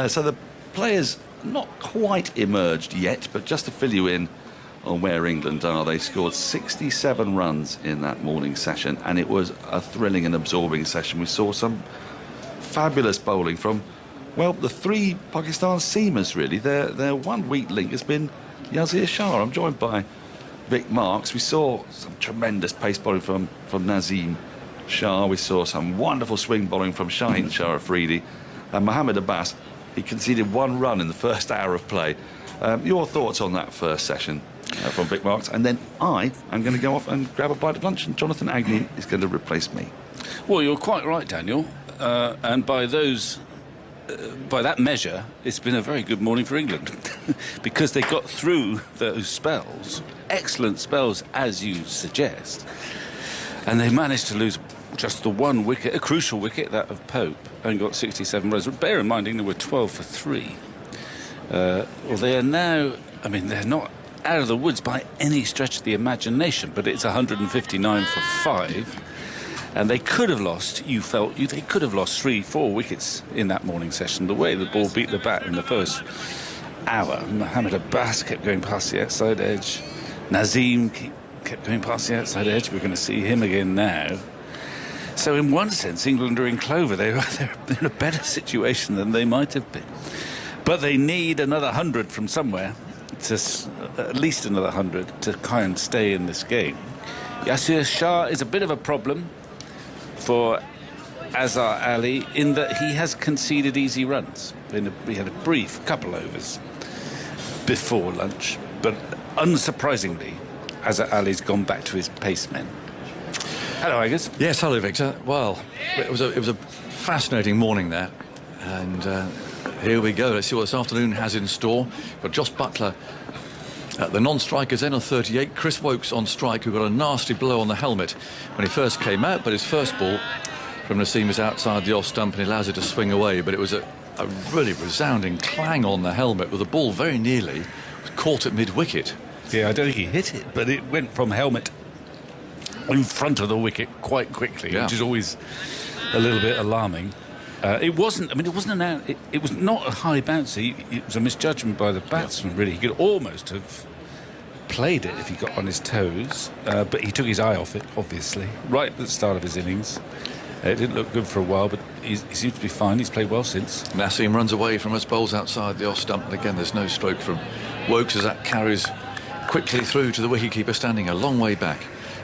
So the players not quite emerged yet, but just to fill you in on where England are, they scored 67 runs in that morning session, and it was a thrilling and absorbing session. We saw some fabulous bowling from, well, the three Pakistan seamers, really. Their one weak link has been Yazir Shah. I'm joined by Vic Marks. We saw some tremendous pace bowling from Nazim Shah. We saw some wonderful swing bowling from Shaheen Shah Afridi. And Mohammad Abbas, he conceded 1 run in the first hour of play. Your thoughts on that first session from Vic Marks? And then I am going to go off and grab a bite of lunch, and Jonathan Agnew is going to replace me. Well, you're quite right, Daniel. And by that measure, it's been a very good morning for England because they got through those spells, excellent spells, as you suggest, and they managed to lose just the one wicket, a crucial wicket, that of Pope, and got 67 runs. But bear in mind, England were 12 for 3. Well, they are now, I mean, they're not out of the woods by any stretch of the imagination, but it's 159 for 5. And they could have lost, they could have lost 3-4 wickets in that morning session. The way the ball beat the bat in the first hour. Mohammad Abbas kept going past the outside edge. Nazim kept going past the outside edge. We're going to see him again now. So in one sense, England are in clover. They're in a better situation than they might have been. But they need another 100 from somewhere, at least another 100, to kind of stay in this game. Yazir Shah is a bit of a problem for Azhar Ali in that he has conceded easy runs. We had a brief couple overs before lunch, but unsurprisingly, Azhar Ali's gone back to his pace men. Hello, Angus. Yes, hello, Victor. Well, it was a fascinating morning there, and here we go. Let's see what this afternoon has in store. We've got Joss Buttler at the non-strikers end on 38. Chris Woakes on strike, who got a nasty blow on the helmet when he first came out, but his first ball from Naseem was outside the off stump and he allows it to swing away, but it was a really resounding clang on the helmet with the ball very nearly caught at mid-wicket. Yeah, I don't think he hit it, but it went from helmet in front of the wicket quite quickly, which is always a little bit alarming. It was not a high bouncer. It was a misjudgment by the batsman, really. He could almost have played it if he got on his toes, but he took his eye off it, obviously, right at the start of his innings. It didn't look good for a while, but he seems to be fine. He's played well since. Naseem runs away from us, bowls outside the off stump, and again there's no stroke from Woakes as that carries quickly through to the wicketkeeper standing a long way back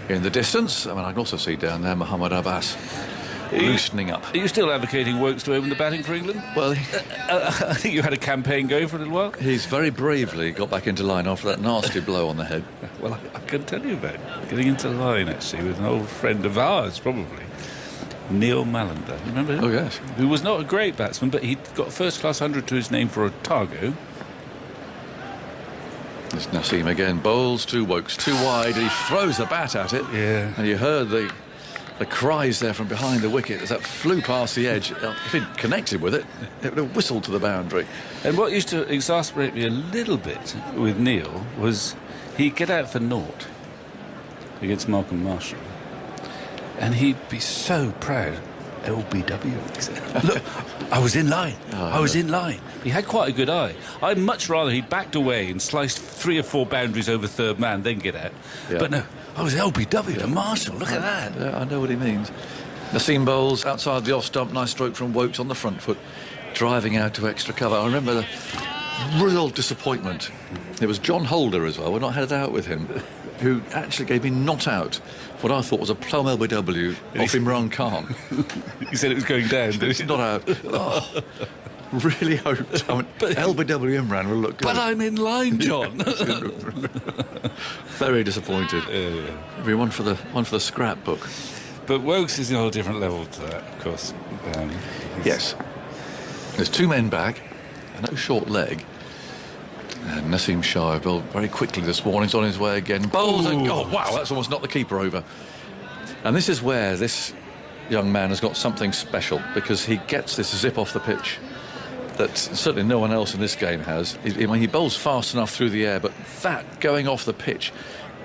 in the distance. I mean, I can also see down there Mohammad Abbas loosening up. Are you still advocating Woakes to open the batting for England? Well, I think you had a campaign going for a little while. He's very bravely got back into line after that nasty blow on the head. Well, I can tell you about getting into line, actually, with an old friend of ours, probably. Neil Mallender. Remember him? Oh, yes. Who was not a great batsman, but he'd got a first-class 100 to his name for Otago. There's Naseem again. Bowls to Woakes, too wide. He throws the bat at it. Yeah. And you heard the cries there from behind the wicket as that flew past the edge. If he'd connected with it, it would have whistled to the boundary. And what used to exasperate me a little bit with Neil was he'd get out for naught against Malcolm Marshall. And he'd be so proud. LBW, he said. Look, I was in line. I was in line. He had quite a good eye. I'd much rather he'd backed away and sliced 3 or 4 boundaries over third man, then get out. Yeah. But no, I was LBW to Marshall. Look at that. Yeah, I know what he means. Naseem bowls outside the off stump. Nice stroke from Woakes on the front foot, driving out to extra cover. I remember the real disappointment. It was John Holder as well. We're not headed out with him, who actually gave me not out what I thought was a plum LBW off Imran Khan. He said it was going down, didn't It's not out. Oh, really hoped. I mean, LBW Imran will look good. But I'm in line, John. Very disappointed. Maybe one for the scrapbook. But Woakes is on a whole different level to that, of course. Yes. There's 2 men back, and no short leg. And Naseem Shah bowled very quickly this morning. He's on his way again. Bowls and oh wow, that's almost knocked the keeper over. And this is where this young man has got something special, because he gets this zip off the pitch that certainly no one else in this game has. He bowls fast enough through the air, but that going off the pitch,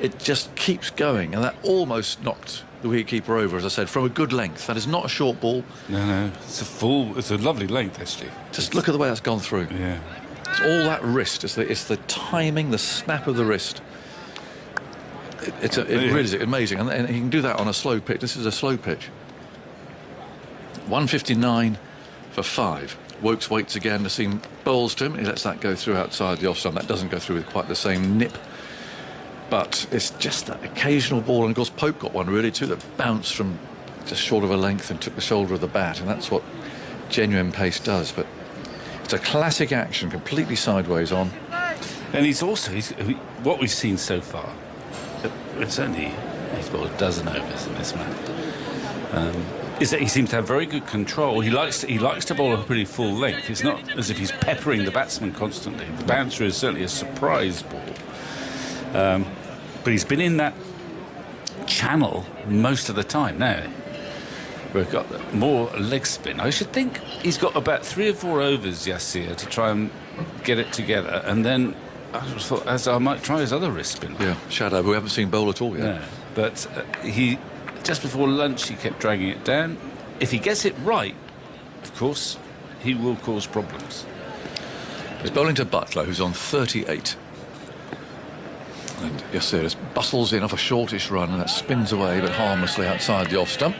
it just keeps going, and that almost knocked the wicketkeeper over, as I said, from a good length. That is not a short ball. No, it's a lovely length, actually. Just look at the way that's gone through. Yeah. It's all that wrist. It's the timing, the snap of the wrist. It really is amazing. And he can do that on a slow pitch. This is a slow pitch. 159 for 5. Wokes waits again. Naseem bowls to him. He lets that go through outside the off stump. That doesn't go through with quite the same nip. But it's just that occasional ball. And of course, Pope got one really too that bounced from just short of a length and took the shoulder of the bat. And that's what genuine pace does. But it's a classic action, completely sideways on. And he's what we've seen so far. It's only he's bowled a dozen overs in this match. Is that he seems to have very good control. He likes to bowl a pretty full length. It's not as if he's peppering the batsman constantly. The bouncer is certainly a surprise ball, but he's been in that channel most of the time now. We've got more leg spin. I should think he's got about 3 or 4 overs, Yasir, to try and get it together, and then I thought I might try his other wrist spin. Yeah, Shadow, who we haven't seen bowl at all yet. No, but he just before lunch he kept dragging it down. If he gets it right, of course, he will cause problems. He's bowling to Butler, who's on 38. And Yasir just bustles in off a shortish run, and that spins away, but harmlessly outside the off stump.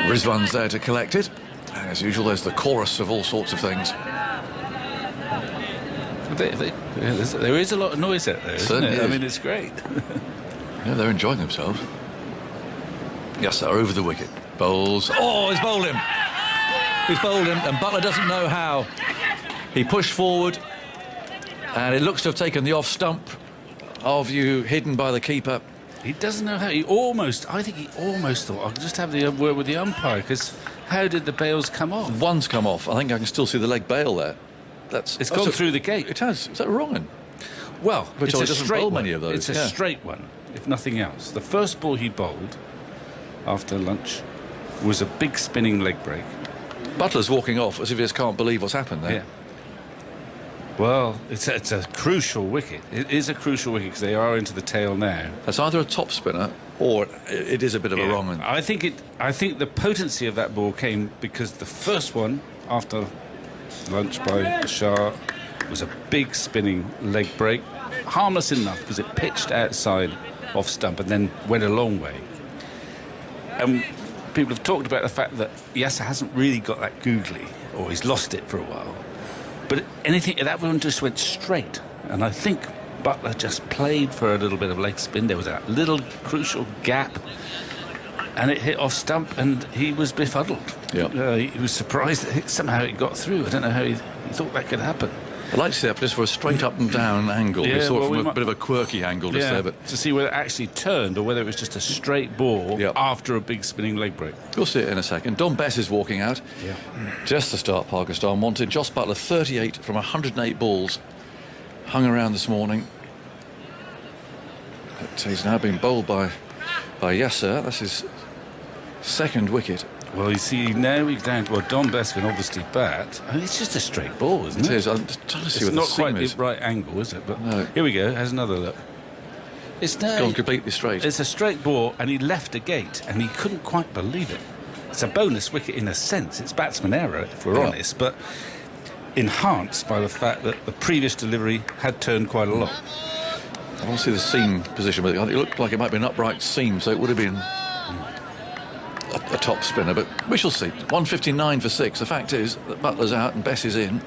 Rizwan's there to collect it. And as usual, there's the chorus of all sorts of things. There is a lot of noise out there, isn't it? I mean, it's great. Yeah, they're enjoying themselves. Yes, they're over the wicket. Bowls. Oh, he's bowled him. He's bowled him, and Butler doesn't know how. He pushed forward, and it looks to have taken the off stump. Our view hidden by the keeper. He doesn't know how. I think he almost thought, I'll just have the word with the umpire, because how did the bails come off? One's come off. I think I can still see the leg bail there. It's gone through the gate. It has. Is that wrong? Well, it's a straight one. Many of those. It's a straight one, if nothing else. The first ball he bowled after lunch was a big spinning leg break. Butler's walking off as if he just can't believe what's happened there. Yeah. Well, it's a crucial wicket. It is a crucial wicket because they are into the tail now. That's either a top spinner or it is a bit of a wrong one. I think the potency of that ball came because the first one after lunch by Shah was a big spinning leg break, harmless enough because it pitched outside off stump and then went a long way. And people have talked about the fact that Yasir hasn't really got that googly, or he's lost it for a while. But that one just went straight, and I think Butler just played for a little bit of leg spin. There was that little crucial gap, and it hit off stump, and he was befuddled. Yeah. He was surprised that somehow it got through. I don't know how he thought that could happen. I'd like to see that just for a straight up and down angle. Yeah, we saw it from a bit of a quirky angle just there, but to see whether it actually turned or whether it was just a straight ball after a big spinning leg break. We'll see it in a second. Don Bess is walking out. Yeah. Just the start Pakistan wanted. Jos Buttler, 38 from 108 balls, hung around this morning. But he's now been bowled by Yasir. That's his second wicket. Well, you see, now we're down to Don Bess can obviously bat. I mean, it's just a straight ball, isn't it? It is. I'm just trying to see what the seam not quite is. the right angle, is it? But no. Here we go. Has another look. It's gone completely straight. It's a straight ball, and he left a gate, and he couldn't quite believe it. It's a bonus wicket in a sense. It's batsman error, if we're honest, but enhanced by the fact that the previous delivery had turned quite a lot. I don't see the seam position, but it looked like it might be an upright seam, so it would have been a top spinner, but we shall see. 159 for 6. The fact is that Butler's out and Bess is in.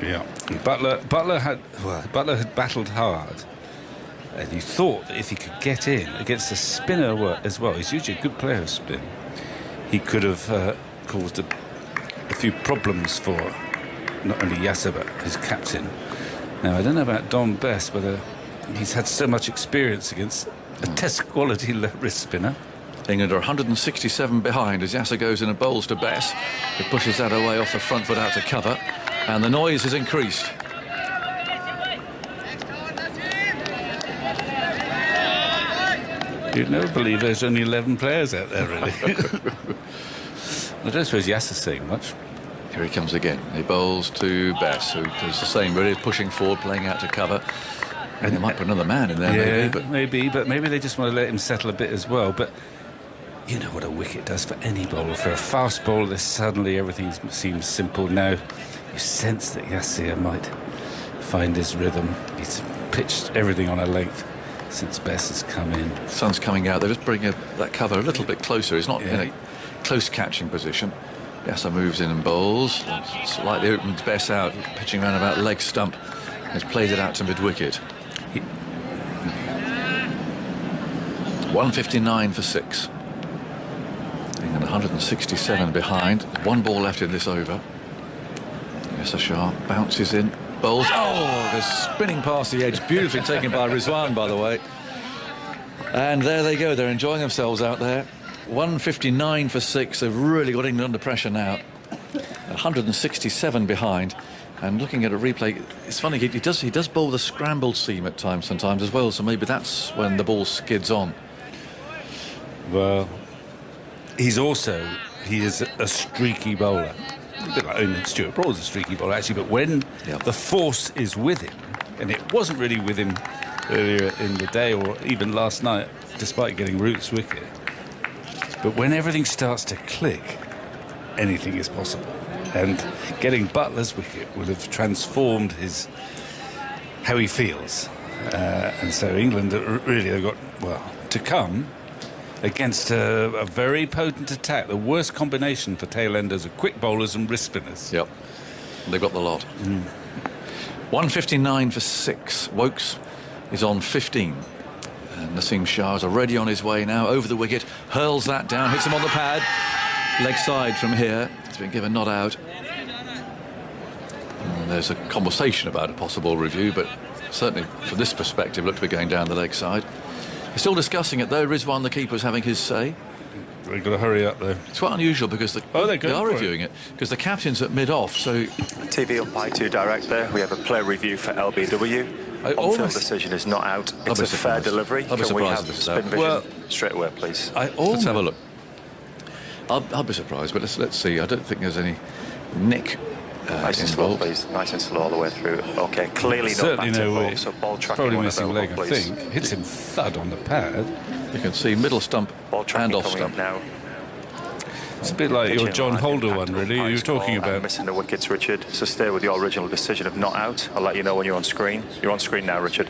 Yeah, Butler had battled hard, and you thought that if he could get in against a spinner as well, he's usually a good player of spin, he could have caused a few problems for not only Yasir but his captain. Now I don't know about Don Bess, whether he's had so much experience against a test quality wrist spinner. England are 167 behind as Yasir goes in and bowls to Bess, who pushes that away off the front foot out to cover, and the noise has increased. You'd never believe there's only 11 players out there, really. I don't suppose Yasir's saying much. Here he comes again. He bowls to Bess, who does the same, really, pushing forward, playing out to cover. And they might put another man in there, but maybe they just want to let him settle a bit as well. But you know what a wicket does for any bowler. For a fast bowler, suddenly everything seems simple. Now you sense that Yasir might find his rhythm. He's pitched everything on a length since Bess has come in. The sun's coming out. They're just bringing that cover a little bit closer. He's not in a close catching position. Yasser moves in and bowls. Slightly opens Bess out, pitching around about leg stump. Has played it out to mid-wicket. 159 for 6. England 167 behind. One ball left in this over. Yasser Shah bounces in, bowls. Oh, they're spinning past the edge. Beautifully taken by Rizwan, by the way. And there they go. They're enjoying themselves out there. 159 for 6. They've really got England under pressure now. 167 behind. And looking at a replay, it's funny, he does bowl the scrambled seam at times sometimes as well, so maybe that's when the ball skids on. Well, he is a streaky bowler. A bit like Owen Stuart Broad's a streaky bowler, actually, but when the force is with him, and it wasn't really with him earlier in the day or even last night, despite getting Root's wicket, but when everything starts to click, anything is possible. And getting Buttler's wicket would have transformed how he feels. And so England really have got, to come against a very potent attack. The worst combination for tail-enders are quick bowlers and wrist spinners. Yep, they've got the lot. 159 for 6. Wokes is on 15. And Naseem Shah is already on his way now, over the wicket, hurls that down, hits him on the pad. Leg side from here. It's been given not out. And there's a conversation about a possible review, but certainly from this perspective, looked to be going down the leg side. They're still discussing it though. Rizwan, the keeper's having his say. We've got to hurry up though. It's quite unusual because they are reviewing it because the captain's at mid-off. So TV umpire to direct there. We have a player review for LBW. On-field decision is not out. It's a fair delivery. Can we have spin vision straight away, please? Let's have a look. I'll be surprised, but let's see. I don't think there's any nick nice and slow, please. Nice and slow all the way through. Okay, clearly not back to ball, so ball tracking probably missing leg, please. I think. Hits him thud on the pad. You can see middle stump and off stump. Now. It's a bit like your John Holder one, really. You were talking about missing the wickets, Richard. So stay with your original decision of not out. I'll let you know when you're on screen. You're on screen now, Richard.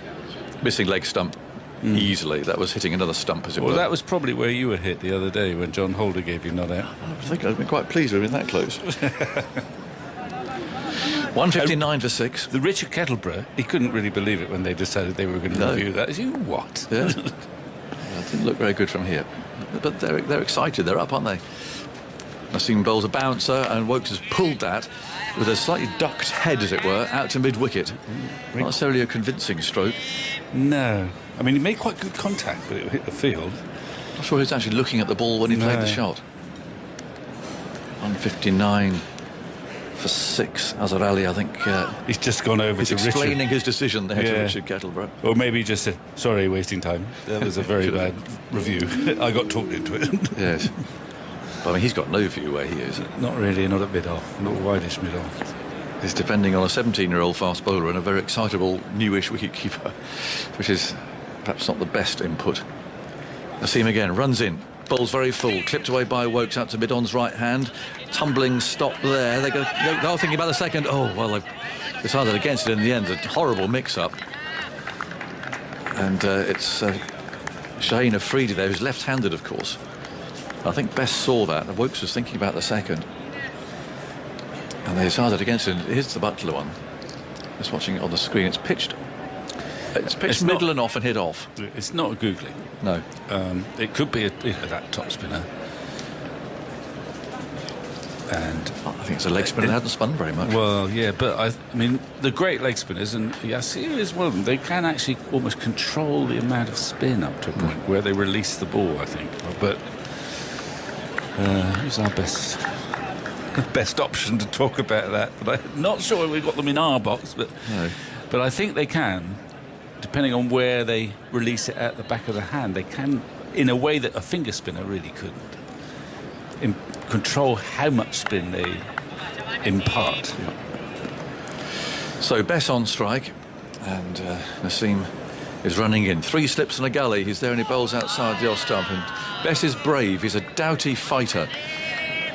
Missing leg stump. Easily. That was hitting another stump, as it were. Well, that was probably where you were hit the other day when John Holder gave you not out. I think I'd been quite pleased with him that close. 159 for 6. The Richard Kettleborough, he couldn't really believe it when they decided they were going to review that. You what? Yeah. It didn't look very good from here. But they're excited. They're up, aren't they? Naseem bowls a bouncer, and Wokes has pulled that with a slightly ducked head, as it were, out to mid-wicket. Not necessarily a convincing stroke. No. I mean, he made quite good contact, but it hit the field. Not sure he was actually looking at the ball when he played the shot. 159 for 6. Azhar Ali, I think... he's just gone over to Richard. He's explaining his decision there to Richard Kettleborough. Or maybe just said, sorry, wasting time. That was a very bad review. I got talked into it. Yes. But I mean, he's got no view where he is. Not really, not at mid-off. Not wideish mid-off. He's depending on a 17-year-old fast bowler and a very excitable, newish wicket-keeper, which is perhaps not the best input. Naseem again, runs in, bowls very full, clipped away by Wokes out to mid-on's right hand. Tumbling stop there. They're thinking about the second. Oh, well, they've decided against it in the end. A horrible mix-up. And it's Shaheen Afridi there, who's left-handed, of course. I think Bess saw that. Wokes was thinking about the second. And they decided against it. Here's the Buttler one. Just watching it on the screen. It's pitched. It's middle and off and hit off. It's not a googly. No. It could be that top spinner. And I think it's a leg spinner that hasn't spun very much. Well, yeah, but I mean, the great leg spinners, and Yasir is one of them, they can actually almost control the amount of spin up to a point where they release the ball, I think. But who's our best option to talk about that? But I'm not sure we've got them in our box, but I think they can, depending on where they release it at the back of the hand. They can, in a way that a finger spinner really couldn't, control how much spin they impart. So Bess on strike, and Naseem is running in. 3 slips and a gully. He's there and he bowls outside the off stump. And Bess is brave. He's a doughty fighter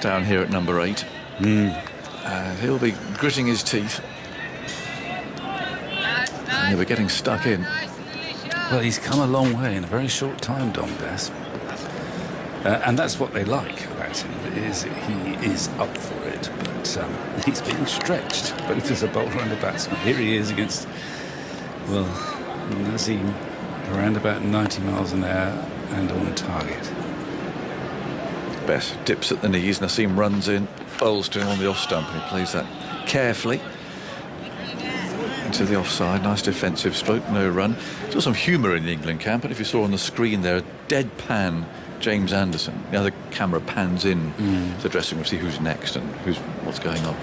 down here at number 8. He'll be gritting his teeth. And he'll be getting stuck in. Well, he's come a long way in a very short time, Dom Bess. And that's what they like about him, is he is up for it, but he's being stretched, both as a bowler and a batsman. Here he is against, well, Naseem, around about 90 miles an hour and on target. Bess dips at the knees. Naseem runs in, bowls to him on the off stump, and he plays that carefully into the offside. Nice defensive stroke, no run. Saw some humour in the England camp, but if you saw on the screen there, a deadpan James Anderson. Now the camera pans in to the dressing room to see who's next and what's going on.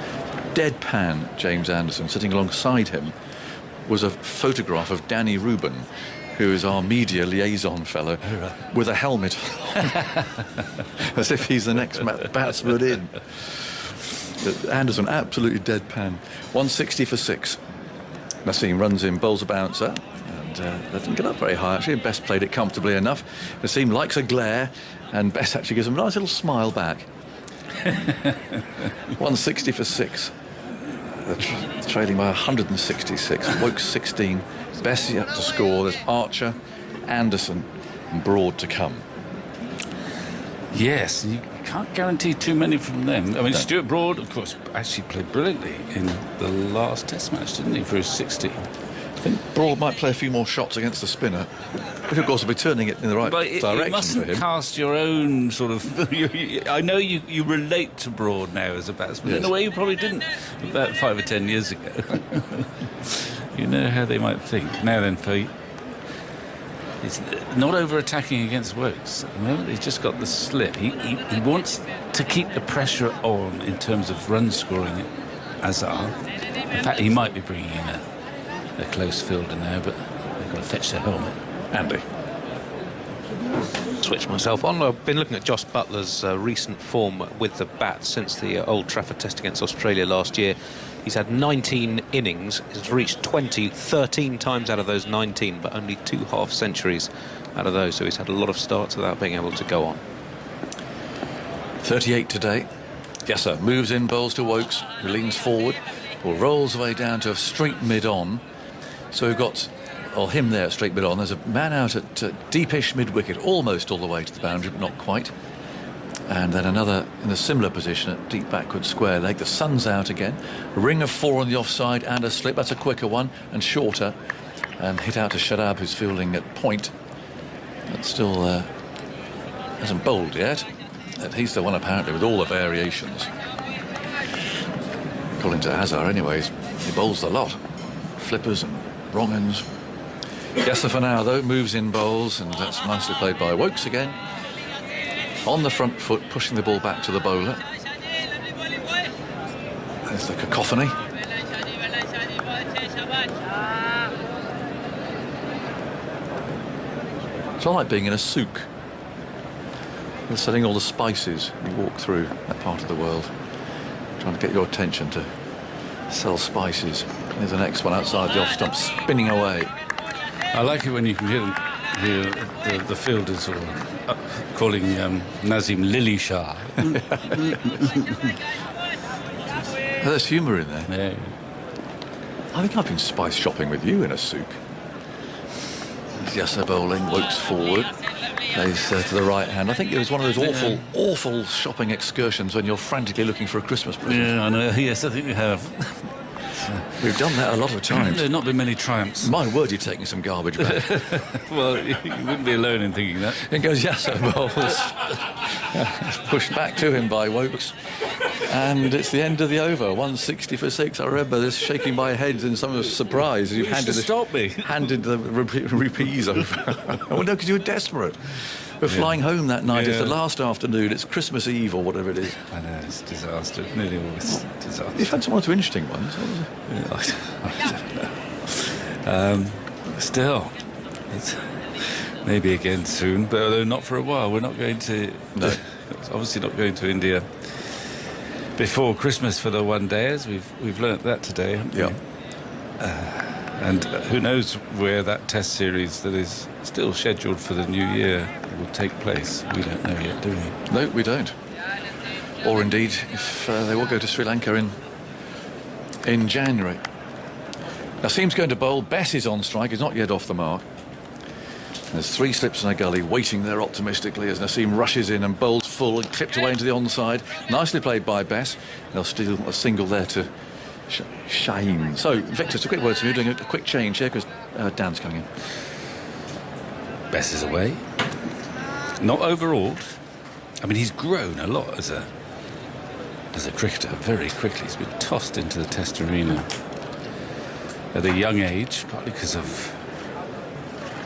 Deadpan James Anderson. Sitting alongside him was a photograph of Danny Rubin, who is our media liaison fellow, with a helmet on, as if he's the next batsman in. Anderson absolutely deadpan. 160 for 6. Naseem runs in, bowls a bouncer, and doesn't get up very high actually. Bess played it comfortably enough. Naseem likes a glare, and Bess actually gives him a nice little smile back. 160 for 6. Trailing by 166. Woakes 16. Bess yet to score. There's Archer, Anderson, and Broad to come. Yes, you can't guarantee too many from them. I mean, Stuart Broad, of course, actually played brilliantly in the last Test match, didn't he, for his 60? I think Broad might play a few more shots against the spinner, which of course will be turning it in the right direction for him. You mustn't cast your own sort of... I know you relate to Broad now as a batsman, in a way you probably didn't about 5 or 10 years ago. You know how they might think. Now then, he's not over-attacking against Woakes. At the moment, he's just got the slip. He wants to keep the pressure on in terms of run scoring at Azhar. In fact, he might be bringing in a close fielder now, but they've got to fetch their helmet. Andy. Switch myself on. I've been looking at Joss Butler's recent form with the bat since the Old Trafford Test against Australia last year. He's had 19 innings, he's reached 20, 13 times out of those 19, but only 2 half centuries out of those, so he's had a lot of starts without being able to go on. 38 today. Yes, sir. Moves in, bowls to Woakes, who leans forward, or rolls away down to a straight mid-on. So we've got, him there, straight mid-on. There's a man out at deepish mid-wicket, almost all the way to the boundary, but not quite. And then another in a similar position at deep backward square leg. The sun's out again. A ring of 4 on the offside and a slip. That's a quicker one and shorter. And hit out to Shadab, who's fielding at point. But still hasn't bowled yet. He's the one apparently with all the variations. According to Azhar anyways, he bowls the lot. Flippers and wrong ends. Yasser for now though, moves in bowls, and that's nicely played by Woakes again. On the front foot, pushing the ball back to the bowler. There's the cacophony. It's all like being in a souk. They're selling all the spices you walk through that part of the world. Trying to get your attention to sell spices. There's the next one outside the off stump, spinning away. I like it when you can hear the fielders sort of calling Naseem Lily Shah. There's humour in there. Yeah. I think I've been spice shopping with you in a souk. Yasser bowling, Woakes forward, plays to the right hand. I think it was one of those awful shopping excursions when you're frantically looking for a Christmas present. Yeah, I know. Yes, I think we have. We've done that a lot of times. There have not been many triumphs. My word, you're taking some garbage back. Well, you wouldn't be alone in thinking that. In goes Yasser bowls. It's pushed back to him by Woakes. And it's the end of the over, 160 for 6. I remember this shaking my head in some surprise. You've handed the rupees over. Oh, no, because you were desperate. We're flying home that night. It's the last afternoon. It's Christmas Eve or whatever it is. I know, it's disaster. Nearly always disaster. You've had some or two interesting ones. I don't know. Still, it's maybe again soon, but although not for a while. We're not going to... No. Obviously not going to India before Christmas for the one-dayers. We've learnt that today, haven't we? Yeah. And who knows where that test series that is still scheduled for the new year will take place. We don't know yet, do we? No, we don't. Or indeed, if they will go to Sri Lanka in January. Naseem's going to bowl. Bess is on strike. He's not yet off the mark. There's 3 slips and a gully waiting there optimistically as Naseem rushes in and bowls full and clipped away into the onside. Nicely played by Bess. They'll steal a single there to Shaheen. So, Victor, it's a quick word to you, doing a quick change here because Dan's coming in. Bess is away. Not overawed. I mean, he's grown a lot as a cricketer very quickly. He's been tossed into the Test arena at a young age, partly because of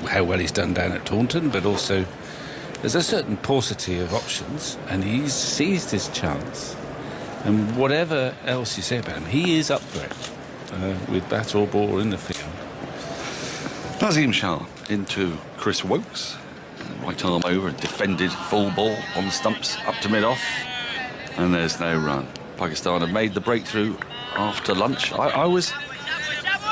how well he's done down at Taunton, but also there's a certain paucity of options, and he's seized his chance. And whatever else you say about him, he is up for it with bat or ball in the field. Naseem Shah into Chris Wokes. Right arm over and defended full ball on the stumps up to mid-off. And there's no run. Pakistan have made the breakthrough after lunch. I was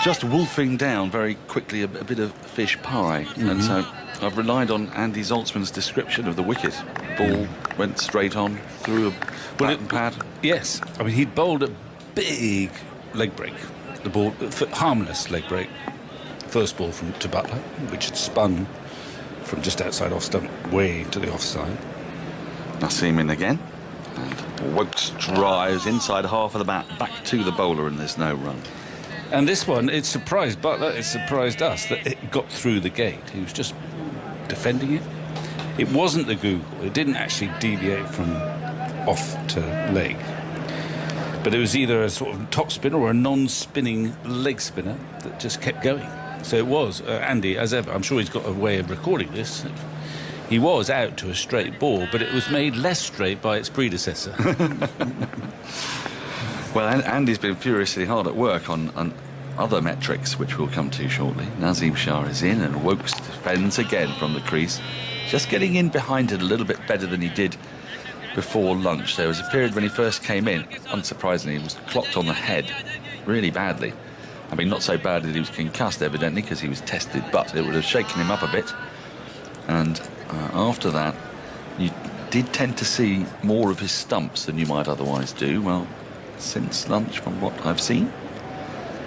just wolfing down very quickly a bit of fish pie. And so I've relied on Andy Zaltzman's description of the wicket. Ball went straight on through a bat pad. Yes. I mean, he'd bowled a big leg break. The ball, harmless leg break. First ball to Buttler, which had spun from just outside off stump way to the offside. Naseem in again. And Wokes drives inside half of the bat back to the bowler, and there's no run. And this one, it surprised Buttler, it surprised us that it got through the gate. He was just defending it. It wasn't the Google. It didn't actually deviate from off to leg. But it was either a sort of top spinner or a non-spinning leg spinner that just kept going. So it was, Andy, as ever, I'm sure he's got a way of recording this. He was out to a straight ball, but it was made less straight by its predecessor. Well, Andy's been furiously hard at work on other metrics, which we'll come to shortly. Naseem Shah is in, and Wokes defends again from the crease. Just getting in behind it a little bit better than he did before lunch. There was a period when he first came in, unsurprisingly, he was clocked on the head really badly. I mean, not so bad that he was concussed, evidently, because he was tested, but it would have shaken him up a bit. And after that, you did tend to see more of his stumps than you might otherwise do. Well, since lunch, from what I've seen,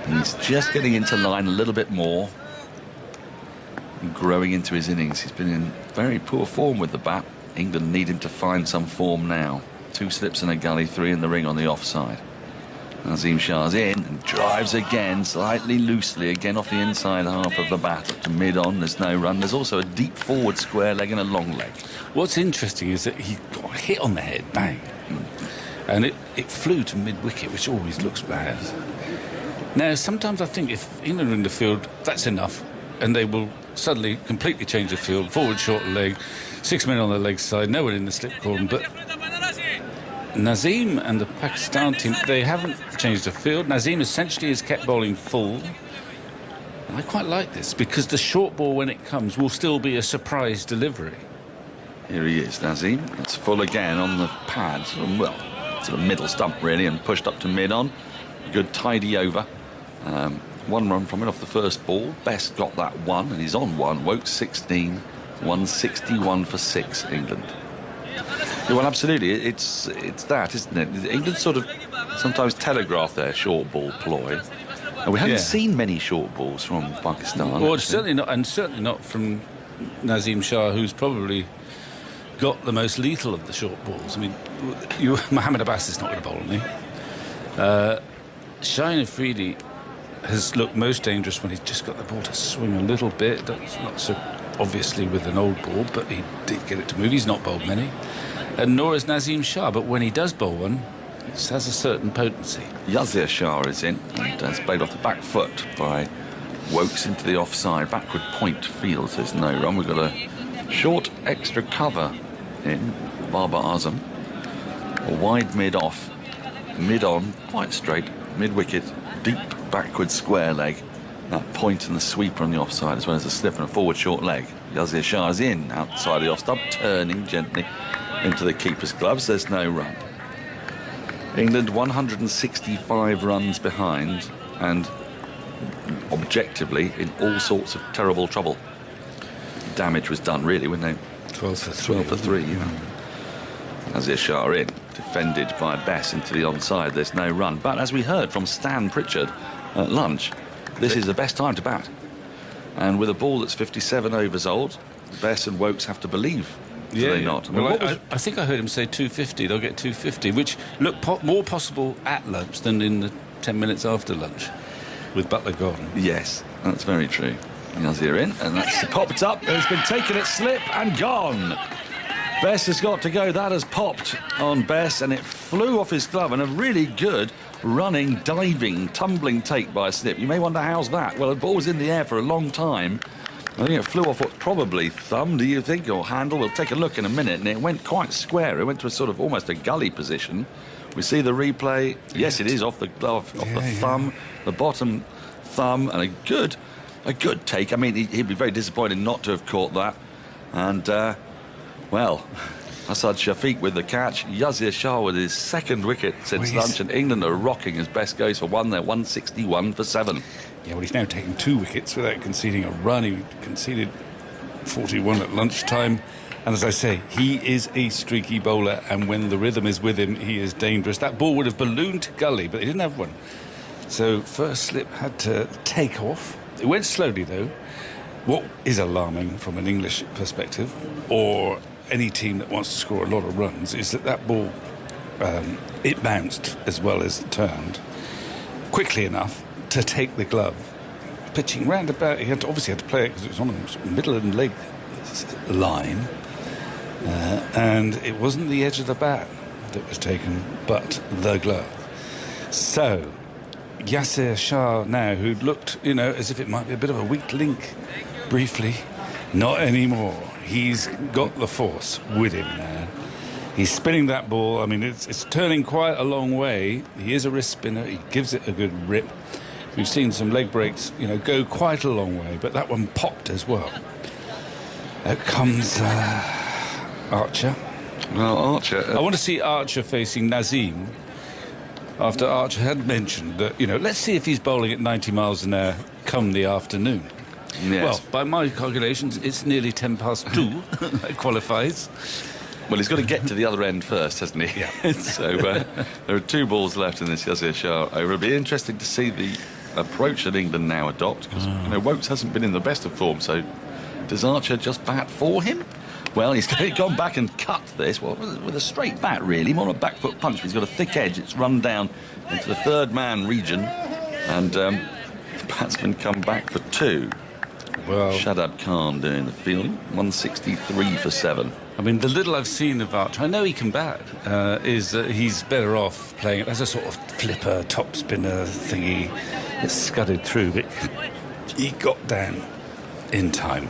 he's just getting into line a little bit more and growing into his innings. He's been in very poor form with the bat. England need him to find some form now. 2 slips and a gully, 3 in the ring on the offside. Naseem Shah's in and drives again, slightly loosely, again off the inside half of the bat up to mid-on. There's no run. There's also a deep forward square leg and a long leg. What's interesting is that he got hit on the head, bang, and it flew to mid-wicket, which always looks bad. Now, sometimes I think if England are in the field, that's enough, and they will suddenly completely change the field, forward short leg, 6 men on the leg side, no one in the slip corner, but Naseem and the Pakistan team, they haven't changed the field. Naseem essentially has kept bowling full. And I quite like this because the short ball, when it comes, will still be a surprise delivery. Here he is, Naseem. It's full again on the pad. Well, sort of middle stump, really, and pushed up to mid-on. Good tidy over. 1 run from it off the first ball. Bess got that 1, and he's on 1. Wokes 16, 161 for 6, England. Well, absolutely. It's that, isn't it? England sort of sometimes telegraph their short ball ploy. And we haven't seen many short balls from Pakistan. Well, certainly not from Naseem Shah, who's probably got the most lethal of the short balls. I mean, Mohammad Abbas is not going to bowl on him. Shaheen Afridi has looked most dangerous when he's just got the ball to swing a little bit. That's not so obviously with an old ball, but he did get it to move. He's not bowled many. And nor is Naseem Shah, but when he does bowl one, it has a certain potency. Yazir Shah is in and has played off the back foot by Wokes into the offside. Backward point field, there's no run. We've got a short extra cover in Babar Azam. A wide mid-off, mid-on, quite straight, mid-wicket, deep backward square leg. That point and the sweeper on the offside, as well as a slip and a forward short leg. Yazir Shah is in, outside the off-stump, turning gently into the keeper's gloves. There's no run. England 165 runs behind, and objectively in all sorts of terrible trouble. Damage was done, really, when they 12 for 3. Nazir Shah in, defended by Bess into the onside. There's no run. But as we heard from Stan Pritchard at lunch, this is the best time to bat. And with a ball that's 57 overs old, Bess and Woakes have to believe. Do they not? Well, I think I heard him say 250. They'll get 250, which looked more possible at lunch than in the 10 minutes after lunch, with Buttler gone. Yes, that's very true. Nazir in, and that's popped up. It's been taken at slip and gone. Bess has got to go. That has popped on Bess, and it flew off his glove, and a really good running, diving, tumbling take by Snip. You may wonder, how's that? Well, the ball was in the air for a long time. I think it flew off what's probably thumb, do you think, or handle? We'll take a look in a minute, and it went quite square. It went to a sort of almost a gully position. We see the replay. Yes, it is off the glove, off the thumb, the bottom thumb, and a good take. I mean, he'd be very disappointed not to have caught that. And, well, Asad Shafiq with the catch. Yazir Shah with his second wicket since lunch, and England are rocking as Best goes for one. They're 161 for 7. Yeah, well, he's now taken 2 wickets without conceding a run. He conceded 41 at lunchtime. And as I say, he is a streaky bowler, and when the rhythm is with him, he is dangerous. That ball would have ballooned to gully, but they didn't have one. So first slip had to take off. It went slowly, though. What is alarming from an English perspective, or any team that wants to score a lot of runs, is that ball, it bounced as well as turned quickly enough to take the glove. Pitching round about, he obviously had to play it because it was on the middle and leg line, and it wasn't the edge of the bat that was taken, but the glove. So Yazir Shah now, who'd looked, as if it might be a bit of a weak link briefly, not anymore. He's got the force with him now. He's spinning that ball. I mean, it's turning quite a long way. He is a wrist spinner. He gives it a good rip. We've seen some leg breaks, go quite a long way, but that one popped as well. Out comes Archer. Well, Archer... I want to see Archer facing Nazim, after Archer had mentioned that, let's see if he's bowling at 90 miles an hour come the afternoon. Yes. Well, by my calculations, it's nearly 2 that qualifies. Well, he's got to get to the other end first, hasn't he? Yeah. So there are 2 balls left in this Yazir Shah over. It'll be interesting to see the approach that England now adopt, because Woakes hasn't been in the best of form, so does Archer just bat for him? Well, he's gone back and cut this, with a straight bat, really, more a back foot punch. He's got a thick edge. It's run down into the third man region, and the batsman come back for 2. Well, Shadab Khan doing the fielding, 163 for 7. I mean, the little I've seen of Archer, I know he can bat, is that he's better off playing it as a sort of flipper, top spinner thingy that scudded through, but he got down in time.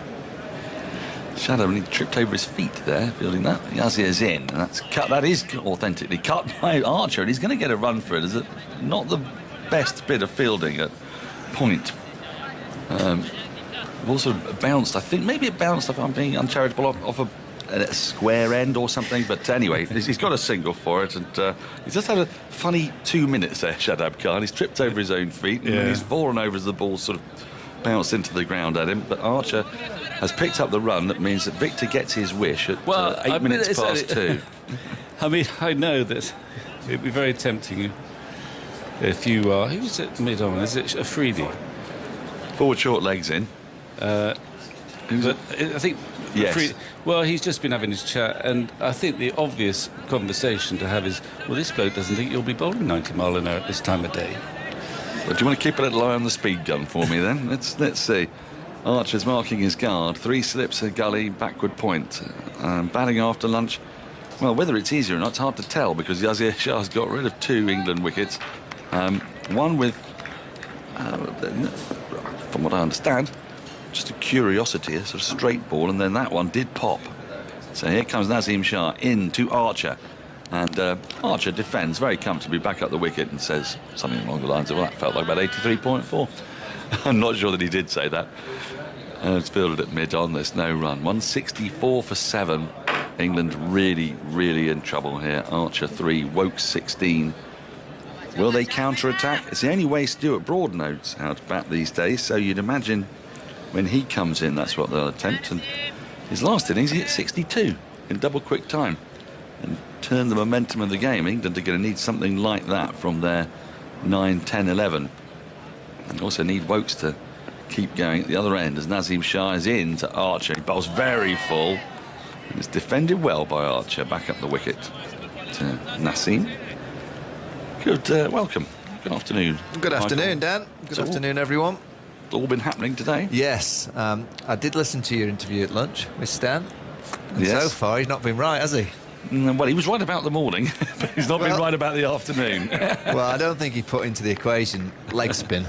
Shadab, he tripped over his feet there, fielding that. Yazir's in, and that's cut. That is authentically cut by Archer, and he's going to get a run for it. Is it not the best bit of fielding at point? Also bounced, I think, maybe it bounced, if I'm being uncharitable, off a square end or something, but anyway, he's got a single for it, and he's just had a funny 2 minutes there, Shadab Khan. He's tripped over his own feet, and he's fallen over as the ball sort of bounced into the ground at him, but Archer has picked up the run. That means that Victor gets his wish at 8 minutes past 2. I mean, I know that it'd be very tempting if you are... Who's at mid-on? Is it Afridi? Forward short legs in. But I think... Yes. Well, he's just been having his chat, and I think the obvious conversation to have is, well, this bloke doesn't think you'll be bowling 90 mile an hour at this time of day. Well, do you want to keep a little eye on the speed gun for me then? Let's see. Archer's marking his guard. 3 slips, a gully, backward point. Batting after lunch. Well, whether it's easier or not, it's hard to tell, because Yazir Shah's got rid of 2 England wickets. One with, from what I understand, just a curiosity, a sort of straight ball, and then that one did pop. So here comes Nazim Shah into Archer, and Archer defends very comfortably back up the wicket and says something along the lines of, well, that felt like about 83.4. I'm not sure that he did say that. It's fielded at mid-on, there's no run. 164 for 7. England really, really in trouble here. Archer 3, Woakes 16. Will they counter-attack? It's the only way Stuart Broad knows how to bat these days, so you'd imagine when he comes in, that's what they'll attempt. And his last innings, he hit 62 in double quick time and turned the momentum of the game. England are going to need something like that from their 9, 10, 11. And also need Woakes to keep going at the other end as Nazim Shah is in to Archer. He bowls very full and is defended well by Archer. Back up the wicket to Naseem. Good, welcome. Good afternoon. Good afternoon, Dan. Good afternoon, everyone. It's all been happening today. Yes, I did listen to your interview at lunch with Stan. And Yes. so far, he's not been right, has he? Well, he was right about the morning, but he's not been right about the afternoon. Well, I don't think he put into the equation leg spin.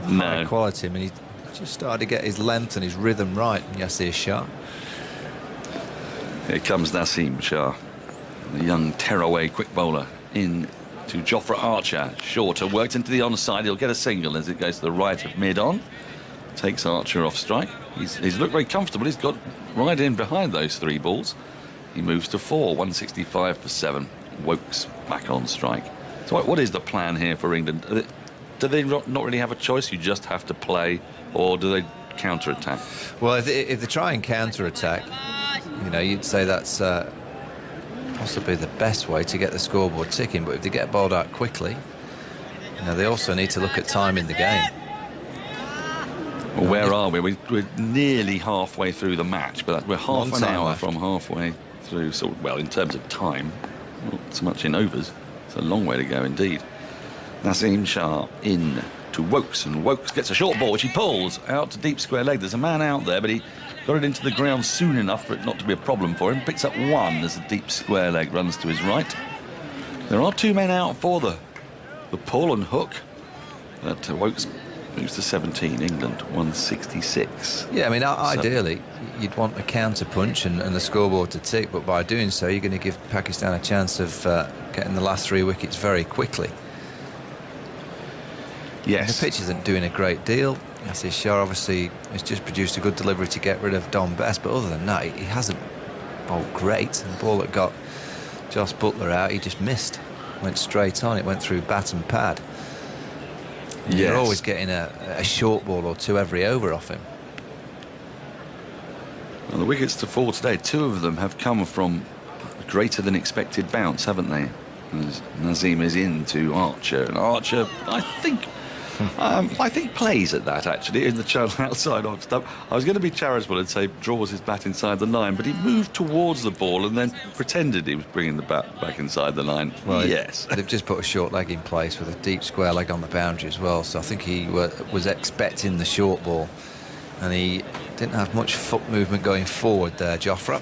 High quality. I mean, he just started to get his length and his rhythm right. And Yasir Shah. Here comes Naseem Shah, the young tearaway quick bowler, in to Jofra Archer. Shorter, worked into the onside. He'll get a single as it goes to the right of mid-on. Takes Archer off strike. He's looked very comfortable. He's got right in behind those 3 balls. He moves to 4, 165 for 7. Woakes back on strike. So what is the plan here for England? Do they not really have a choice? You just have to play, or do they counter-attack? Well, if they try and counter-attack, you know, you'd say that's possibly the best way to get the scoreboard ticking. But if they get bowled out quickly, you know, they also need to look at time in the game. Well, where are we? We're nearly halfway through the match, but we're half an hour from halfway through. So, well, in terms of time, not so much in overs. It's a long way to go indeed. Naseem Shah in to Woakes, and Woakes gets a short ball, which he pulls out to deep square leg. There's a man out there, but he got it into the ground soon enough for it not to be a problem for him. Picks up 1 as the deep square leg runs to his right. There are 2 men out for the pull and hook. But Woakes moves to 17, England 166. Yeah, I mean, ideally, you'd want a counter punch and the scoreboard to tick, but by doing so, you're going to give Pakistan a chance of getting the last 3 wickets very quickly. Yes. The pitch isn't doing a great deal. Yasir Shah obviously has just produced a good delivery to get rid of Dom Best, but other than that, he hasn't bowled great. And the ball that got Jos Buttler out, he just missed. Went straight on. It went through bat and pad. Yes. You're always getting a short ball or 2 every over off him. Well, the wickets to fall today, 2 of them have come from a greater than expected bounce, haven't they? As Naseem is in to Archer, and Archer, I think plays at that actually in the channel outside off stump. I was going to be charitable and say draws his bat inside the line, but he moved towards the ball and then pretended he was bringing the bat back inside the line. Well, yes. They've just put a short leg in place with a deep square leg on the boundary as well, so I think he was expecting the short ball, and he didn't have much foot movement going forward there, Jofra.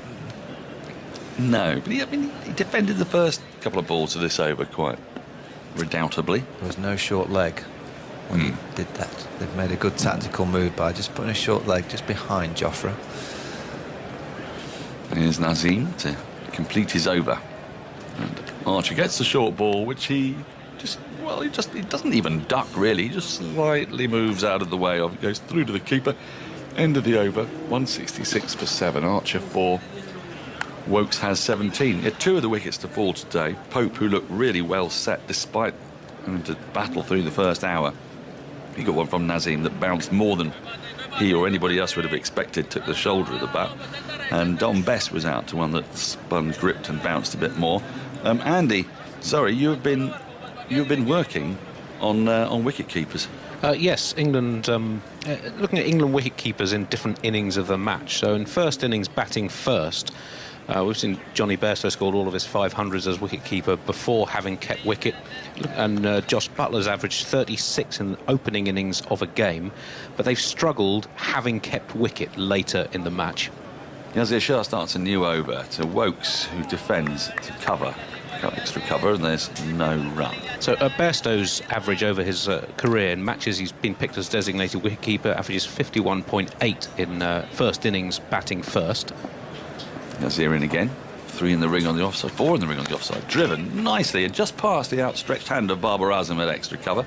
No, but he defended the first couple of balls of this over quite redoubtably. There was no short leg when he did that. They've made a good tactical move by just putting a short leg just behind Jofra. Here's Naseem to complete his over. And Archer gets the short ball, which he doesn't even duck really. He just slightly moves out of the way of it, goes through to the keeper. End of the over, 166 for 7. Archer 4. Woakes has 17. He had 2 of the wickets to fall today. Pope, who looked really well set despite having to battle through the first hour. He got one from Naseem that bounced more than he or anybody else would have expected, took the shoulder of the bat. And Dom Best was out to one that spun, gripped and bounced a bit more. Andy, sorry, you've been working on wicket keepers. Yes, England, looking at England wicket keepers in different innings of the match. So in first innings, batting first, we've seen Johnny Bairstow scored all of his 500s as wicket-keeper before having kept wicket. And Jos Buttler's averaged 36 in the opening innings of a game, but they've struggled having kept wicket later in the match. Yasir Shah starts a new over to Woakes, who defends to cover. Got extra cover, and there's no run. So Bairstow's average over his career in matches he's been picked as designated wicket-keeper averages 51.8 in first innings batting first. Yasir in again. 3 in the ring on the offside, 4 in the ring on the offside. Driven nicely and just past the outstretched hand of Babar Azam at extra cover.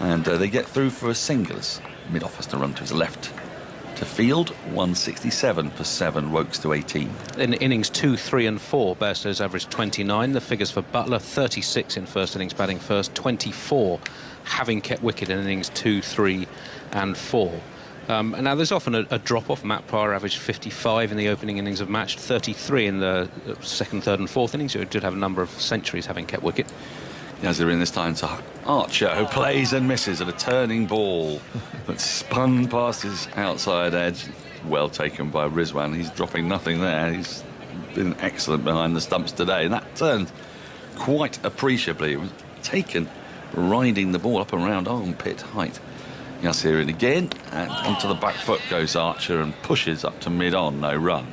And they get through for a single as mid-off has to run to his left. to field, 167 for 7, Woakes to 18. In innings 2, 3 and 4, Bairstow's averaged 29. The figures for Buttler: 36 in first innings batting first, 24 having kept wicket in innings 2, 3 and 4. Now there's often a drop-off. Matt Pryor averaged 55 in the opening innings of match, 33 in the second, third and fourth innings. He did have a number of centuries having kept wicket. As they're in this time to Archer, who plays and misses at a turning ball that spun past his outside edge. Well taken by Rizwan. He's dropping nothing there. He's been excellent behind the stumps today, and that turned quite appreciably. It was taken riding the ball up around armpit height. Yasir in again, and onto the back foot goes Archer and pushes up to mid-on, no run.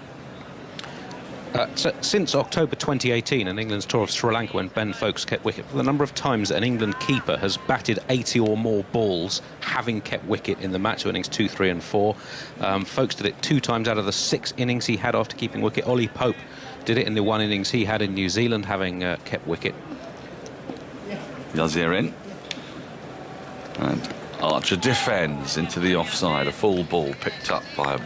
Since October 2018 and England's tour of Sri Lanka, when Ben Foakes kept wicket, the number of times that an England keeper has batted 80 or more balls having kept wicket in the match, innings 2, 3 and 4. Foakes did it 2 times out of the 6 innings he had after keeping wicket. Ollie Pope did it in the 1 innings he had in New Zealand having kept wicket. Yazir in, and Archer defends into the offside. A full ball picked up by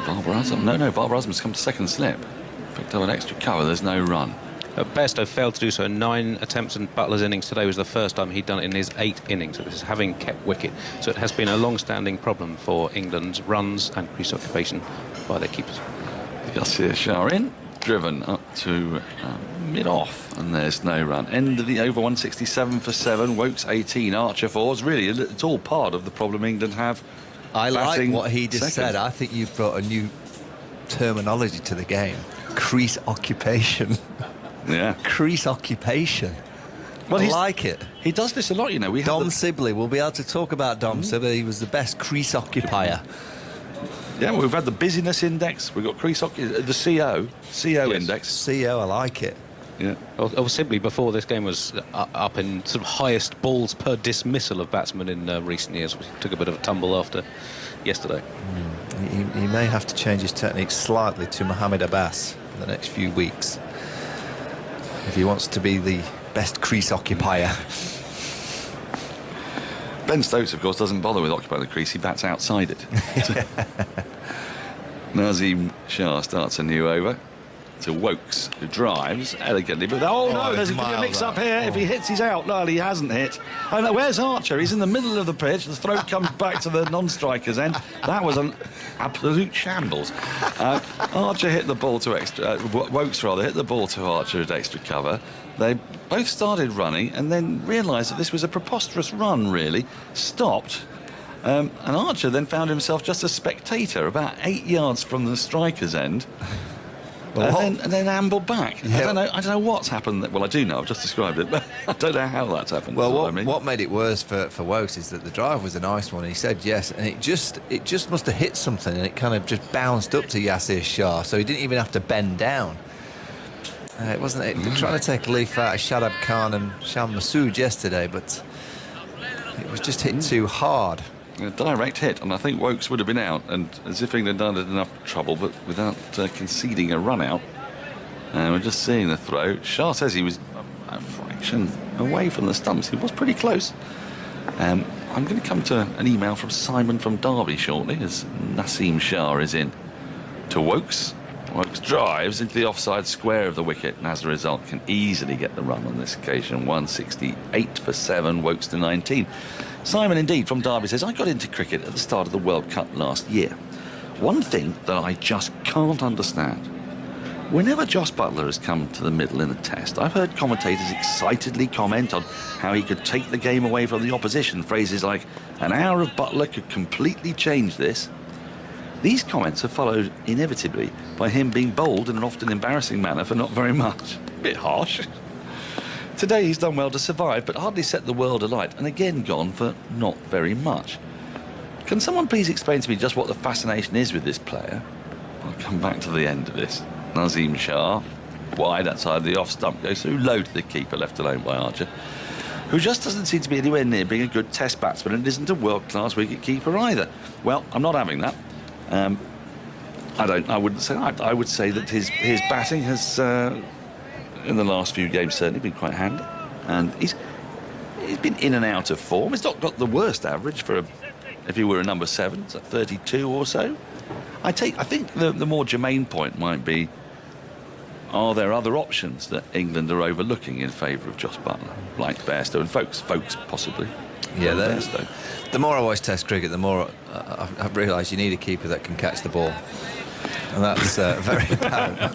Barbara Azam. No, Barbara Azam's come to second slip. Picked up an extra cover, there's no run. Bairstow failed to do so in 9 attempts, and Buttler's innings today was the first time he'd done it in his 8 innings. So this is having kept wicket. So it has been a long-standing problem for England's runs and crease occupation by their keepers. Yasir Shah in, driven up to mid-off, and there's no run. End of the over, 167 for 7, Woakes 18, Archer 4. Really, it's all part of the problem England have. I like what he just said. I think you've brought a new terminology to the game. Crease occupation. Yeah. Crease occupation. Well, I like it. He does this a lot, you know. Dom Sibley, we'll be able to talk about Dom Sibley. He was the best crease occupier. Yeah, we've had the busyness index. We've got crease the CO Yes. index. CO, I like it. Yeah. Well, Sibley before this game was up in sort of highest balls per dismissal of batsmen in recent years. We took a bit of a tumble after yesterday. He may have to change his technique slightly to Mohamed Abbas in the next few weeks if he wants to be the best crease occupier. Ben Stokes, of course, doesn't bother with occupying the crease. He bats outside it. Nazim Shah starts a new over to Woakes, who drives elegantly, but there's going to be a mix-up here. If he hits, he's out. No, he hasn't hit. Oh no, where's Archer? He's in the middle of the pitch. The throw comes back to the non-striker's end. That was an absolute shambles. Archer hit the ball to Woakes rather hit the ball to Archer at extra cover. They both started running and then realised that this was a preposterous run, really. Stopped. And Archer then found himself just a spectator about 8 yards from the striker's end. And then ambled back. Yeah. I don't know what's happened. Well, I do know. I've just described it, but I don't know how that's happened. Well, what made it worse for Woakes is that the drive was a nice one. He said yes, and it just must have hit something, and it kind of just bounced up to Yasir Shah, so he didn't even have to bend down. It wasn't trying to take a leaf out of Shadab Khan and Sham Masood yesterday, but it was just hit too hard. A direct hit, and I think Woakes would have been out, and as if England had enough trouble, but without conceding a run out. We're just seeing the throw. Shah says he was a fraction away from the stumps. He was pretty close. I'm going to come to an email from Simon from Derby shortly, as Naseem Shah is in to Woakes. Woakes drives into the offside square of the wicket, and as a result can easily get the run on this occasion. 168 for 7, Woakes to 19. Simon, indeed, from Derby says, I got into cricket at the start of the World Cup last year. One thing that I just can't understand. Whenever Jos Buttler has come to the middle in a test, I've heard commentators excitedly comment on how he could take the game away from the opposition. Phrases like, an hour of Buttler could completely change this. These comments are followed inevitably by him being bowled in an often embarrassing manner for not very much. A bit harsh. Today he's done well to survive, but hardly set the world alight, and again gone for not very much. Can someone please explain to me just what the fascination is with this player? I'll come back to the end of this. Naseem Shah, wide outside the off stump, goes through low to the keeper, left alone by Archer, who just doesn't seem to be anywhere near being a good test batsman and isn't a world-class wicket keeper either. Well, I'm not having that. I wouldn't say that. I would say that his batting has, in the last few games, certainly been quite handy. And he's been in and out of form. He's not got the worst average for If he were a number 7, it's at 32 or so. I think the more germane point might be, are there other options that England are overlooking in favour of Jos Buttler, like Bairstow and Folkes possibly? Yeah, Bairstow. The more I watch Test cricket, the more I've realised you need a keeper that can catch the ball, and that's very apparent.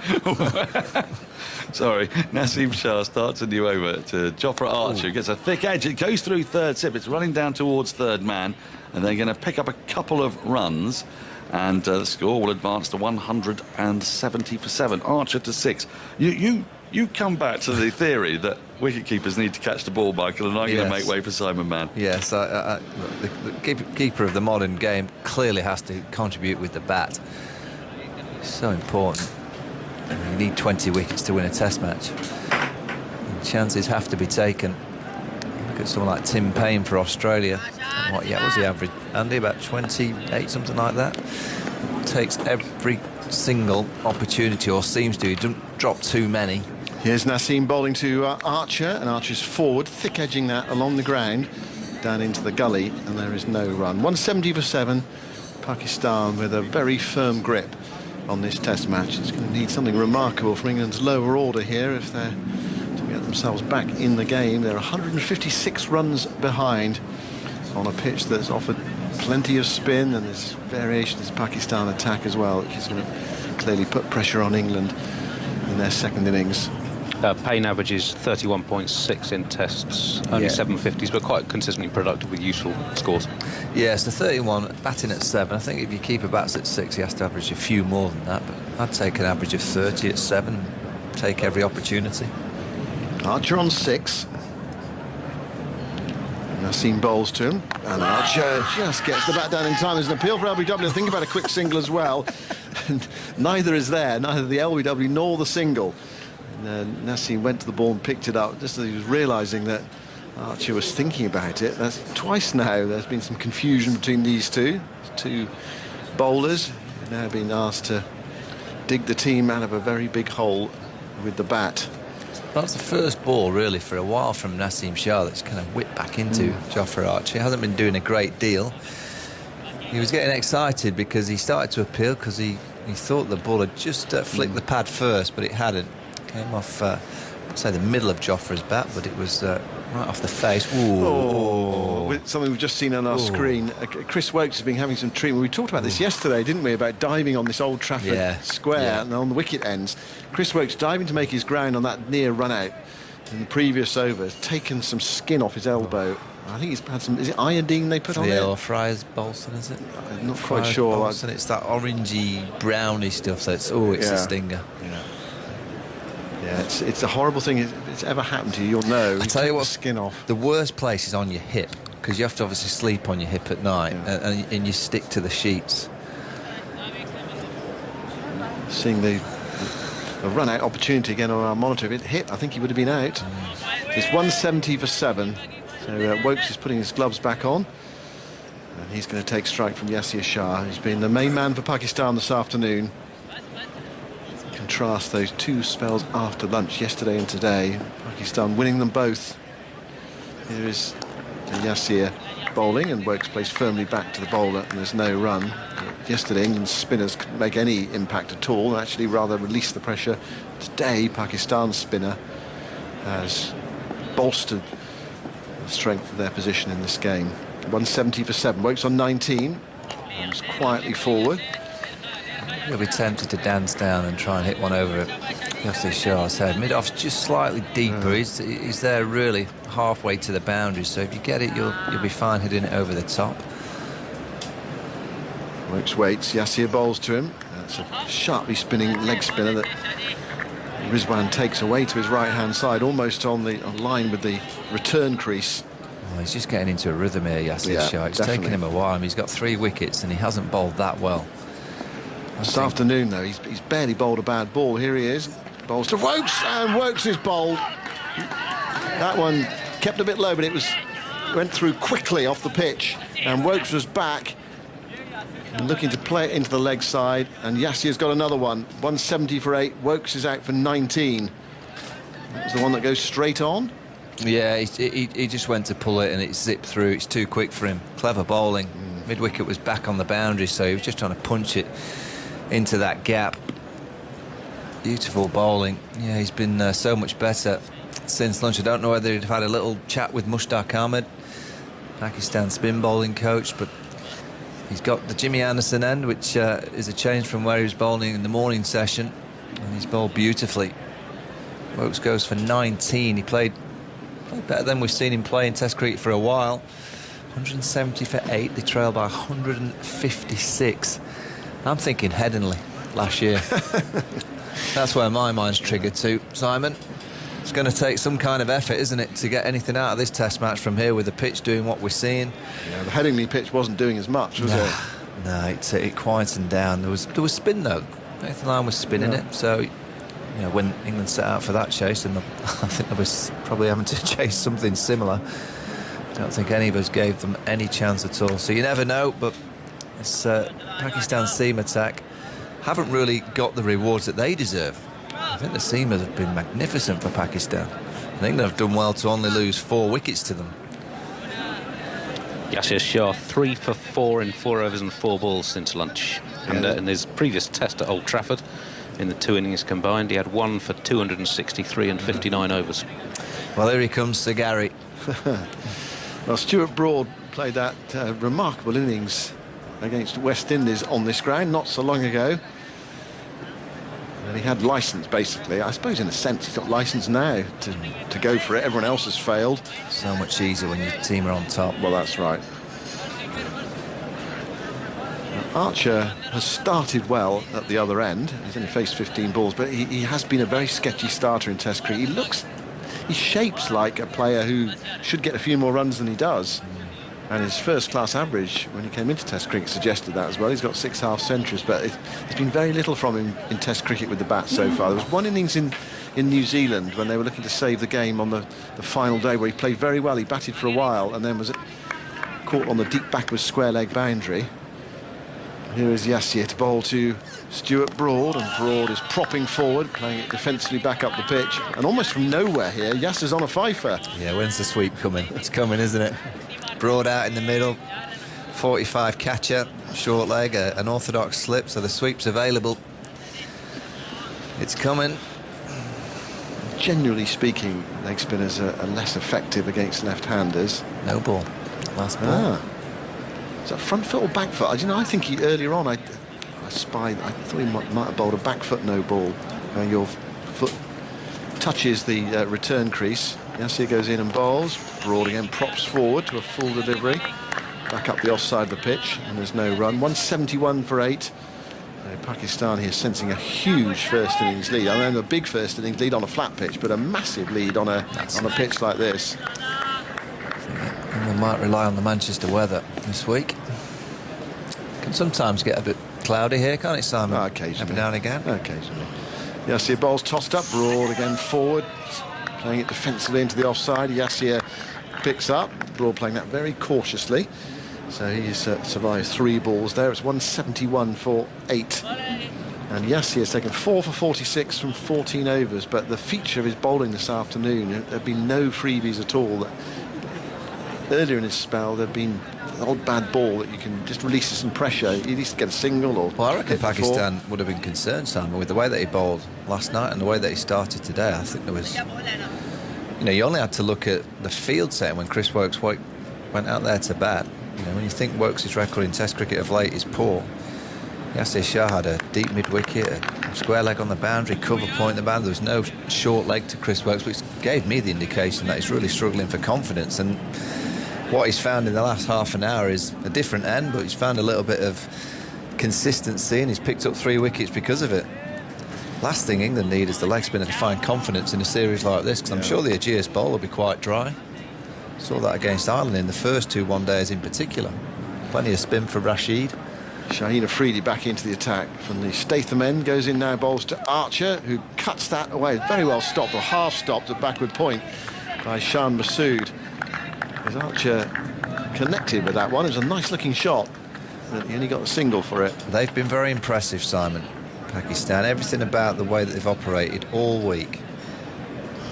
Sorry, Naseem Shah starts a new over to Jofra Archer, who gets a thick edge. It goes through third slip. It's running down towards third man, and they're going to pick up a couple of runs, and the score will advance to 170 for 7. Archer to 6. You come back to the theory that wicketkeepers need to catch the ball, Michael, and I'm going to make way for Simon Mann. Yes, the keeper of the modern game clearly has to contribute with the bat. It's so important. You need 20 wickets to win a test match. And chances have to be taken. Look at someone like Tim Payne for Australia. What was the average, Andy? About 28, something like that. Takes every single opportunity, or seems to. He doesn't drop too many. Here's Naseem bowling to Archer, and Archer's forward, thick edging that along the ground, down into the gully, and there is no run. 170 for 7. Pakistan with a very firm grip on this test match. It's going to need something remarkable from England's lower order here if they're to get themselves back in the game. They're 156 runs behind on a pitch that's offered plenty of spin, and there's variations in Pakistan attack as well, which is going to clearly put pressure on England in their second innings. Payne averages 31.6 in tests, only 750s, but quite consistently productive with useful scores. Yes, the 31 batting at 7. I think if your keeper bats at 6, he has to average a few more than that, but I'd take an average of 30 at 7. Take every opportunity. Archer on 6. Naseem bowls to him, and Archer just gets the bat down in time. There's an appeal for LBW. Think about a quick single as well. And neither is there, neither the LBW nor the single. And Naseem went to the ball and picked it up just as he was realising that Archer was thinking about it. That's twice now there's been some confusion between these two bowlers. They've now been asked to dig the team out of a very big hole with the bat. That's the first ball really for a while from Naseem Shah that's kind of whipped back into Jofra Archer. He hasn't been doing a great deal. He was getting excited because he started to appeal because he thought the ball had just flicked the pad first, but it hadn't. Came off, I'd say, the middle of Jofra's bat, but it was right off the face. Something we've just seen on our screen. Chris Woakes has been having some treatment. We talked about this yesterday, didn't we, about diving on this Old Trafford square and on the wicket ends. Chris Woakes diving to make his ground on that near run out in the previous over, has taken some skin off his elbow. I think he's had some, is it iodine they put on it? Or Friars Bolson, is it? I'm not quite sure. Bolson, it's that orangey, browny stuff, so it's a stinger. Yeah, it's a horrible thing. If it's ever happened to you, you'll know. I tell you what, skin off. The worst place is on your hip, because you have to obviously sleep on your hip at night, and you stick to the sheets. Seeing the run-out opportunity again on our monitor. If it hit, I think he would have been out. It's 170 for 7. So Woakes is putting his gloves back on, and he's going to take strike from Yasir Shah, who's been the main man for Pakistan this afternoon. Contrast those two spells after lunch, yesterday and today. Pakistan winning them both. Here is Yasir bowling, and Woakes plays firmly back to the bowler, and there's no run. Yesterday, England's spinners couldn't make any impact at all, and actually rather release the pressure. Today, Pakistan's spinner has bolstered the strength of their position in this game. 170 for 7. Woakes on 19. Comes quietly forward. He'll be tempted to dance down and try and hit one over at Yasir Shah's head. Mid-off's just slightly deeper. He's there really halfway to the boundary, so if you get it, you'll be fine hitting it over the top. Woakes waits. Yasir bowls to him. That's a sharply spinning leg spinner that Rizwan takes away to his right-hand side, almost on line with the return crease. Oh, he's just getting into a rhythm here, Yasir Shah. It's taken him a while. I mean, he's got 3 wickets and he hasn't bowled that well. This afternoon, though, he's barely bowled a bad ball. Here he is. Bowls to Woakes, and Woakes is bowled. That one kept a bit low, but it went through quickly off the pitch, and Woakes was back and looking to play it into the leg side, and Yasir's got another one. 170 for 8. Woakes is out for 19. That was the one that goes straight on. Yeah, he just went to pull it, and it zipped through. It's too quick for him. Clever bowling. Mid-wicket was back on the boundary, so he was just trying to punch it into that gap. Beautiful bowling. Yeah, he's been so much better since lunch. I don't know whether he'd had a little chat with Mushtaq Ahmed, Pakistan spin bowling coach, but he's got the Jimmy Anderson end, which is a change from where he was bowling in the morning session, and he's bowled beautifully. Woakes goes for 19. He played better than we've seen him play in Test cricket for a while. 170 for 8. They trail by 156. I'm thinking Headingley last year. That's where my mind's triggered to, Simon. It's going to take some kind of effort, isn't it, to get anything out of this Test match from here with the pitch doing what we're seeing. Yeah, the Headingley pitch wasn't doing as much, was it? No, it quietened down. There was spin though. Nathan Lyon was spinning it, so when England set out for that chase, and I think they was probably having to chase something similar. I don't think any of us gave them any chance at all. So you never know, but this Pakistan seam attack haven't really got the rewards that they deserve. I think the seamers have been magnificent for Pakistan. I think they've done well to only lose 4 wickets to them. Yasir Shah 3 for 4 in 4 overs and 4 balls since lunch. And in his previous test at Old Trafford, in the 2 innings combined, he had 1 for 263 and 59 overs. Well, here he comes, Sir Gary. Well, Stuart Broad played that remarkable innings against West Indies on this ground not so long ago. And he had licence, basically. I suppose in a sense he's got licence now to go for it. Everyone else has failed. So much easier when your team are on top. Well, that's right. Archer has started well at the other end. He's only faced 15 balls, but he has been a very sketchy starter in Test cricket. He shapes like a player who should get a few more runs than he does. And his first-class average when he came into Test cricket suggested that as well. He's got 6 half-centuries, but there's been very little from him in Test cricket with the bat so far. There was one innings in New Zealand when they were looking to save the game on the final day where he played very well. He batted for a while and then was caught on the deep backwards square leg boundary. Here is Yasir to bowl to Stuart Broad, and Broad is propping forward, playing it defensively back up the pitch. And almost from nowhere here, Yasir's on a fifer. Yeah, when's the sweep coming? It's coming, isn't it? Broad out in the middle, 45 catcher, short leg, an orthodox slip, so the sweep's available. It's coming. Generally speaking, leg spinners are less effective against left-handers. No ball. Last ball. Is that front foot or back foot? I think earlier on I spied. I thought he might have bowled a back foot no ball. Your foot touches the return crease. Yasir goes in and bowls. Broad again props forward to a full delivery. Back up the offside of the pitch, and there's no run. 171 for 8. Pakistan here sensing a huge first innings lead. I mean, a big first innings lead on a flat pitch, but a massive lead on a pitch like this. And they might rely on the Manchester weather this week. Can sometimes get a bit cloudy here, can't it, Simon? Occasionally. Every now and again. Occasionally. Yasir bowls tossed up. Broad again forward, playing it defensively into the offside. Yasir picks up. Broad playing that very cautiously. So he's survived 3 balls there. It's 171 for 8. And Yasir's taken 4 for 46 from 14 overs. But the feature of his bowling this afternoon, there have been no freebies at all. Earlier in his spell, there have been an odd bad ball that you can just release some pressure. He needs to get a single or... Well, I reckon Pakistan would have been concerned, Simon, with the way that he bowled last night and the way that he started today. I think there was... you only had to look at the field setting when Chris Woakes went out there to bat. When you think Woakes' record in Test cricket of late is poor, Yasir Shah had a deep mid-wicket, a square leg on the boundary, cover point in the boundary. There was no short leg to Chris Woakes, which gave me the indication that he's really struggling for confidence. And what he's found in the last half an hour is a different end, but he's found a little bit of consistency, and he's picked up 3 wickets because of it. Last thing England need is the leg spinner to find confidence in a series like this, because I'm sure the Ageas bowl will be quite dry. Saw that against Ireland in the first 2 one-days in particular. Plenty of spin for Rashid. Shaheen Afridi back into the attack from the Statham end. Goes in now, bowls to Archer, who cuts that away. Very well stopped, or half stopped at backward point by Shan Masood. As Archer connected with that one. It was a nice looking shot, but he only got a single for it. They've been very impressive, Simon, Pakistan. Everything about the way that they've operated all week.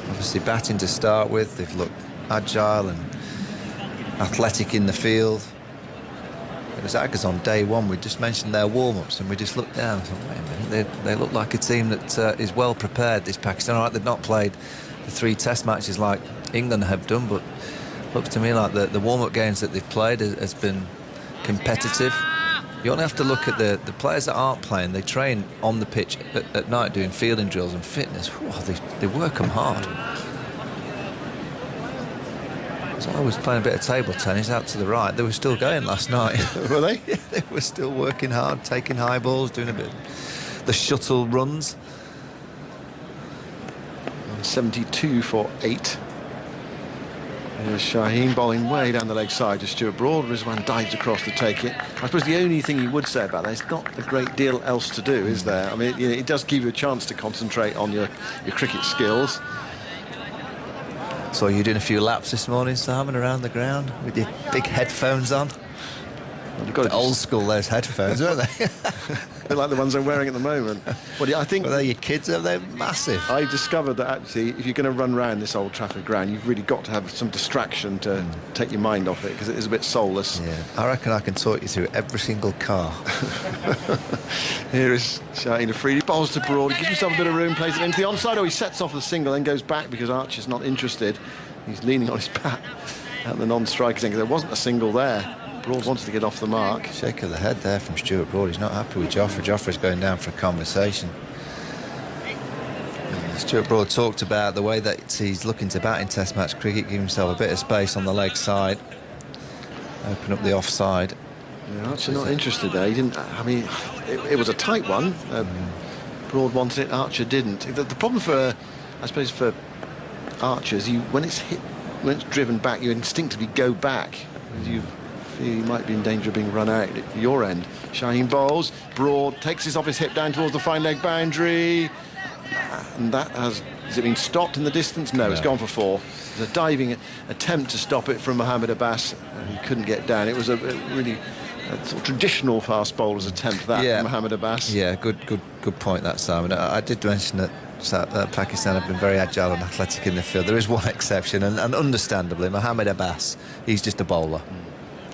Obviously batting to start with, they've looked agile and athletic in the field. it was Aggers on day one. We just mentioned their warm-ups, and we just looked down and thought, wait a minute, they look like a team that is well prepared, this Pakistan. All right, they've not played the 3 test matches like England have done, but looks to me like the warm-up games that they've played has been competitive. You only have to look at the players that aren't playing. They train on the pitch at night doing fielding drills and fitness. Whew, they work them hard. So I was playing a bit of table tennis out to the right. They were still going last night. Were they? Yeah, they were still working hard, taking high balls, doing a bit the shuttle runs. 72 for 8. There's Shaheen bowling way down the leg side to Stuart Broad. Rizwan dives across to take it. I suppose the only thing you would say about that is not a great deal else to do, is there? I mean, it does give you a chance to concentrate on your cricket skills. So you're doing a few laps this morning, Simon, around the ground with your big headphones on. Well, you've got the old school, those headphones, weren't they? A bit like the ones I'm wearing at the moment. Well, yeah, I think they're your kids, are they? Massive. I discovered that actually, if you're going to run around this Old Trafford ground, you've really got to have some distraction to take your mind off it, because it is a bit soulless. Yeah, I reckon I can talk you through every single car. Here is Shaheen Afridi, bowls to Broad, he gives himself a bit of room, plays it into the onside. Oh, he sets off the single, then goes back because Archer's not interested. He's leaning on his bat at the non-striker's end. There wasn't a single there. Broad wanted to get off the mark. Shake of the head there from Stuart Broad. He's not happy with Jofra. Jofra's going down for a conversation. Stuart Broad talked about the way that he's looking to bat in Test match cricket, give himself a bit of space on the leg side, open up the offside. Yeah, Archer not interested there. He didn't. I mean, it was a tight one. Broad wanted it. Archer didn't. The problem for, I suppose, for Archer is when it's hit, when it's driven back, you instinctively go back. You feel you might be in danger of being run out at your end. Shaheen bowls. Broad takes this off his hip down towards the fine leg boundary. And that has it been stopped in the distance? No, it's gone for 4. There's a diving attempt to stop it from Mohammad Abbas, and he couldn't get down. It was a really sort of traditional fast bowler's attempt, that, from Mohammad Abbas. Yeah, good point, that, Simon. I did mention that Pakistan have been very agile and athletic in the field. There is one exception, and understandably, Mohammad Abbas, he's just a bowler.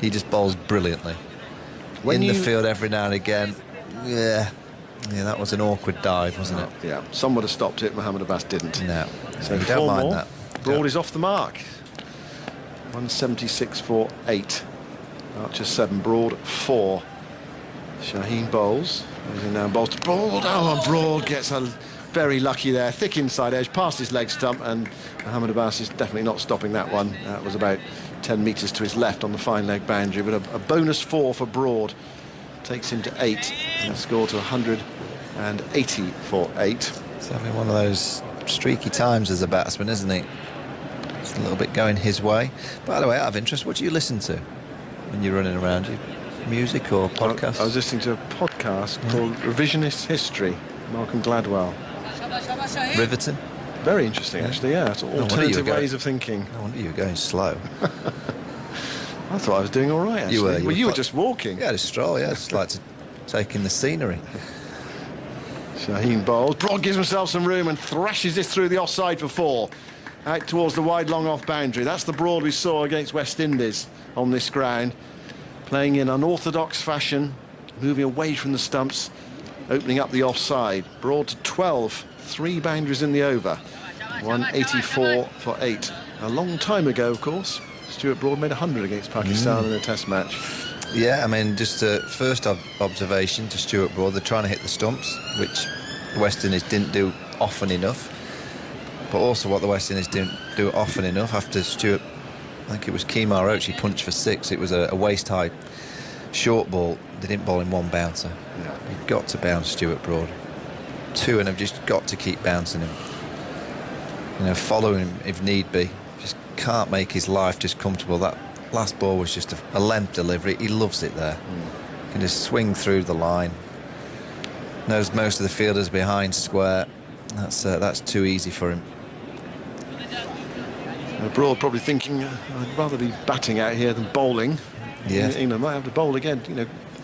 He just bowls brilliantly. The field every now and again, yeah, that was an awkward dive, wasn't it? Yeah, some would have stopped it. Mohammad Abbas didn't. No, so you 4 don't mind more. that. Broad is off the mark. 176 for 8. Archer 7, Broad 4. Shaheen bowls. He's now bowls to Broad. Oh, and Broad gets very lucky there. Thick inside edge, past his leg stump, and Mohammad Abbas is definitely not stopping that one. That was about 10 metres to his left on the fine leg boundary, but a bonus 4 for Broad takes him to 8, and the score to 180 for 8. He's having one of those streaky times as a batsman, isn't he? It's a little bit going his way. By the way, out of interest, what do you listen to when you're running around? Music or podcasts? I was listening to a podcast called Revisionist History, Malcolm Gladwell. Riveting? Very interesting, actually, yeah. It's alternative ways of thinking. I wonder you were going slow. I thought I was doing all right, actually. You were just walking. Yeah, just stroll, yeah. Just like to take in the scenery. Shaheen bowls. Broad gives himself some room and thrashes this through the offside for 4. Out towards the wide long off boundary. That's the Broad we saw against West Indies on this ground. Playing in unorthodox fashion, moving away from the stumps, opening up the offside. Broad to 12, 3 boundaries in the over. 184 for 8. A long time ago, of course, Stuart Broad made 100 against Pakistan in a Test match. Yeah, I mean, just a first observation to Stuart Broad, they're trying to hit the stumps, which the West Indies didn't do often enough. But also what the West Indies didn't do often enough after Stuart, I think it was Kemar Roach, he punched for 6. It was a waist-high short ball. They didn't bowl in one bouncer. Yeah. You've got to bounce Stuart Broad. 2, and have just got to keep bouncing him. Follow him if need be. Just can't make his life just comfortable. That last ball was just a length delivery. He loves it there. Can just swing through the line. Knows most of the fielders behind square. That's too easy for him. Broad probably thinking, I'd rather be batting out here than bowling. Yeah. England might have to bowl again,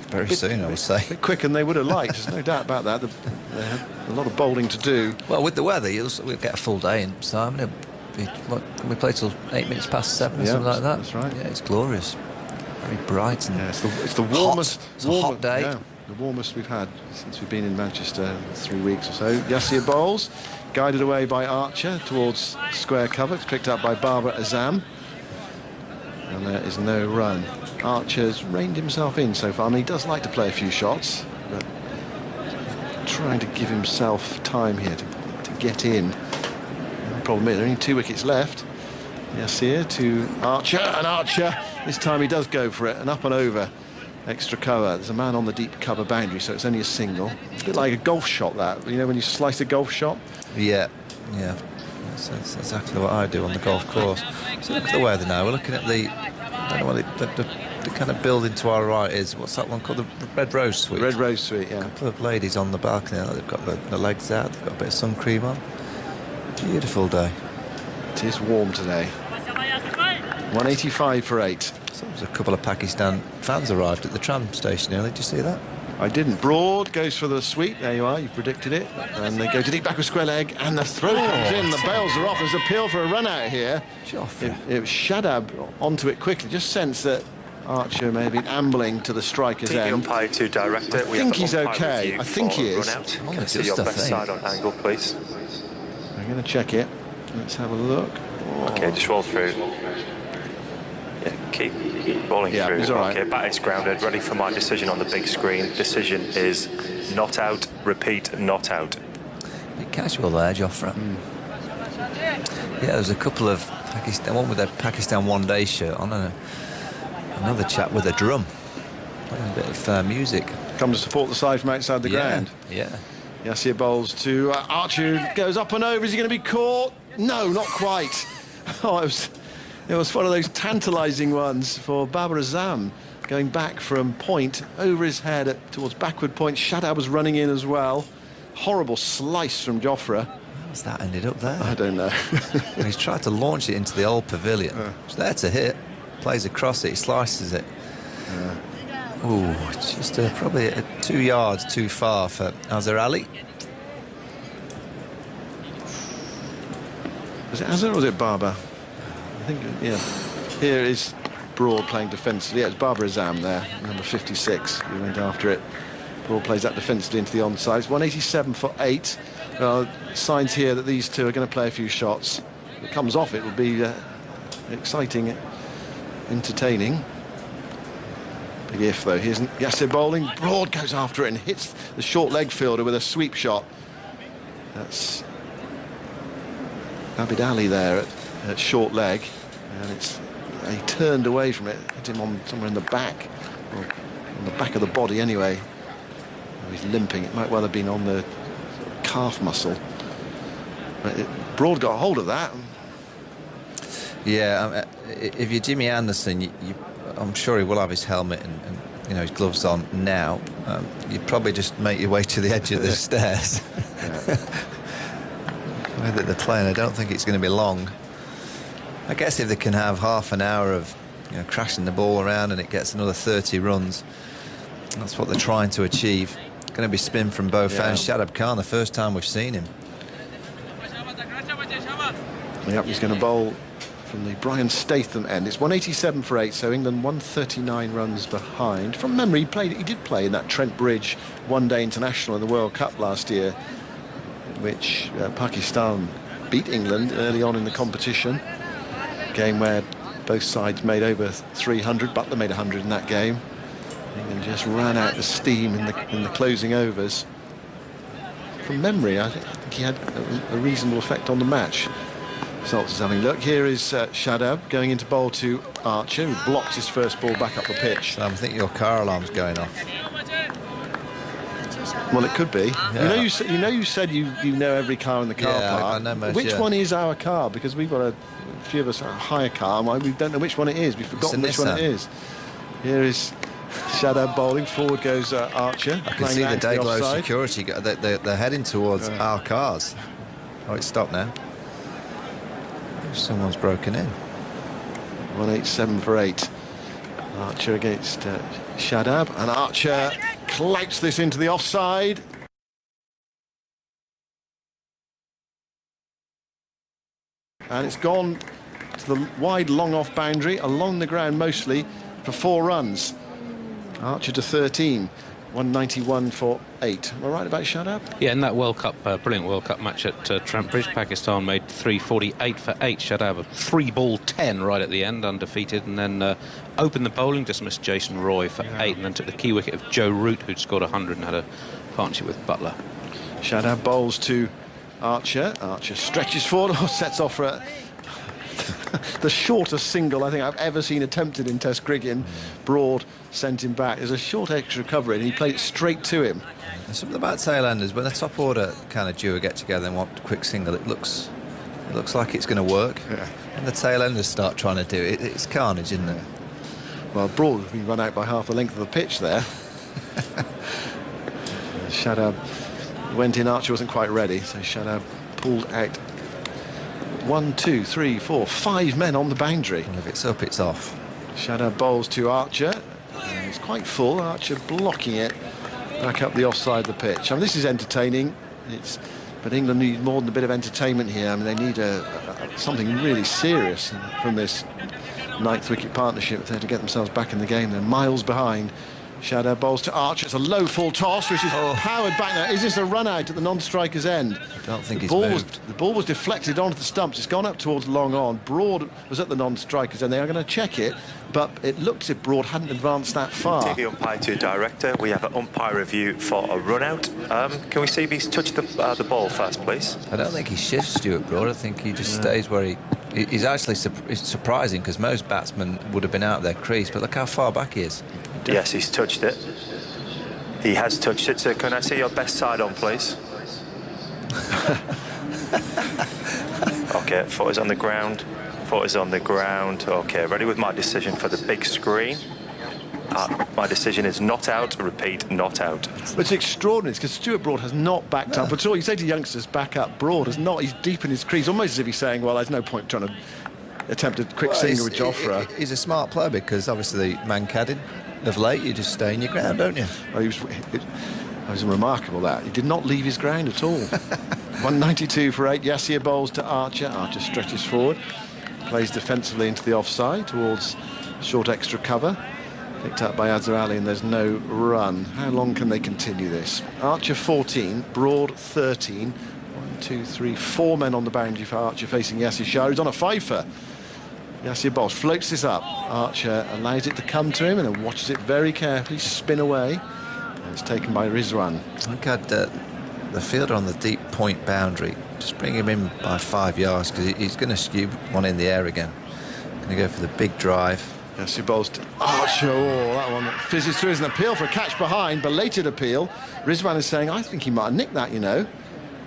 very soon, I would say. A bit quicker than they would have liked. There's no doubt about that. They had a lot of bowling to do. Well, with the weather, we'll get a full day in, Simon. Can we play till 8 minutes past 7 or something like that? That's right. Yeah, it's glorious. Very bright and it's the warmest. It's a hot day. Yeah, the warmest we've had since we've been in Manchester, 3 weeks or so. Yasir Bowles, guided away by Archer towards square cover. It's picked up by Barbara Azam. And there is no run. Archer's reined himself in so far. I mean, he does like to play a few shots, but trying to give himself time here to get in. The problem is, there are only 2 wickets left. Yasir to Archer, and Archer, this time he does go for it, and up and over. Extra cover. There's a man on the deep cover boundary, so it's only a single. It's a bit like a golf shot, that. You know, when you slice a golf shot? Yeah. That's exactly what I do on the golf course. So look at the weather now. We're looking at the, I don't know what the kind of building to our right is. What's that one called? The Red Rose Suite. Red Rose Suite, yeah. A couple of ladies on the balcony. They've got the legs out. They've got a bit of sun cream on. Beautiful day. It is warm today. 185 for 8. So there's a couple of Pakistan fans arrived at the tram station earlier. Did you see that? I didn't. Broad goes for the sweep. There you are. You've predicted it. And they go to deep back with square leg, and the throw comes in. The bails are off. There's appeal for a run out here. It was Shadab onto it quickly. Just sense that Archer may have been ambling to the striker's end. Umpire to direct it. I think he's okay. I think he is. Can see your best side on angle, please. I'm going to check it. Let's have a look. Okay, just roll through. Yeah, keep rolling through. He's all right. Okay, bat is grounded, ready for my decision on the big screen. Decision is not out, repeat, not out. Bit casual there, Jofra. Yeah, there's a couple of Pakistan, one with a Pakistan one-day shirt on, and another chap with a drum. A bit of music. Come to support the side from outside the ground. Yeah. Yasir Bowles to Archer, goes up and over. Is he going to be caught? No, not quite. Oh, it was one of those tantalising ones for Babar Azam, going back from point over his head towards backward point. Shadab was running in as well. Horrible slice from Jofra. How's that ended up there? I don't know. He's tried to launch it into the old pavilion. It's there to hit. Plays across it, he slices it. Ooh, it's just probably 2 yards too far for Azhar Ali. Was it Azhar or was it Barber? I think, yeah. Here is Broad playing defensively. Yeah, it's Barbara Azam there, number 56, who went after it. Broad plays that defensively into the onside. It's 187 for 8. Signs here that these two are going to play a few shots. If it comes off, it will be exciting, entertaining. Big if, though. Here's Yasir bowling. Broad goes after it and hits the short leg fielder with a sweep shot. That's Abid Ali there at short leg, and he turned away from it, hit him on somewhere in the back, or on the back of the body anyway. Oh, he's limping. It might well have been on the calf muscle. But Broad got a hold of that. Yeah, if you're Jimmy Anderson, I'm sure he will have his helmet and you know, his gloves on now. You'd probably just make your way to the edge of the stairs. The way that they're playing, I don't think it's going to be long. I guess if they can have half an hour of crashing the ball around and it gets another 30 runs, that's what they're trying to achieve. Going to be spin from both ends. Shadab Khan, the first time we've seen him. Yep, he's going to bowl from the Brian Statham end. It's 187 for 8, so England 139 runs behind. From memory, he did play in that Trent Bridge one-day international in the World Cup last year, which Pakistan beat England early on in the competition. Game where both sides made over 300. Butler made 100 in that game. England just ran out the steam in the closing overs. From memory, I think he had a reasonable effect on the match. Salts is having a look. Here is Shadab going into bowl to Archer, who blocked his first ball back up the pitch. I think your car alarm's going off. Well, it could be. Yeah. You said you know every car in the car park. I know most, Which one is our car? Because we've got a few of us have a hire car. We don't know which one it is. We've forgotten which one it is. Here is Shadab bowling. Forward goes Archer. I can see the Dayglow security. They're heading towards our cars. Oh, it's stopped now. Someone's broken in. 187 for 8. Archer against Shadab, and Archer clouts this into the offside. And it's gone to the wide long off boundary, along the ground mostly. for 4 runs. Archer to 13. 191 for 8. Am I right about Shadab? Yeah, in that World Cup, brilliant World Cup match at Trent Bridge, Pakistan made 348 for 8. Shadab a 3-ball 10 right at the end, undefeated, and then opened the bowling, dismissed Jason Roy for 8, and then took the key wicket of Joe Root, who'd scored 100 and had a partnership with Butler. Shadab bowls to Archer. Archer stretches forward, sets off for the shortest single I think I've ever seen attempted in Test cricket. Broad sent him back. There's a short extra recovery and he played it straight to him. There's something about tail-enders, when the top order kind of duo get together and want a quick single, it looks like it's going to work. Yeah. And the tail-enders start trying to do it, it's carnage, isn't it? Well, Broad has been run out by half the length of the pitch there. Shadab went in, Archer wasn't quite ready, so Shadab pulled out 1, 2, 3, 4, 5 men on the boundary. And if it's up, it's off. Shadab bowls to Archer. And it's quite full. Archer blocking it back up the offside of the pitch. I mean, this is entertaining. But England need more than a bit of entertainment here. I mean, they need something really serious from this 9th wicket partnership if they're to get themselves back in the game. They're miles behind. Shadab bowls to Archer. It's a low full toss, which is powered back now. Is this a run out at the non-striker's end? I don't think he's moved. The ball was deflected onto the stumps. It's gone up towards long on. Broad was at the non-striker's end. They are going to check it, but it looked as if Broad hadn't advanced that far. TV umpire to director. We have an umpire review for a run out. Can we see if he's touched the ball first, please? I don't think he shifts Stuart Broad. I think he just stays where he's actually it's surprising because most batsmen would have been out of their crease, but look how far back he is. Yes, he's touched it. He has touched it. So can I see your best side on, please? OK, foot is on the ground. Foot is on the ground. OK, ready with my decision for the big screen. My decision is not out. Repeat, not out. It's extraordinary because Stuart Broad has not backed up at all. You say to youngsters, back up. Broad has not. He's deep in his crease, almost as if he's saying, well, there's no point trying to attempt a quick single with Jofra. He's a smart player because obviously Mankadin of late, you just stay in your ground, don't you? Well, it was remarkable that. He did not leave his ground at all. 192 for 8. Yasir bowls to Archer. Archer stretches forward, plays defensively into the offside towards short extra cover. Picked up by Azhar Ali and there's no run. How long can they continue this? Archer 14, Broad 13. 1, 2, 3, 4 men on the boundary for Archer facing Yasir Shah, who's on a fifer. Yasir Bosch floats this up. Archer allows it to come to him and then watches it very carefully spin away. And it's taken by Rizwan. Look at the fielder on the deep point boundary. Just bring him in by 5 yards because he's going to skew one in the air again. Going to go for the big drive. Yasir bowls to Archer. Oh, that one fizzes through as an appeal for a catch behind. Belated appeal. Rizwan is saying, I think he might have nicked that, you know.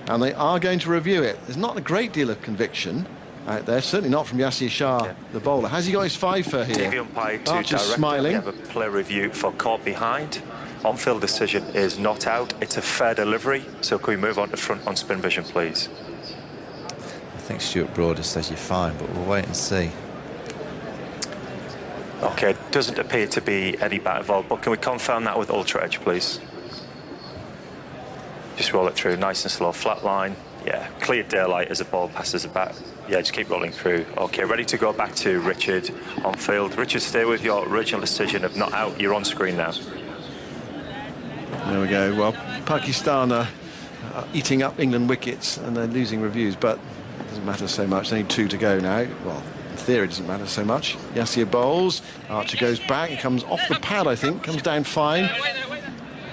And they are going to review it. There's not a great deal of conviction out there, certainly not from Yasir Shah, the bowler. Has he got his fifer here? TV umpire to Archer's director. smiling. We have a play review for caught behind. On-field decision is not out. It's a fair delivery. So can we move on to front on spin vision, please? I think Stuart Broad says you're fine, but we'll wait and see. OK, doesn't appear to be any bat involved, but can we confirm that with Ultra Edge, please? Just roll it through, nice and slow, flat line. Yeah, clear daylight as the ball passes the bat. Yeah, just keep rolling through. OK, ready to go back to Richard on field. Richard, stay with your original decision of not out. You're on screen now. There we go. Well, Pakistan are eating up England wickets and they're losing reviews, but it doesn't matter so much. There's only 2 to go now. Well, in theory, it doesn't matter so much. Yasir bowls. Archer goes back. He comes off the pad, I think. Comes down fine.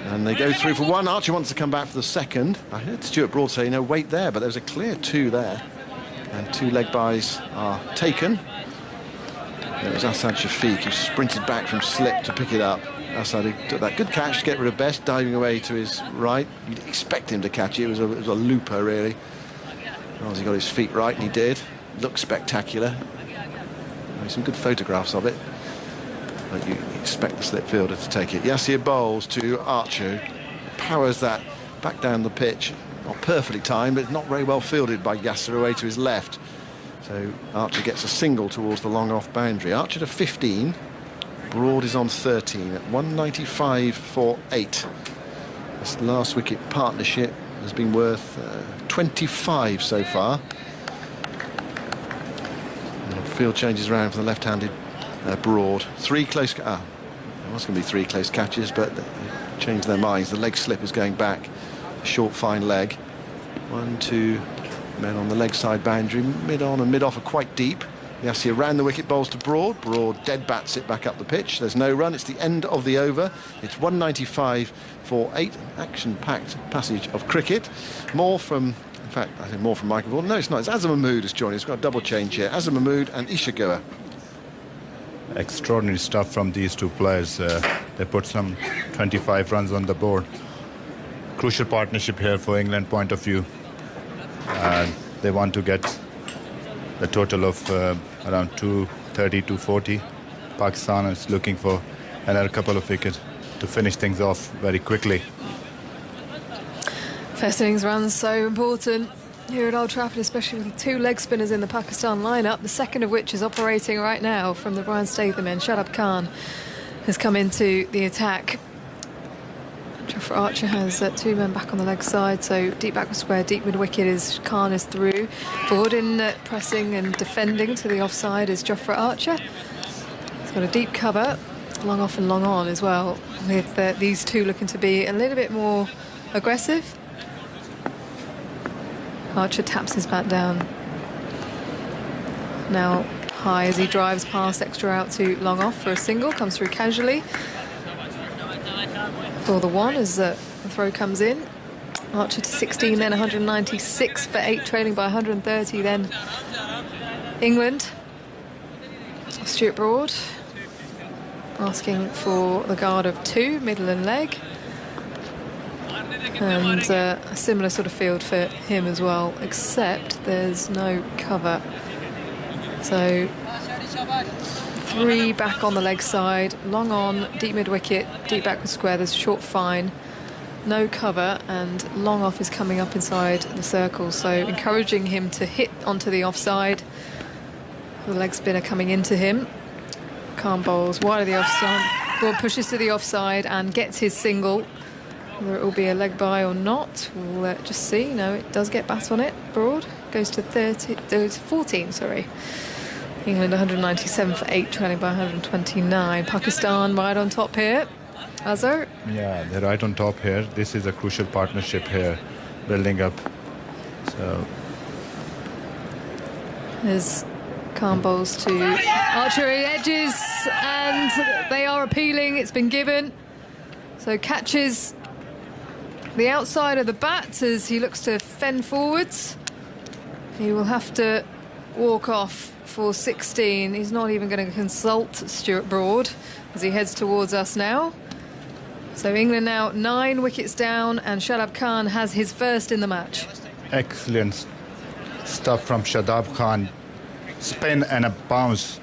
And they go through for 1. Archer wants to come back for the second. I heard Stuart Broad say, no, wait there, but there was a clear 2 there. And 2 leg byes are taken. It was Asad Shafiq who sprinted back from slip to pick it up. Asad took that good catch to get rid of Best, diving away to his right. You'd expect him to catch it. It was a looper, really. As he got his feet right, and he did. Looked spectacular. Some good photographs of it. But you expect the slip fielder to take it. Yasir bowls to Archer. Powers that back down the pitch. Not perfectly timed, but not very well fielded by Yasir away to his left. So Archer gets a single towards the long off boundary. Archer to 15. Broad is on 13 at 195 for 8. This last wicket partnership has been worth 25 so far. And field changes around for the left-handed Broad. There was going to be 3 close catches, but they changed their minds. The leg slip is going back. A short, fine leg. 1, 2 men on the leg side boundary. Mid-on and mid-off are quite deep. Yassi around the wicket, bowls to Broad. Broad dead bats it back up the pitch. There's no run. It's the end of the over. It's 195 for 8. An action-packed passage of cricket. More from... In fact, I think more from Michael Vaughan. No, it's not. It's Azam Mahmood has joined us. We've got a double change here. Azam Mahmood and Isha Goa. Extraordinary stuff from these 2 players. They put some 25 runs on the board. Crucial partnership here for England point of view. They want to get a total of around 230, 240. Pakistan is looking for another couple of wickets to finish things off very quickly. First innings runs so important here at Old Trafford, especially with 2 leg spinners in the Pakistan lineup, the second of which is operating right now from the Brian Statham end. Shadab Khan has come into the attack. Jofra Archer has 2 men back on the leg side, so deep backward square, deep mid-wicket is Khan is through. Forward in pressing and defending to the offside is Jofra Archer. He's got a deep cover, long off and long on as well, with these 2 looking to be a little bit more aggressive. Archer taps his bat down. Now high as he drives past, extra out to long off for a single, comes through casually. For the 1 as the throw comes in. Archer to 16, then 196 for 8, trailing by 130 then England. Stuart Broad asking for the guard of 2, middle and leg. And a similar sort of field for him as well, except there's no cover. So 3 back on the leg side, long on, deep mid-wicket, deep backward square, there's short fine, no cover, and long off is coming up inside the circle, so encouraging him to hit onto the offside. The leg spinner coming into him. Khan bowls wide of the offside, ball pushes to the offside and gets his single. Whether it will be a leg by or not, we'll just see. No, it does get bat on it. Broad goes to 14, sorry. England 197 for 8, trailing by 129. Pakistan right on top here. Azhar? Yeah, they're right on top here. This is a crucial partnership here, building up. So There's Khan bowls to Archer edges, and they are appealing. It's been given. So catches the outside of the bat as he looks to fend forwards. He will have to walk off for 16. He's not even going to consult Stuart Broad as he heads towards us now. So England now 9 wickets down, and Shadab Khan has his first in the match. excellent stuff from Shadab Khan. Spin and a bounce.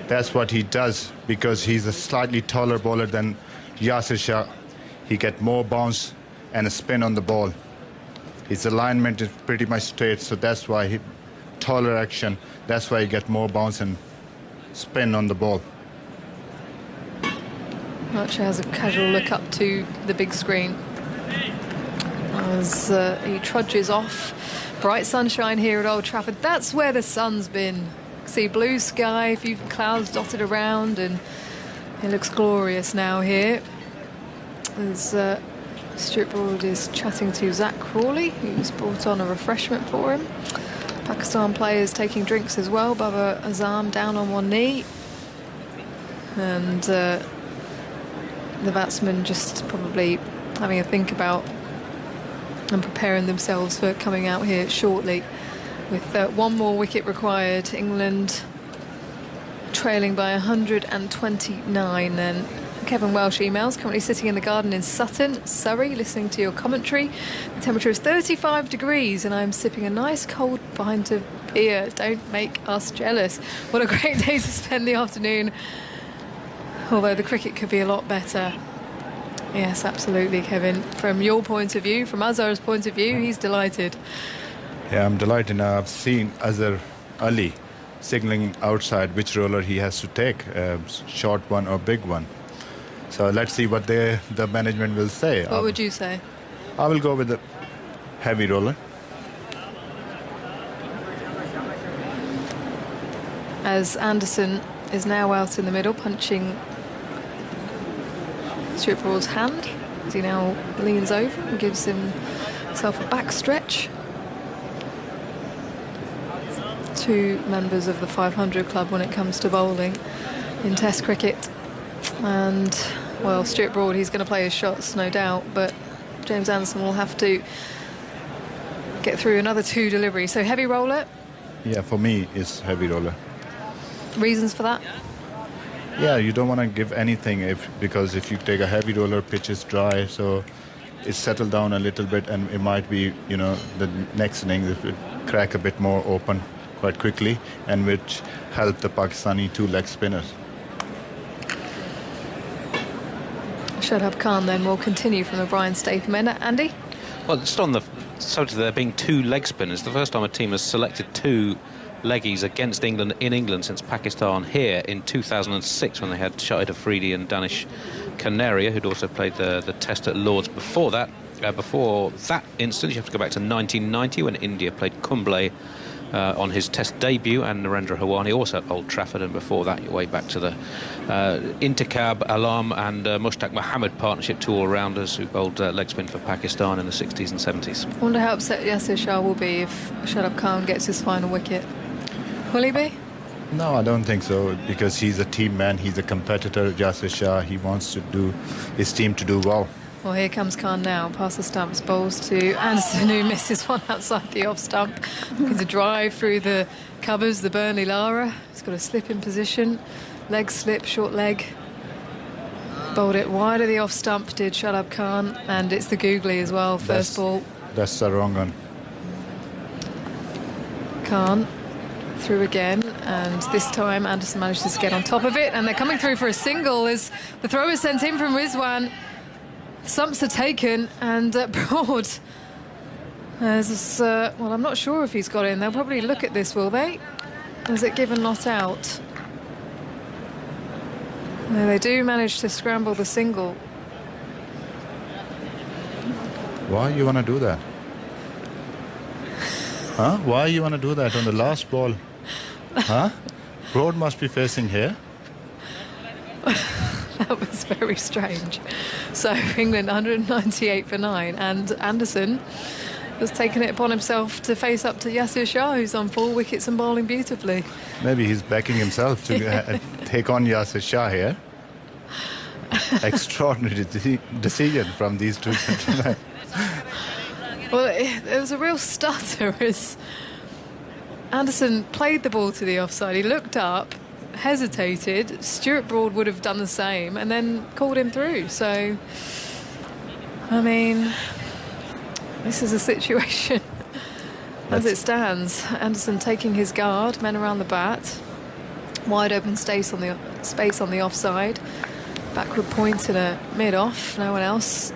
That's what he does, because he's a slightly taller bowler than Yasir Shah. He get more bounce and a spin on the ball. His alignment is pretty much straight, so that's why he taller action. That's why he get more bounce and spin on the ball. Archer has a casual look up to the big screen as he trudges off. Bright sunshine here at Old Trafford. That's where the sun's been. See blue sky, a few clouds dotted around, and it looks glorious now here. As Stuart Broad is chatting to Zach Crawley, who's brought on a refreshment for him. Pakistan players taking drinks as well. Baba Azam down on one knee. And the batsmen just probably having a think about and preparing themselves for coming out here shortly. With 1 more wicket required, England trailing by 129 then. Kevin Welsh emails, currently sitting in the garden in Sutton, Surrey, listening to your commentary. The temperature is 35 degrees and I'm sipping a nice cold pint of beer. Don't make us jealous. What a great day to spend the afternoon. Although the cricket could be a lot better. Yes, absolutely, Kevin. From your point of view, from Azhar's point of view, he's delighted. Yeah, I'm delighted. Now I've seen Azhar Ali signaling outside which roller he has to take, short one or big one. So let's see what the management will say. What would you say? I will go with the heavy roller. As Anderson is now out in the middle, punching Stuart Broad's hand as he now leans over and gives himself a back stretch. Two members of the 500 club when it comes to bowling in Test cricket. And, well, Stuart Broad, he's going to play his shots, no doubt, but James Anderson will have to get through another 2 deliveries. So heavy roller. Yeah, for me, it's heavy roller. Reasons for that? Yeah, you don't want to give anything because if you take a heavy roller, pitch is dry, so it's settled down a little bit, and it might be, the next innings it will crack a bit more open quite quickly, and which helped the Pakistani 2 leg spinners. Shadab Khan then will continue from the Brian Statham end. Andy? Well, just on the subject of there being 2 leg spinners, the first time a team has selected 2 leggies against England in England since Pakistan here in 2006, when they had Shahid Afridi and Danish Kanaria, who'd also played the Test at Lords before that. Before that instance, you have to go back to 1990 when India played Kumble on his Test debut, and Narendra Hawani also at Old Trafford, and before that you're way back to the Intikhab Alam and Mushtaq Mohammed partnership, 2 all-rounders who bowled leg spin for Pakistan in the 60s and 70s. I wonder how upset Yasir Shah will be if Shadab Khan gets his final wicket. Will he be? No, I don't think so, because he's a team man, he's a competitor. Yasir Shah, he wants his team to do well. Well, here comes Khan now, past the stumps, bowls to Anderson, who misses one outside the off stump. Looking to drive through the covers, the Burnley Lara. He's got a slip in position, leg slip, short leg. Bowled it wide of the off stump, did Shadab Khan, and it's the googly as well, first ball. That's the wrong one. Khan through again, and this time Anderson manages to get on top of it, and they're coming through for a single as the throw is sent in from Rizwan. Stumps are taken, and Broad there's this, well, I'm not sure if he's got in. They'll probably look at this, will they? Is it given not out? No, they do manage to scramble the single. Why you want to do that? Huh? Why you want to do that on the last ball? Huh? Broad must be facing here. That was very strange. So England 198 for 9, and Anderson has taken it upon himself to face up to Yasir Shah, who's on 4 wickets and bowling beautifully. Maybe he's backing himself to take on Yasir Shah here. Extraordinary decision from these 2 gentlemen. Well, there was a real stutter as Anderson played the ball to the offside. He looked up, hesitated. Stuart Broad would have done the same and then called him through. So, I mean, this is a situation as it stands. Anderson taking his guard, men around the bat, wide open space on the offside, backward point and a mid-off, no one else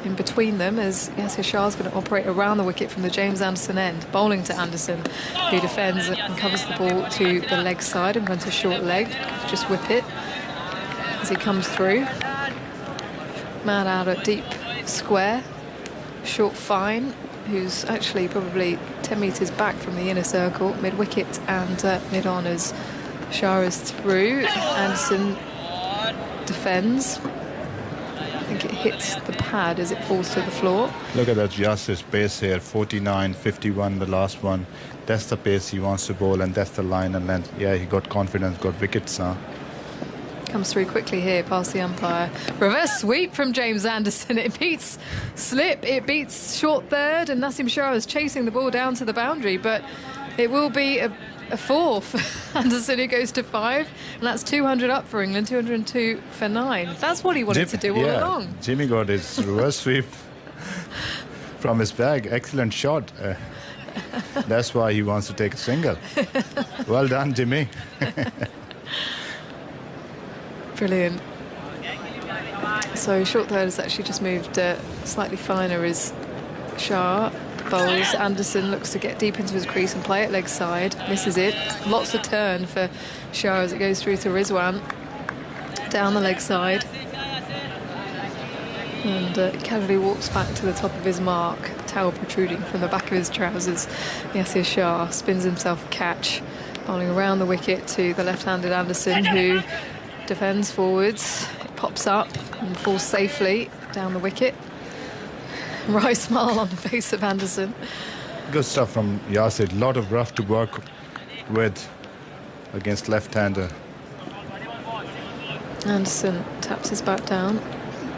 in between them, as Yasir Shah's going to operate around the wicket from the James Anderson end, bowling to Anderson, who defends and covers the ball to the leg side and runs a short leg, just whip it as he comes through. Man out at deep square, short fine, who's actually probably 10 metres back from the inner circle, mid-wicket and mid-on as Shah is through. Anderson defends. I think it hits the pad as it falls to the floor. Look at that Yasir's pace here, 49, 51, the last one. That's the pace he wants to bowl, and that's the line and length. Yeah, he got confidence, got wickets now. Comes through quickly here past the umpire. Reverse sweep from James Anderson. It beats slip, it beats short third, and Nasim Shah is chasing the ball down to the boundary, but it will be a 4 for Anderson, who goes to 5, and that's 200 up for England, 202 for 9. That's what he wanted to do all along. Jimmy got his reverse sweep from his bag. Excellent shot. That's why he wants to take a single. Well done, Jimmy. Brilliant. So short third has actually just moved slightly finer as Shah bowls. Anderson looks to get deep into his crease and play it leg side, misses it. Lots of turn for Shah as it goes through to Rizwan down the leg side, and casually walks back to the top of his mark, towel protruding from the back of his trousers. Yasir Shah spins himself a catch, Bowling around the wicket to the left-handed Anderson, who defends forwards. It pops up and falls safely down the wicket. Right smile on the face of Anderson. Good stuff from Yasir. A lot of rough to work with against left-hander. Anderson taps his bat down,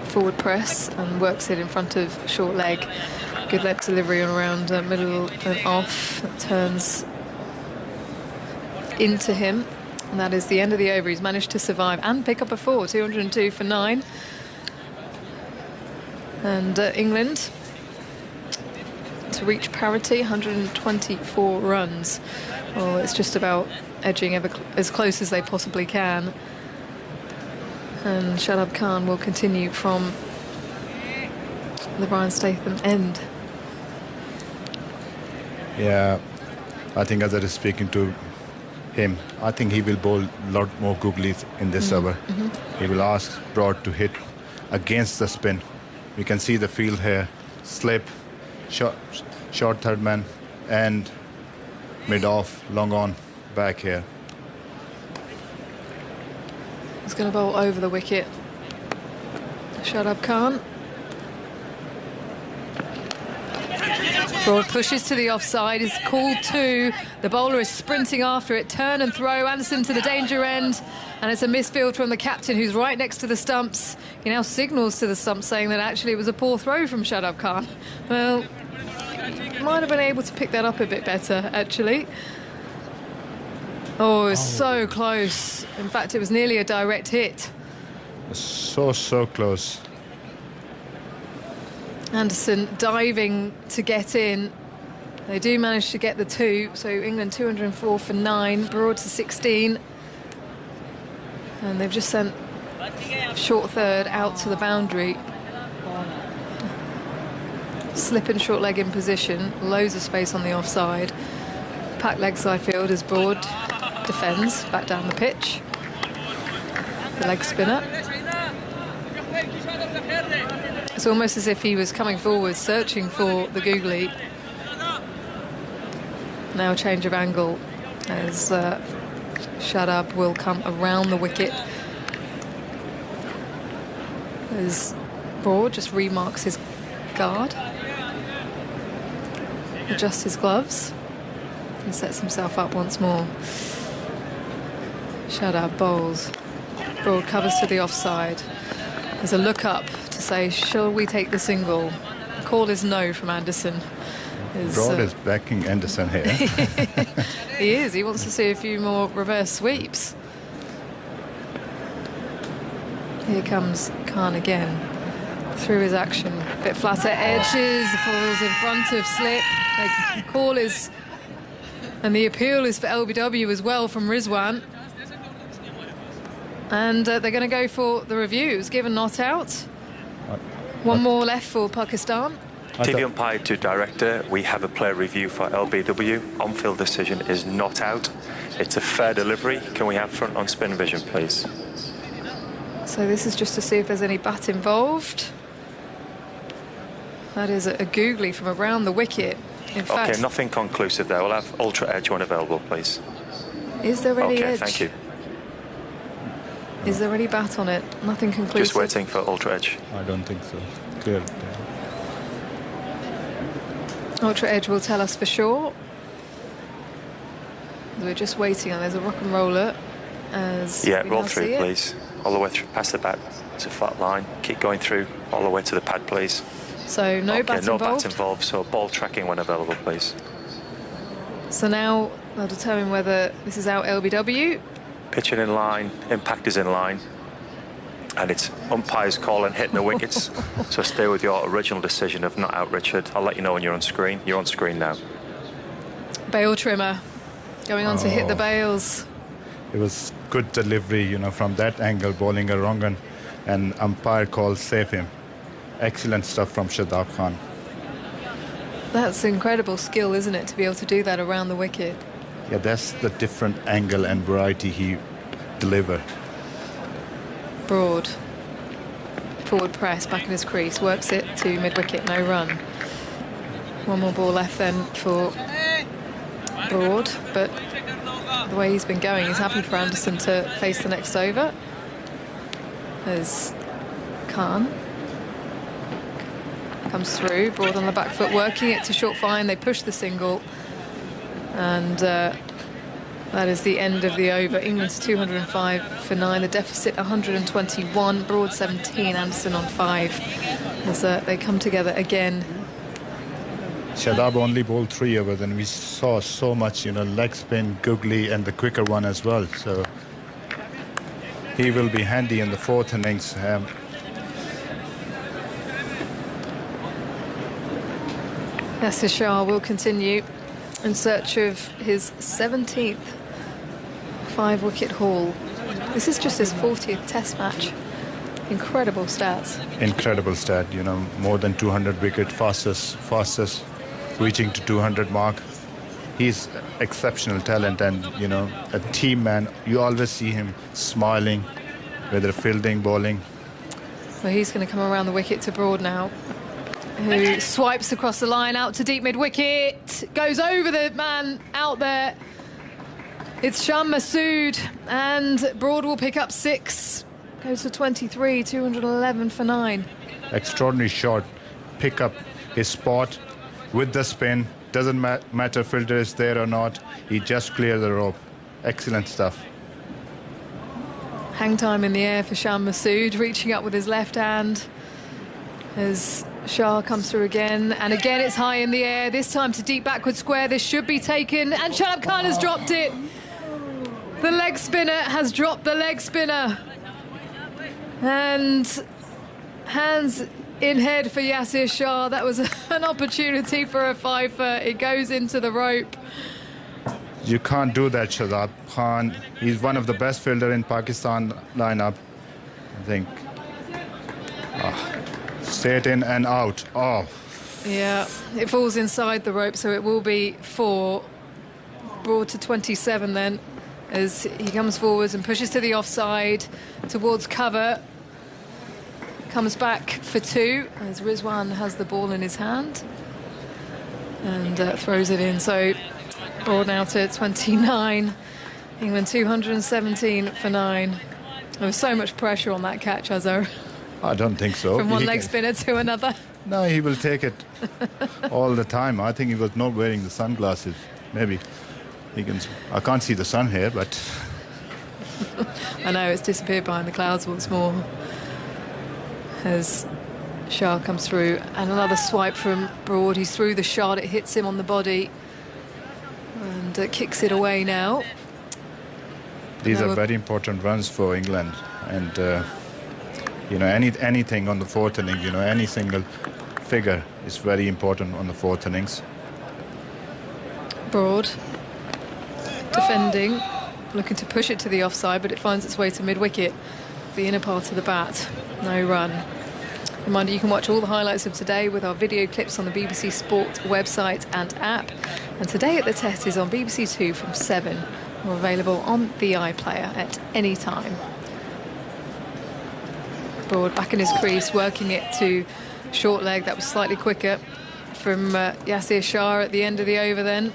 forward press, and works it in front of short leg. Good leg delivery on around middle and off. It turns into him, and that is the end of the over. He's managed to survive and pick up a 4, 202 for 9. And England to reach parity, 124 runs. Well, it's just about edging as close as they possibly can. And Shadab Khan will continue from the Brian Statham end. Yeah, I think as I was speaking to him, I think he will bowl a lot more googlies in this over. He will ask Broad to hit against the spin. We can see the field here, slip, short third man, and mid off, long on, back here. He's going to bowl over the wicket. Shadab Khan. Broad pushes to the offside, is called 2. The bowler is sprinting after it. Turn and throw. Anderson to the danger end. And it's a misfield from the captain, who's right next to the stumps. He now signals to the stumps, saying that actually it was a poor throw from Shadab Khan. Well, might have been able to pick that up a bit better, actually. Oh, it was so close. In fact, it was nearly a direct hit. So close. Anderson diving to get in. They do manage to get the 2, so England 204 for 9, Broad to 16. And they've just sent short third out to the boundary. Slip and short leg in position, loads of space on the offside. Packed leg side field as Broad defends back down the pitch. The leg spinner. It's almost as if he was coming forward, searching for the googly. Now change of angle as Shadab will come around the wicket. As Broad just remarks his guard, adjusts his gloves, and sets himself up once more. Shadab bowls. Broad covers to the offside. There's a look up to say, shall we take the single? The call is no from Anderson. Broad is backing Anderson here. He is. He wants to see a few more reverse sweeps. Here comes Khan again. Through his action. Bit flatter edges, falls in front of slip. The call is, and the appeal is for LBW as well from Rizwan. And they're going to go for the reviews. Given not out. One more left for Pakistan. TV umpire to director, we have a player review for LBW. On-field decision is not out. It's a fair delivery. Can we have front on spin vision, please? So this is just to see if there's any bat involved. That is a googly from around the wicket. In fact, Okay, nothing conclusive there. We'll have ultra edge when available, please. Is there any Okay, edge? thank you. Is there any bat on it? Nothing conclusive. Just waiting for ultra edge. I don't think so. Clear. Ultra edge will tell us for sure. We're just waiting, and there's a rock and roller. As Yeah, we roll now through, see it. please. All the way through, past the bat. It's a flat line. Keep going through, all the way to the pad, please. So no Okay, bat no involved. bat involved, so ball tracking when available, please. So now they'll determine whether this is out LBW. Pitching in line, impact is in line. And it's umpire's call and hitting the wickets. So stay with your original decision of not out, Richard. I'll let you know when you're on screen. You're on screen now. Bail trimmer going on to hit the bails. It was good delivery, from that angle, bowling a wrong one, and umpire call save him. Excellent stuff from Shadab Khan. That's incredible skill, isn't it, to be able to do that around the wicket? Yeah, that's the different angle and variety he delivered. Broad. Forward press, back in his crease, works it to mid-wicket, no run. One more ball left then for Broad, but the way he's been going, he's happy for Anderson to face the next over. There's Khan. Comes through, Broad on the back foot, working it to short fine. They push the single. And that is the end of the over. England's 205 for 9. The deficit 121. Broad 17. Anderson on 5. As they come together again. Shadab only bowled 3 overs, and we saw so much, leg spin, googly, and the quicker one as well. So he will be handy in the 4th innings. Yasir Shah will continue in search of his 17th 5-wicket haul. This is just his 40th Test match. Incredible stats. Incredible stat, more than 200 wicket, fastest reaching to 200 mark. He's exceptional talent, and a team man. You always see him smiling, whether fielding, bowling. Well, he's going to come around the wicket to Broad now, who swipes across the line out to deep mid-wicket, goes over the man out there. It's Shan Masood, and Broad will pick up 6. Goes to 23, 211 for 9. Extraordinary shot. Pick up his spot with the spin. Doesn't matter filter is there or not. He just cleared the rope. Excellent stuff. Hang time in the air for Shan Masood, reaching up with his left hand as Shah comes through again. And again it's high in the air, this time to deep backward square. This should be taken, and Shadab Khan has dropped it. The leg spinner has dropped the leg spinner. And hands in head for Yasir Shah. That was an opportunity for a 5-for. It goes into the rope. You can't do that, Shadab Khan. He's one of the best fielder in Pakistan lineup. I think. Straight in and out. Oh. Yeah, it falls inside the rope, so it will be 4. Broad to 27 then, as he comes forwards and pushes to the offside towards cover. Comes back for 2 as Rizwan has the ball in his hand and throws it in. So Broad now to 29. England 217 for 9. There was so much pressure on that catch, Azhar. I don't think so. From one leg spinner to another. No, he will take it all the time. I think he was not wearing the sunglasses. Maybe he can. I can't see the sun here, but I know it's disappeared behind the clouds once more. As Shah comes through, and another swipe from Broad. He's through the shot, it hits him on the body and kicks it away now. These are very important runs for England, and anything on the 4th inning, any single figure is very important on the 4th innings. Broad defending, looking to push it to the offside, but it finds its way to mid-wicket, the inner part of the bat. No run. Reminder, you can watch all the highlights of today with our video clips on the BBC Sport website and app. And Today at the Test is on BBC Two from 7, or available on the iPlayer at any time. Broad back in his crease, working it to short leg. That was slightly quicker from Yasir Shah at the end of the over then.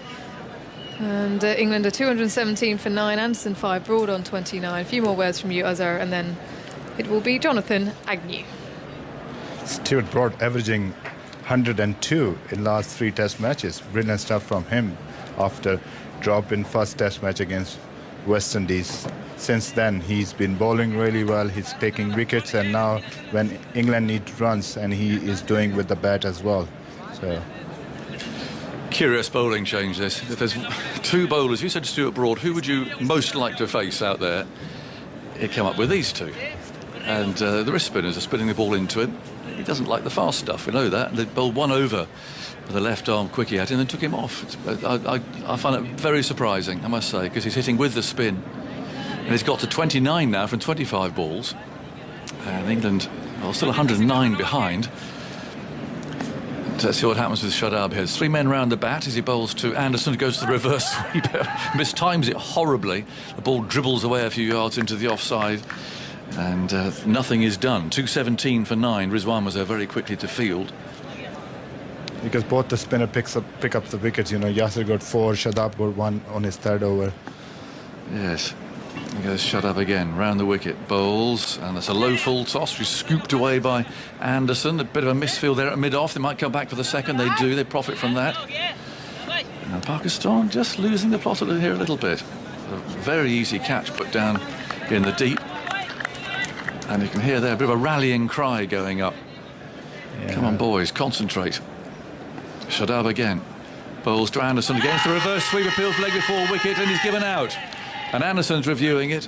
And England are 217 for 9, Anderson 5, Broad on 29. A few more words from you, Azhar, and then it will be Jonathan Agnew. Stuart Broad averaging 102 in last 3 Test matches. Brilliant stuff from him after drop in first Test match against West Indies. Since then, he's been bowling really well. He's taking wickets, and now when England needs runs, and he is doing with the bat as well. So. Curious bowling change this. If there's 2 bowlers, you said Stuart Broad, who would you most like to face out there? He'd come up with these 2. And the wrist spinners are spinning the ball into him. He doesn't like the fast stuff, we know that. They bowled 1 over with a left arm quickie at him and took him off. I find it very surprising, I must say, because he's hitting with the spin. And he's got to 29 now from 25 balls. And England, well, still 109 behind. Let's see what happens with Shadab here. There's 3 men round the bat as he bowls to Anderson, who goes to the reverse sweep. Mistimes it horribly. The ball dribbles away a few yards into the offside. And nothing is done. 217 for 9. Rizwan was there very quickly to field. Because both the spinner pick up the wickets. Yasir got 4, Shadab got 1 on his 3rd over. Yes. He goes shut up again. Round the wicket. Bowls. And that's a low full toss. He's scooped away by Anderson. A bit of a misfield there at mid-off. They might come back for the second. They do. They profit from that. And Pakistan just losing the plot here a little bit. A very easy catch put down in the deep. And you can hear there a bit of a rallying cry going up. Yeah. Come on, boys, concentrate. Shadab again. Bowls to Anderson against the reverse sweep, appeals leg before wicket, and he's given out. And Anderson's reviewing it.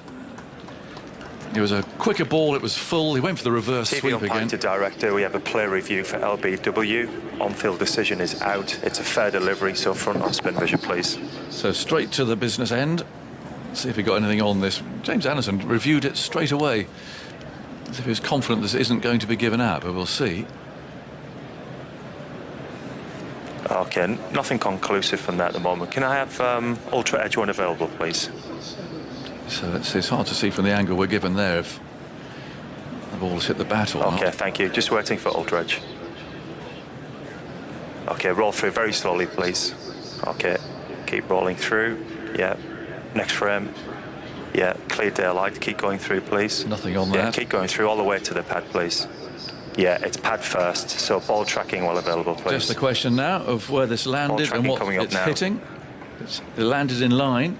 It was a quicker ball, it was full. He went for the reverse TV sweep umpire again. to director, we have a play review for LBW. On-field decision is out. It's a fair delivery, so front on spin vision, please. So straight to the business end. See if he got anything on this. James Anderson reviewed it straight away, as if he was confident this isn't going to be given out, but we'll see. Okay, nothing conclusive from that at the moment. Can I have Ultra Edge 1 available, please? So it's hard to see from the angle we're given there if the ball's hit the bat or Okay, not. thank you. Just waiting for Ultra Edge. Okay, roll through very slowly, please. Okay, keep rolling through. Yeah, next frame. Yeah, clear daylight. Keep going through, please. Nothing on Yeah, that. keep going through all the way to the pad, please. Yeah, it's pad first, so ball tracking while available, please. Just the question now of where this landed and tracking what coming up it's now. hitting. It landed in line.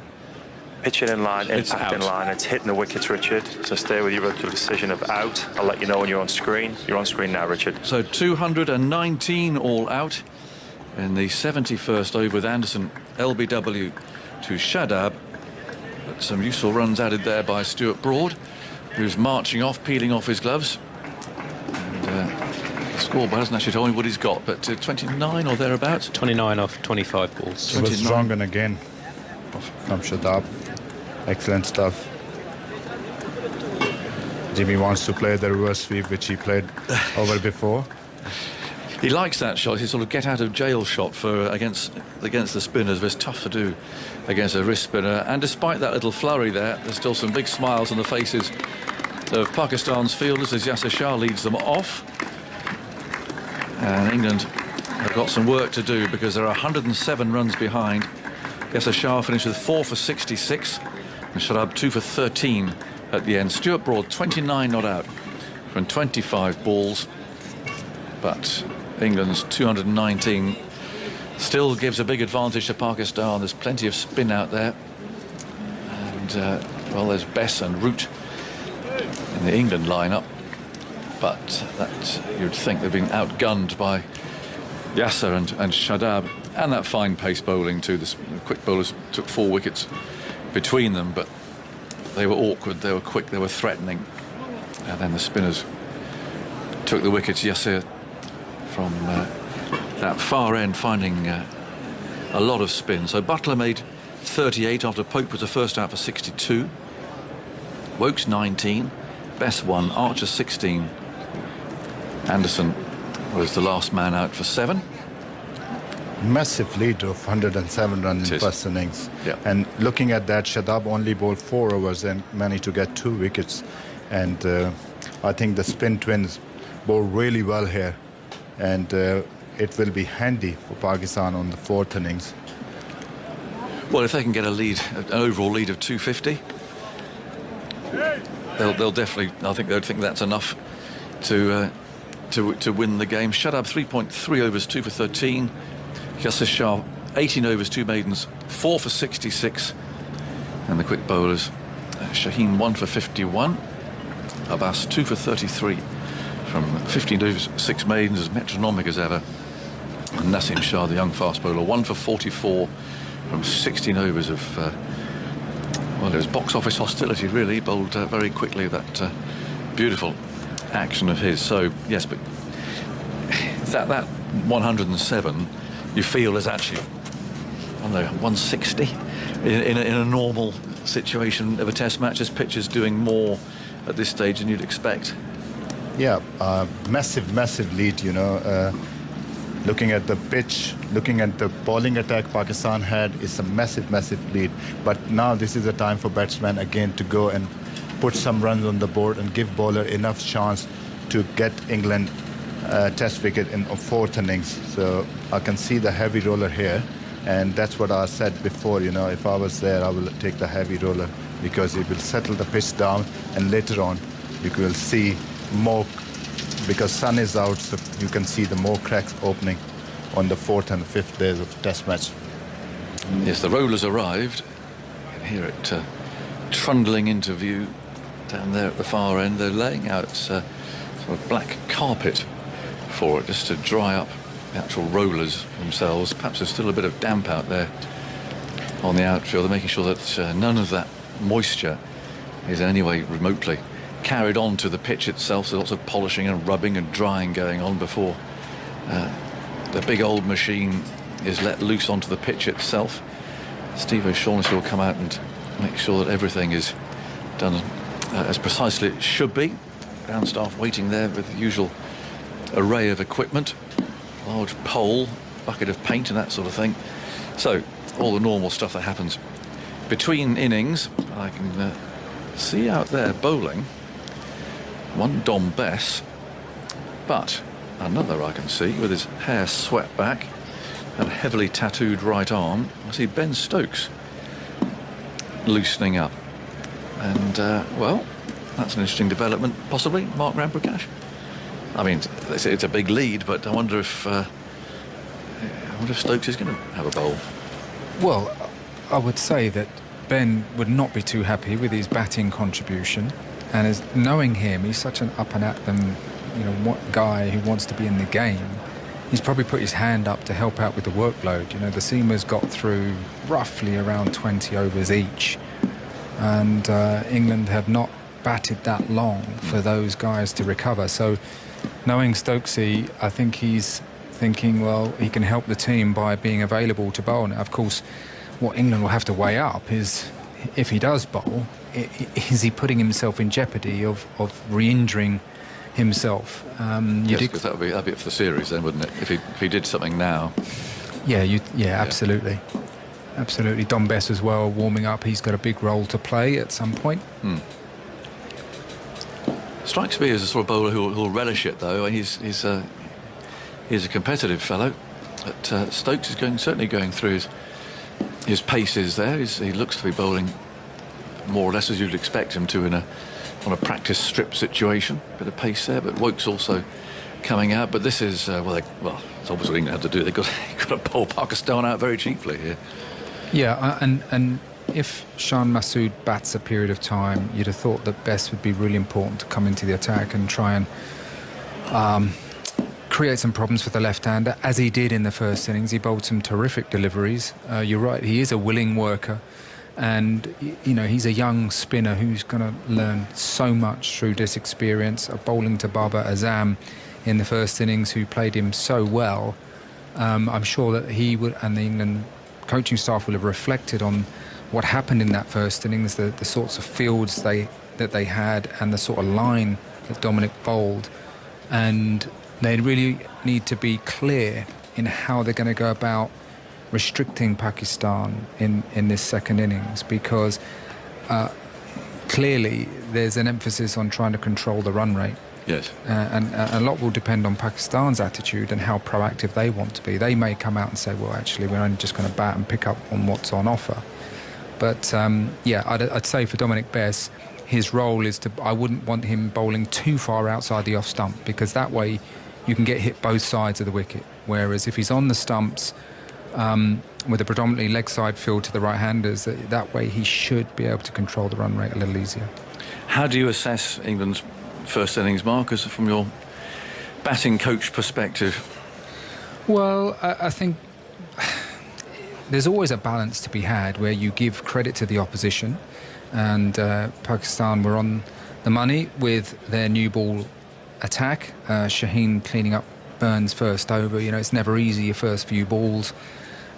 Pitch it in line, It's impact in out. line. It's hitting the wickets, Richard. So stay with your original decision of out. I'll let you know when you're on screen. You're on screen now, Richard. So 219 all out in the 71st over with Anderson, LBW to Shadab. But some useful runs added there by Stuart Broad, who's marching off, peeling off his gloves. And the scoreboard hasn't actually told me what he's got, but 29 or thereabouts. 29 off 25 balls. It was 29. strong and again from Shadab. Excellent stuff. Jimmy wants to play the reverse sweep, which he played over before. He likes that shot. His sort of get out of jail shot for against the spinners. It's tough to do against a wrist spinner. And despite that little flurry there, there's still some big smiles on the faces of Pakistan's fielders as Yasir Shah leads them off. And England have got some work to do because there are 107 runs behind. Yasir Shah finished with 4 for 66 and Shadab 2 for 13 at the end. Stuart Broad 29 not out from 25 balls, but England's 219 still gives a big advantage to Pakistan. There's plenty of spin out there, and well, there's Bess and Root in the England lineup, but that you'd think they've been outgunned by Yasser and Shadab, and that fine pace bowling too. The quick bowlers took 4 wickets between them, but they were awkward, they were quick, they were threatening, and then the spinners took the wickets. Yasser from that far end finding a lot of spin. So Butler made 38 after Pope was the first out for 62. Wokes 19, Bess 1, Archer 16. Anderson was the last man out for 7. Massive lead of 107 runs It in is. first innings. Yeah. And looking at that, Shadab only bowled 4 overs and managed to get 2 wickets. And I think the spin twins bowled really well here. And it will be handy for Pakistan on the 4th innings. Well, if they can get a lead, an overall lead of 250, they'll definitely. I think they'd think that's enough to win the game. Shadab 3.3 overs, 2 for 13. Yasir Shah 18 overs, 2 maidens, 4 for 66. And the quick bowlers, Shaheen 1 for 51, Abbas 2 for 33 from 15 overs, 6 maidens, as metronomic as ever. And Nasim Shah, the young fast bowler, 1 for 44 from 16 overs of well, it was box office hostility really. He bowled very quickly, that beautiful action of his. So yes, but that 107 you feel is actually, I don't know, 160 in a normal situation of a test match. This pitch is doing more at this stage than you'd expect. Yeah, massive lead, you know. Looking at the pitch, looking at the bowling attack Pakistan had, is a massive lead. But now this is the time for batsmen again to go and put some runs on the board and give bowler enough chance to get England test wicket in 4th innings. So I can see the heavy roller here And that's what I said before, you know, if I was there, I will take the heavy roller because it will settle the pitch down, and later on you will see more, because sun is out, so you can see the more cracks opening on the 4th and 5th days of Test match. Yes, the rollers arrived. You can hear it trundling into view down there at the far end. They're laying out sort of black carpet for it, just to dry up the actual rollers themselves. Perhaps there's still a bit of damp out there on the outfield. They're making sure that none of that moisture is in any way remotely carried on to the pitch itself. So lots of polishing and rubbing and drying going on before the big old machine is let loose onto the pitch itself. Steve O'Shaughnessy will come out and make sure that everything is done as precisely it should be. Ground staff waiting there with the usual array of equipment, large pole, bucket of paint and that sort of thing. So all the normal stuff that happens between innings. I can see out there bowling one Dom Bess, but another I can see with his hair swept back and a heavily tattooed right arm. I see Ben Stokes loosening up, and well, that's an interesting development. Possibly Mark Ramprakash. I mean, it's a big lead, but I wonder if Stokes is going to have a bowl. Well, I would say that Ben would not be too happy with his batting contribution, and as knowing him, he's such an up and at them, you know, guy who wants to be in the game. He's probably put his hand up to help out with the workload. You know, the seamers got through roughly around 20 overs each, and England have not batted that long for those guys to recover. So knowing Stokesy, I think he's thinking, well, he can help the team by being available to bowl. Now, of course, what England will have to weigh up is, if he does bowl, is he putting himself in jeopardy of re-injuring himself? Yes, because that'd be it for the series then, wouldn't it? If he did something now. Yeah, absolutely. Absolutely. Dom Bess as well, warming up. He's got a big role to play at some point. Strikes me as a sort of bowler who'll relish it, though. He's a competitive fellow. But Stokes is certainly going through his paces there. He looks to be bowling more or less as you'd expect him to on a practice strip situation. Bit of pace there, but Woke's also coming out. But this is it's obviously what England had to do. They've got to bowl Pakistan out very cheaply here. Yeah, and if Shan Masood bats a period of time, you'd have thought that Bess would be really important to come into the attack and try and create some problems for the left-hander, as he did in the first innings. He bowled some terrific deliveries. You're right, he is a willing worker, and you know, he's a young spinner who's going to learn so much through this experience of bowling to Babar Azam in the first innings, who played him so well. I'm sure that he would, and the England coaching staff will have reflected on what happened in that first innings, the sorts of fields that they had, and the sort of line that Dominic bowled, and they really need to be clear in how they're going to go about restricting Pakistan in this second innings, because clearly there's an emphasis on trying to control the run rate. Yes. And a lot will depend on Pakistan's attitude and how proactive they want to be. They may come out and say, well, actually, we're only just going to bat and pick up on what's on offer. But, I'd say for Dominic Bess, his role is I wouldn't want him bowling too far outside the off stump, because that way you can get hit both sides of the wicket. Whereas if he's on the stumps with a predominantly leg side field to the right-handers, that way he should be able to control the run rate a little easier. How do you assess England's first innings, Marcus, from your batting coach perspective? Well, I think there's always a balance to be had where you give credit to the opposition, and Pakistan were on the money with their new ball attack. Shaheen cleaning up Burns' first over. You know, it's never easy, your first few balls.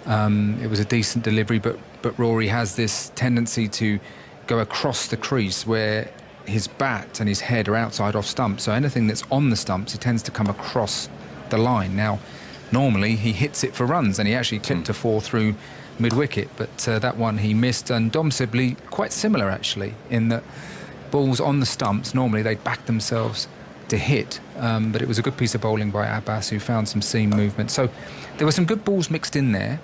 It was a decent delivery, but Rory has this tendency to go across the crease where his bat and his head are outside off stumps. So anything that's on the stumps, he tends to come across the line. Now, normally he hits it for runs, and he actually clipped a 4 through mid-wicket, but that one he missed. And Dom Sibley, quite similar actually, in that balls on the stumps, normally they back themselves to hit, but it was a good piece of bowling by Abbas, who found some seam movement. So there were some good balls mixed in there,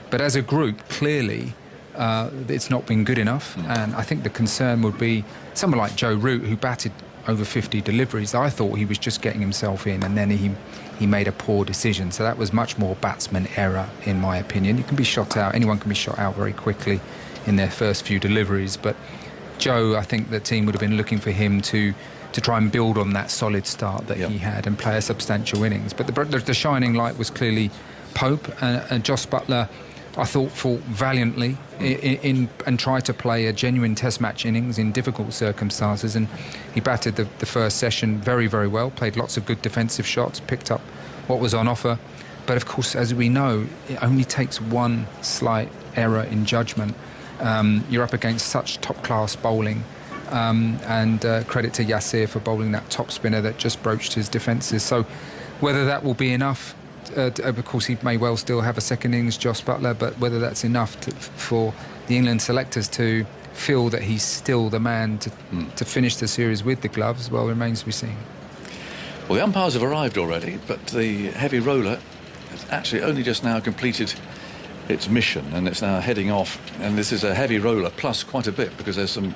But as a group, clearly, it's not been good enough. And I think the concern would be someone like Joe Root, who batted over 50 deliveries. I thought he was just getting himself in, and then he made a poor decision. So that was much more batsman error, in my opinion. You can be shot out. Anyone can be shot out very quickly in their first few deliveries. But Joe, I think the team would have been looking for him to try and build on that solid start that he had and play a substantial innings. But the shining light was clearly Pope, and Jos Buttler, I thought, fought valiantly and tried to play a genuine test match innings in difficult circumstances, and he batted the first session very, very well, played lots of good defensive shots, picked up what was on offer. But of course, as we know, it only takes one slight error in judgment. You're up against such top-class bowling, and credit to Yasir for bowling that top spinner that just broached his defences. So whether that will be enough, of course he may well still have a second innings, Jos Buttler, but whether that's enough for the England selectors to feel that he's still the man to finish the series with the gloves, well, remains to be seen. Well, the umpires have arrived already, but the heavy roller has actually only just now completed its mission, and it's now heading off. And this is a heavy roller, plus quite a bit, because there's some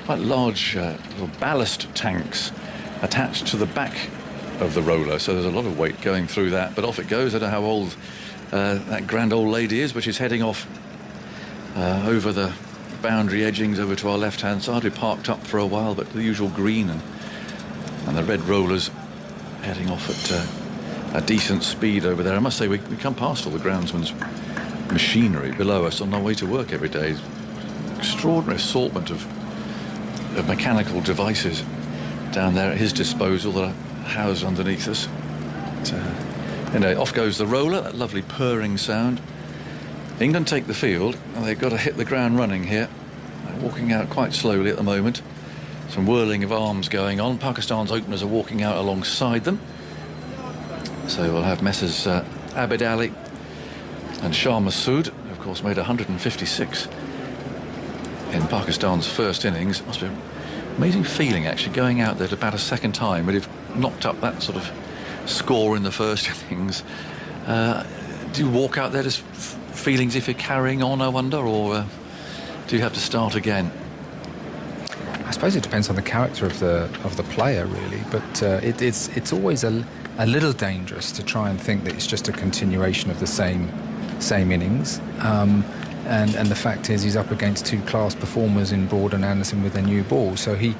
quite large little ballast tanks attached to the back of the roller, so there's a lot of weight going through that. But off it goes. I don't know how old that grand old lady is, but she's heading off over the boundary edgings over to our left-hand side. We parked up for a while, but the usual green and the red rollers heading off at a decent speed over there. I must say, we come past all the groundsman's machinery below us on our way to work every day. Extraordinary assortment of mechanical devices down there at his disposal that are housed underneath us. Off goes the roller, that lovely purring sound. England take the field, and they've got to hit the ground running here. They're walking out quite slowly at the moment. Some whirling of arms going on. Pakistan's openers are walking out alongside them. So we'll have Messrs Abid Ali and Shah Massood, who of course made 156 in Pakistan's first innings. Must be an amazing feeling, actually, going out there to bat a second time, but if knocked up that sort of score in the first innings. Do you walk out there just feelings if you're carrying on, I wonder, or do you have to start again? I suppose it depends on the character of the player, really. But it's always a little dangerous to try and think that it's just a continuation of the same innings. And the fact is, he's up against two class performers in Broad and Anderson with a new ball, so he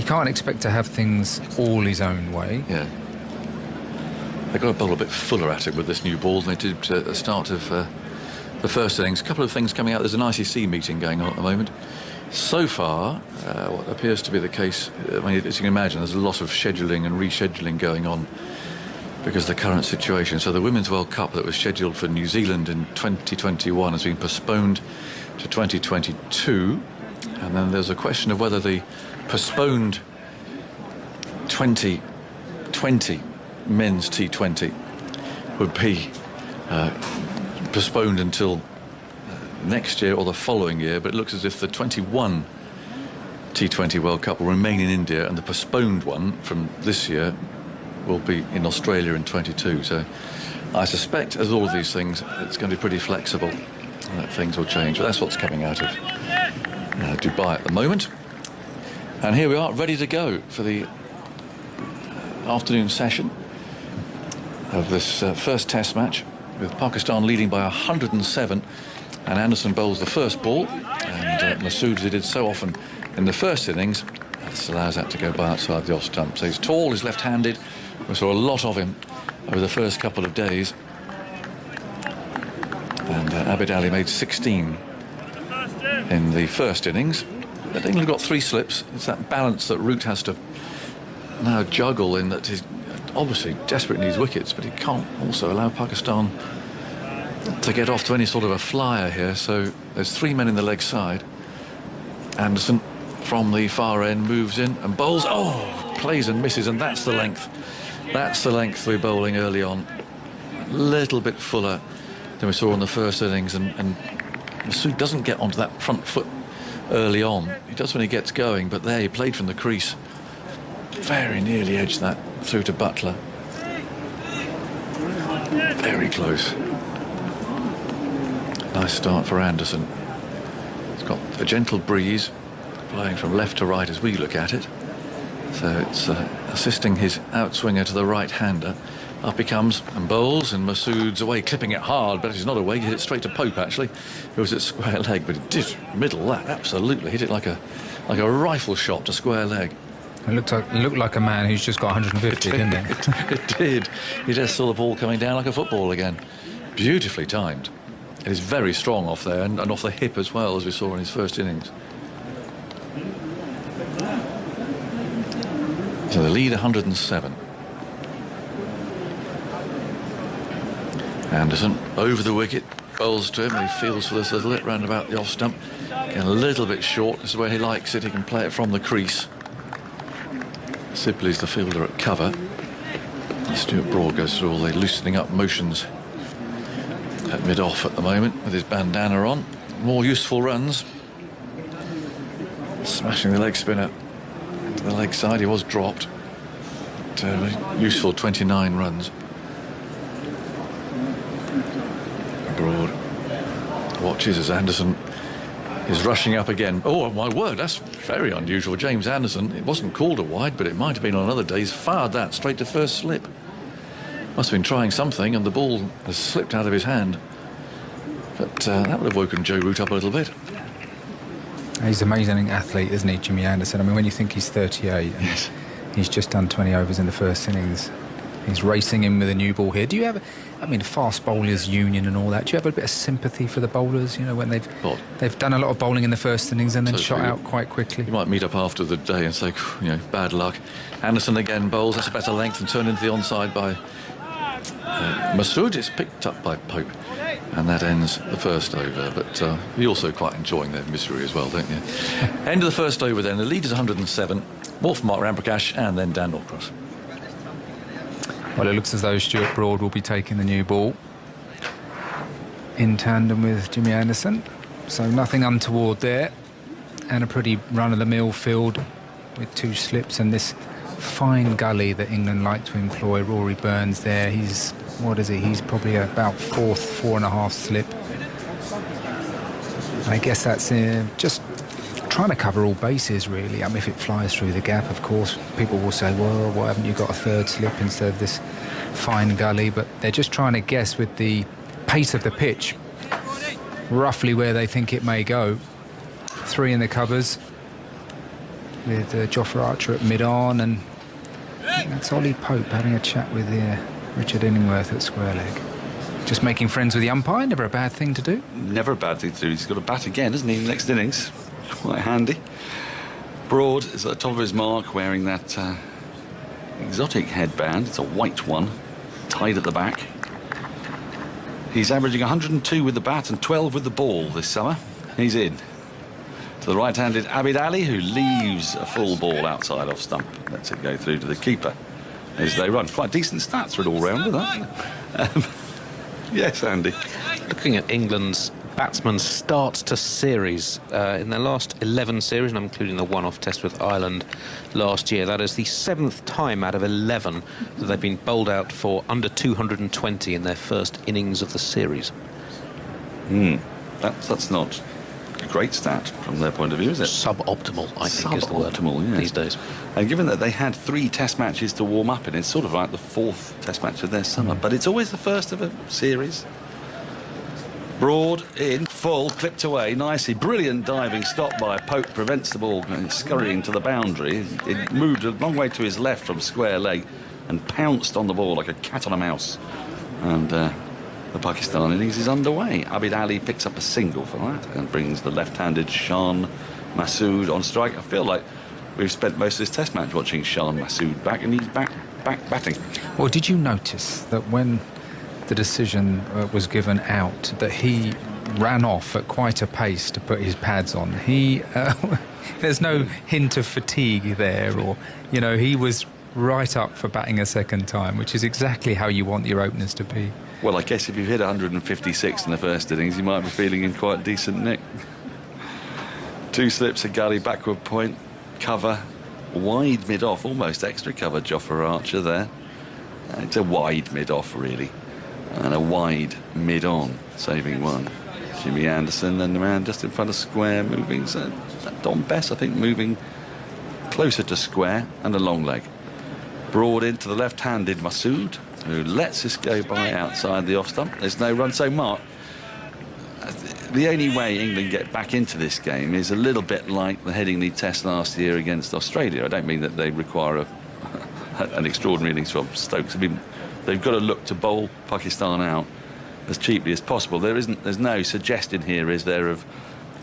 can't expect to have things all his own way. Yeah. They've got to bowl a bit fuller at it with this new ball than they did at the start of the first innings. A couple of things coming out. There's an ICC meeting going on at the moment. So far, what appears to be the case, I mean, as you can imagine, there's a lot of scheduling and rescheduling going on because of the current situation. So the Women's World Cup that was scheduled for New Zealand in 2021 has been postponed to 2022. And then there's a question of whether the postponed 2020 men's T20 would be postponed until next year or the following year, but it looks as if the 21 T20 World Cup will remain in India, and the postponed one from this year will be in Australia in 22. So I suspect, as all of these things, it's going to be pretty flexible and that things will change. But that's what's coming out of Dubai at the moment. And here we are, ready to go for the afternoon session of this first test match, with Pakistan leading by 107, and Anderson bowls the first ball, and Massood, as he did so often in the first innings, this allows that to go by outside the off stump. So he's tall, he's left-handed. We saw a lot of him over the first couple of days, and Abid Ali made 16 in the first innings. But England got 3 slips. It's that balance that Root has to now juggle, in that he's obviously desperately needs wickets, but he can't also allow Pakistan to get off to any sort of a flyer here. So there's 3 men in the leg side. Anderson from the far end moves in and bowls. Oh, plays and misses, and that's the length. That's the length we're bowling early on. A little bit fuller than we saw in the first innings, and Massood doesn't get onto that front foot early on. He does when he gets going, but there he played from the crease. Very nearly edged that through to Buttler. Very close. Nice start for Anderson. It's got a gentle breeze blowing from left to right as we look at it. So it's assisting his outswinger to the right-hander. Up he comes and bowls, and Masood's away, clipping it hard, but he's not away. He hit it straight to Pope, actually. It was at square leg, but it did middle that, absolutely. Hit it like a rifle shot to square leg. It looked like a man who's just got 150, didn't it? It did. You just saw the ball coming down like a football again. Beautifully timed. It is very strong off there and off the hip as well, as we saw in his first innings. So the lead 107. Anderson over the wicket, bowls to him, and he feels for this little hit round about the off stump. Getting a little bit short. This is where he likes it. He can play it from the crease. Sibley's the fielder at cover. Stuart Broad goes through all the loosening up motions at mid-off at the moment with his bandana on. More useful runs. Smashing the leg spinner to the leg side. He was dropped. But, useful 29 runs. Broad watches as Anderson is rushing up again. Oh, my word, that's very unusual. James Anderson, it wasn't called a wide, but it might have been on other days, fired that straight to first slip. Must have been trying something, and the ball has slipped out of his hand. But that would have woken Joe Root up a little bit. He's an amazing athlete, isn't he, Jimmy Anderson? I mean, when you think he's 38 and Yes. he's just done 20 overs in the first innings, he's racing in with a new ball here. Do you have, fast bowlers union and all that, do you have a bit of sympathy for the bowlers, when they've done a lot of bowling in the first innings and then shot out quite quickly? You might meet up after the day and say, bad luck. Anderson again bowls, that's a better length and turned into the onside by Masood. It's picked up by Pope, and that ends the first over. But you're also quite enjoying their misery as well, don't you? End of the first over then. The lead is 107. More from Mark Ramprakash and then Dan Norcross. Well, it looks as though Stuart Broad will be taking the new ball in tandem with Jimmy Anderson. So nothing untoward there. And a pretty run-of-the-mill field with two slips and this fine gully that England like to employ. Rory Burns there. He's probably about four and a half slip. And I guess that's just trying to cover all bases, really. If it flies through the gap, of course, people will say, well, why haven't you got a third slip instead of this fine gully? But they're just trying to guess with the pace of the pitch roughly where they think it may go. 3 in the covers with Jofra Archer at mid-on, and that's Ollie Pope having a chat with Richard Illingworth at square leg. Just making friends with the umpire, never a bad thing to do. Never a bad thing to do. He's got a bat again, hasn't he, next innings? Quite handy. Broad is at the top of his mark, wearing that exotic headband. It's a white one, tied at the back. He's averaging 102 with the bat and 12 with the ball this summer. He's in. To the right-handed Abid Ali, who leaves a full ball outside off stump. Lets it go through to the keeper as they run. Quite decent stats for an all-rounder, that. Yes, Andy. Looking at England's batsmen start to series in their last 11 series, and I'm including the one-off test with Ireland last year, that is the 7th time out of 11 that they've been bowled out for under 220 in their first innings of the series. That's not a great stat from their point of view, is it? Suboptimal, I think, is the word Suboptimal, yes. these days. And given that they had 3 test matches to warm up in, it's sort of like the 4th test match of their summer, but it's always the first of a series. Broad in, full, clipped away nicely. Brilliant diving stop by Pope, prevents the ball scurrying to the boundary. It moved a long way to his left from square leg and pounced on the ball like a cat on a mouse. And the Pakistan innings is underway. Abid Ali picks up a single for that and brings the left-handed Shan Masood on strike. I feel like we've spent most of this test match watching Shan Masood back, and he's back batting. Well, did you notice that when the decision was given out, that he ran off at quite a pace to put his pads on? There's no hint of fatigue there, or he was right up for batting a second time, which is exactly how you want your openers to be. Well, I guess if you've hit 156 in the first innings, you might be feeling in quite decent nick. 2 slips, a gully, backward point, cover, wide mid-off, almost extra cover, Jofra Archer there. It's a wide mid-off, really, and a wide mid-on, saving one. Jimmy Anderson, and the man just in front of square moving. So Dom Bess, I think, moving closer to square and a long leg. Broad into the left-handed Masood, who lets this go by outside the off stump. There's no run. So, Mark, the only way England get back into this game is a little bit like the Headingley Test last year against Australia. I don't mean that they require an extraordinary innings from Stokes. I mean, they've got to look to bowl Pakistan out as cheaply as possible. There's no suggestion here, is there, of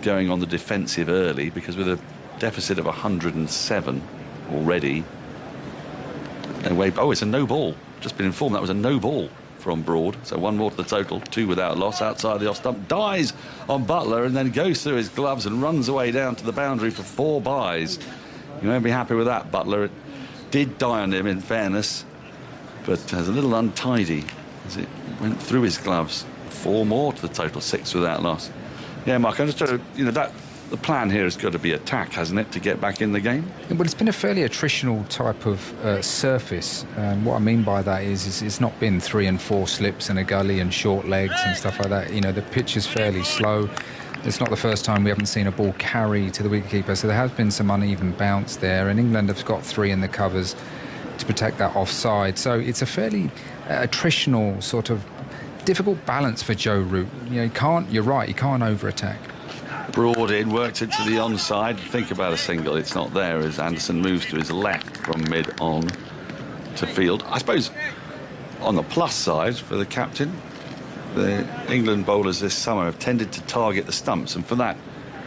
going on the defensive early, because with a deficit of 107 already, no way. Oh, it's a no ball. Just been informed that was a no ball from Broad. So one more to the total, 2 without loss outside the off stump. Dies on Butler and then goes through his gloves and runs away down to the boundary for 4 byes. You won't be happy with that, Butler. It did die on him, in fairness, but was a little untidy as it went through his gloves. 4 more to the total, 6 without loss. Yeah, Mark, I'm just trying to, that the plan here has got to be attack, hasn't it, to get back in the game? Well, it's been a fairly attritional type of surface. What I mean by that is it's not been 3 and 4 slips and a gully and short legs and stuff like that. The pitch is fairly slow. It's not the first time we haven't seen a ball carry to the wicketkeeper, so there has been some uneven bounce there, and England have got 3 in the covers to protect that offside. So it's a fairly attritional sort of difficult balance for Joe Root. You're right, he can't over-attack. Broad in, worked into the onside. Think about a single. It's not there as Anderson moves to his left from mid-on to field. I suppose on the plus side for the captain, the England bowlers this summer have tended to target the stumps, and for that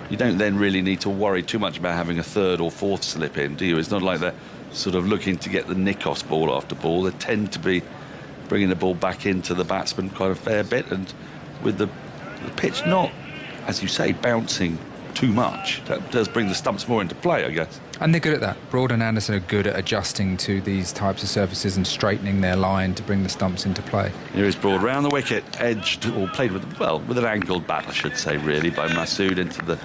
you don't then really need to worry too much about having a 3rd or 4th slip in, do you? It's not like they're sort of looking to get the Nikos ball after ball. They tend to be bringing the ball back into the batsman quite a fair bit, and with the pitch not, as you say, bouncing too much, that does bring the stumps more into play, I guess. And they're good at that. Broad and Anderson are good at adjusting to these types of surfaces and straightening their line to bring the stumps into play. Here is Broad round the wicket, edged, or played with an angled bat, I should say, really, by Masood into the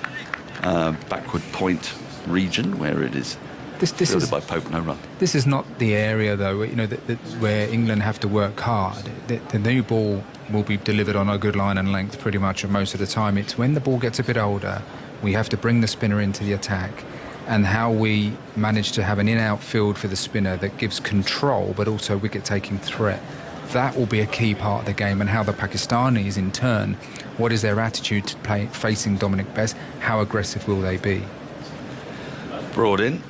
backward point region where it is fielded by Pope, no run. This is not the area, though, where England have to work hard. The new ball will be delivered on a good line and length pretty much most of the time. It's when the ball gets a bit older, we have to bring the spinner into the attack, and how we manage to have an in-out field for the spinner that gives control but also wicket-taking threat. That will be a key part of the game, and how the Pakistanis, in turn, what is their attitude to play facing Dominic Bess? How aggressive will they be? Broad in.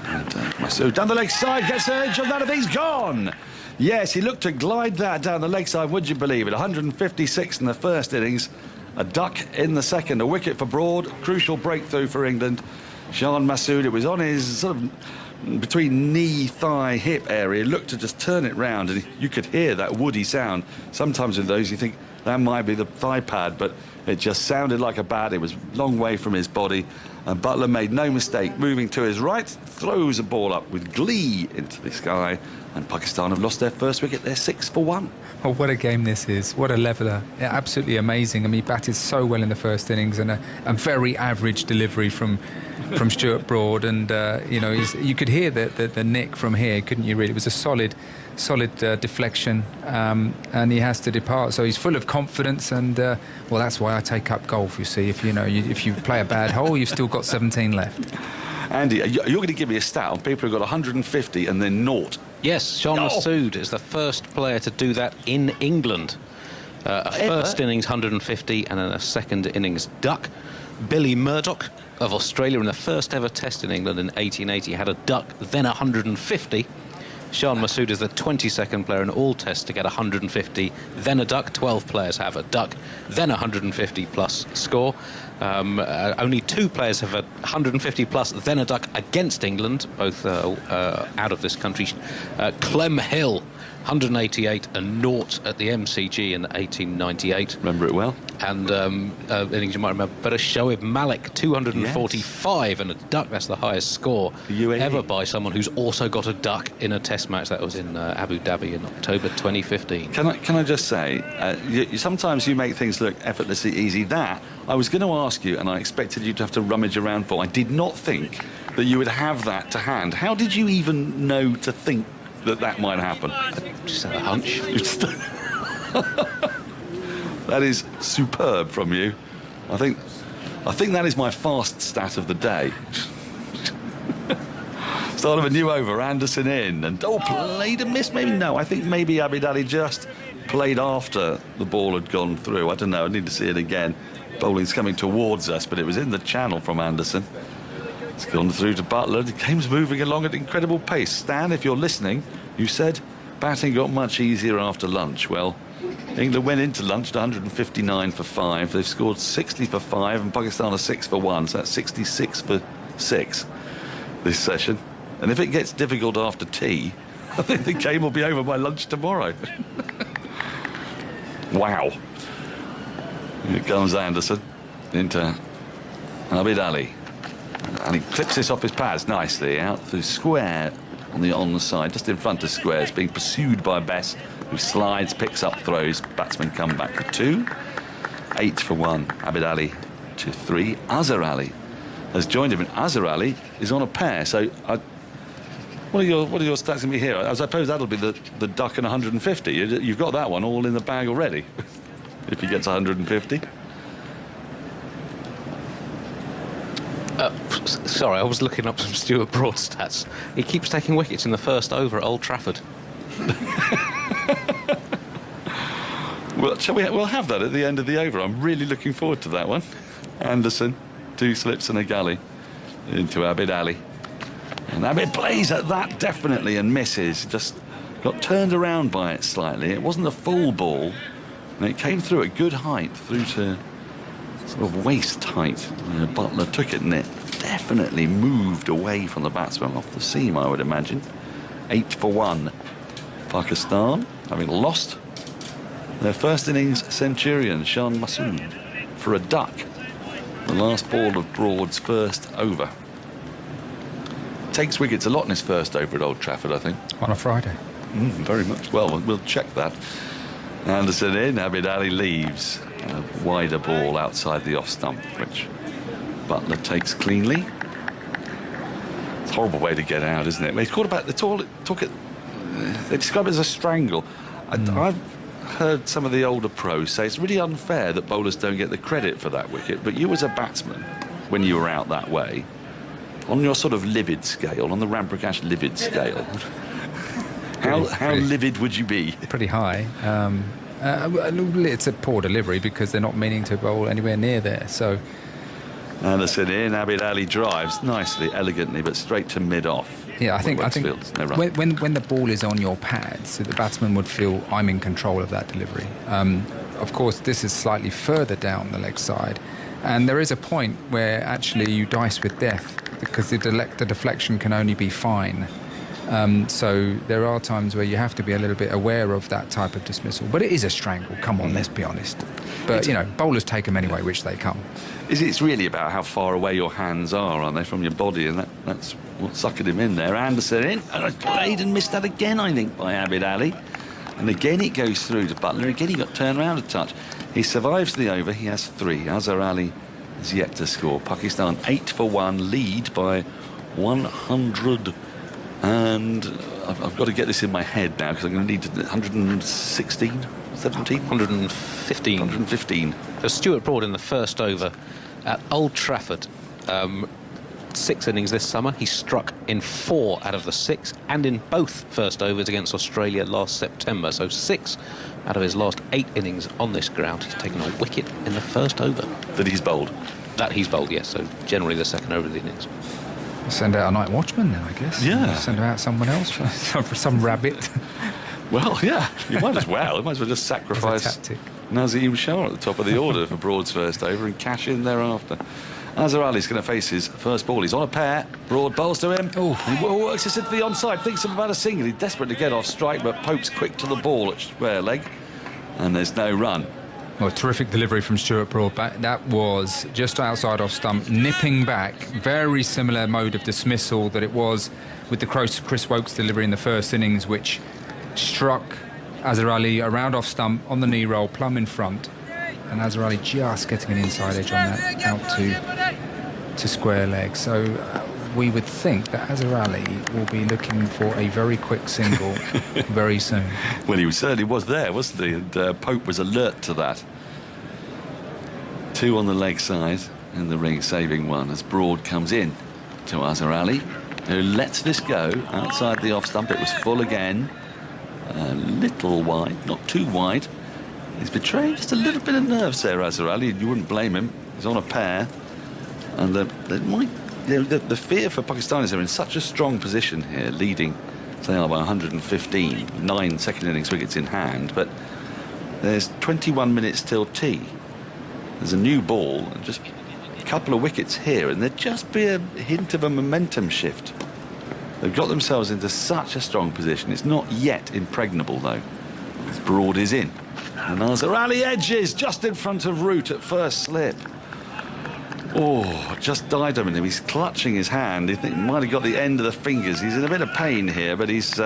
And Masood down the leg side, gets an edge on that, and he's gone. Yes, he looked to glide that down the leg side, would you believe it? 156 in the first innings, a duck in the second, a wicket for Broad, crucial breakthrough for England. Shan Masood, it was on his sort of between knee, thigh, hip area, looked to just turn it round, and you could hear that woody sound. Sometimes with those you think that might be the thigh pad, but it just sounded like a bat. It was a long way from his body, and Butler made no mistake, moving to his right, throws a ball up with glee into the sky, and Pakistan have lost their first wicket. They're 6 for 1. Oh, what a game this is. What a leveller. Yeah, absolutely amazing. I mean, he batted so well in the first innings, and a very average delivery from Stuart Broad, and you could hear the nick from here, couldn't you really? It was a solid deflection, and he has to depart, so he's full of confidence, and well, that's why I take up golf. You see, if you play a bad hole, you've still got 17 left. Andy, you're going to give me a stat on people who've got 150 and then naught. Yes, Shan Masood is the first player to do that in England. A first innings 150 and then a second innings duck. Billy Murdoch of Australia in the first ever test in England in 1880 had a duck, then 150. Shan Masood is the 22nd player in all tests to get 150, then a duck. 12 players have a duck, then 150 plus score. Only 2 players have a 150 plus, then a duck against England, both out of this country. Clem Hill, 188 and naught at the MCG in 1898. Remember it well. And innings you might remember, but a Shoaib Malik, 245 and a duck. That's the highest score ever by someone who's also got a duck in a test match. That was in Abu Dhabi in October 2015. Can I just say, sometimes you make things look effortlessly easy. That I was going to ask you, and I expected you to have to rummage around for. I did not think that you would have that to hand. How did you even know to think that might happen? I just had a hunch. That is superb from you. I think that is my fast stat of the day. Start of a new over, Anderson in, and played and missed, maybe no. I think maybe Abid Ali just played after the ball had gone through. I don't know, I need to see it again. Bowling's coming towards us, but it was in the channel from Anderson. It's gone through to Buttler. The game's moving along at incredible pace. Stan, if you're listening, you said batting got much easier after lunch. Well, England went into lunch at 159 for 5. They've scored 60 for 5 and Pakistan are 6 for 1. So that's 66 for 6 this session. And if it gets difficult after tea, I think the game will be over by lunch tomorrow. Wow. Here comes Anderson into Abid Ali. And he clips this off his pads nicely out through square on the side, just in front of square. It's being pursued by Bess, who slides, picks up, throws. Batsmen come back for 2. 8 for 1. Abid Ali to 3. Azhar Ali has joined him, and Azhar Ali is on a pair. So what are your stats going to be here? I suppose that'll be the duck and 150. You've got that one all in the bag already. If he gets 150. Sorry, I was looking up some Stuart Broad stats. He keeps taking wickets in the first over at Old Trafford. Well, we'll have that at the end of the over. I'm really looking forward to that one. Anderson, 2 slips and a gully into Abid Ali. And Abid plays at that definitely and misses. Just got turned around by it slightly. It wasn't a full ball. And it came through at good height, through to sort of waist height. Buttler took it and it definitely moved away from the batsman off the seam, I would imagine. 8 for 1. Pakistan, having lost their first innings centurion, Shan Masood, for a duck. The last ball of Broad's first over. Takes wickets a lot in his first over at Old Trafford, I think. On a Friday. Very much. Well, we'll check that. Anderson in, Abid Ali leaves. A wider ball outside the off stump, which Buttler takes cleanly. It's a horrible way to get out, isn't it? They caught about they describe it as a strangle. I've heard some of the older pros say it's really unfair that bowlers don't get the credit for that wicket, but you as a batsman, when you were out that way, on your sort of livid scale, on the Ramprakash livid scale, how livid would you be? Pretty high. It's a poor delivery because they're not meaning to bowl anywhere near there. So Anderson in, Abid Ali drives nicely, elegantly, but straight to mid-off. Yeah, I think no run. when the ball is on your pads, so the batsman would feel I'm in control of that delivery. Of course, this is slightly further down the leg side, and there is a point where actually you dice with death because the deflection can only be fine. So there are times where you have to be a little bit aware of that type of dismissal. But it is a strangle, come on, let's be honest. But, bowlers take them anyway, which they come. It's really about how far away your hands are, aren't they, from your body, and that's what suckered him in there. Anderson in, and I played and missed that again, I think, by Abid Ali. And again it goes through to Buttler. Again he got turned around a touch. He survives the over, he has 3. Azhar Ali is yet to score. Pakistan 8 for 1, lead by 100. And I've got to get this in my head now because I'm going to need 116, 17? 115. So Stuart Broad in the first over at Old Trafford. 6 innings this summer. He struck in 4 out of the 6 and in both first overs against Australia last September. So 6 out of his last 8 innings on this ground. He's taken a wicket in the first over. That he's bowled? That he's bowled, yes. So generally the second over of the innings. Send out a night watchman then, I guess. Yeah. Send out someone else for some rabbit. Well, yeah. You might as well. You might as well just sacrifice Nazeem Shah at the top of the order for Broad's first over and cash in thereafter. Azhar Ali's going to face his first ball. He's on a pair. Broad bowls to him. He works this into the onside. Thinks about a single. He's desperate to get off strike, but Pope's quick to the ball at square leg. And there's no run. Well, terrific delivery from Stuart Broad. That was just outside off stump, nipping back. Very similar mode of dismissal that it was with the Chris Woakes delivery in the first innings, which struck Azhar Ali around off stump on the knee roll, plumb in front. And Azhar Ali just getting an inside edge on that out to square leg. So we would think that Azhar Ali will be looking for a very quick single very soon. Well, he certainly was there, wasn't he? And Pope was alert to that. 2 on the leg side in the ring, saving one as Broad comes in to Azhar Ali, who lets this go outside the off stump. It was full again, a little wide, not too wide. He's betraying just a little bit of nerves there, Azhar Ali. You wouldn't blame him. He's on a pair, and the fear for Pakistan is they're in such a strong position here, leading, they are by 115, 9 second innings wickets in hand, but there's 21 minutes till tea. There's a new ball, and just a couple of wickets here, and there'd just be a hint of a momentum shift. They've got themselves into such a strong position. It's not yet impregnable, though. As Broad is in. And Azhar Ali edges just in front of Root at first slip. Oh, just died on him. He's clutching his hand. He might have got the end of the fingers. He's in a bit of pain here, but he's...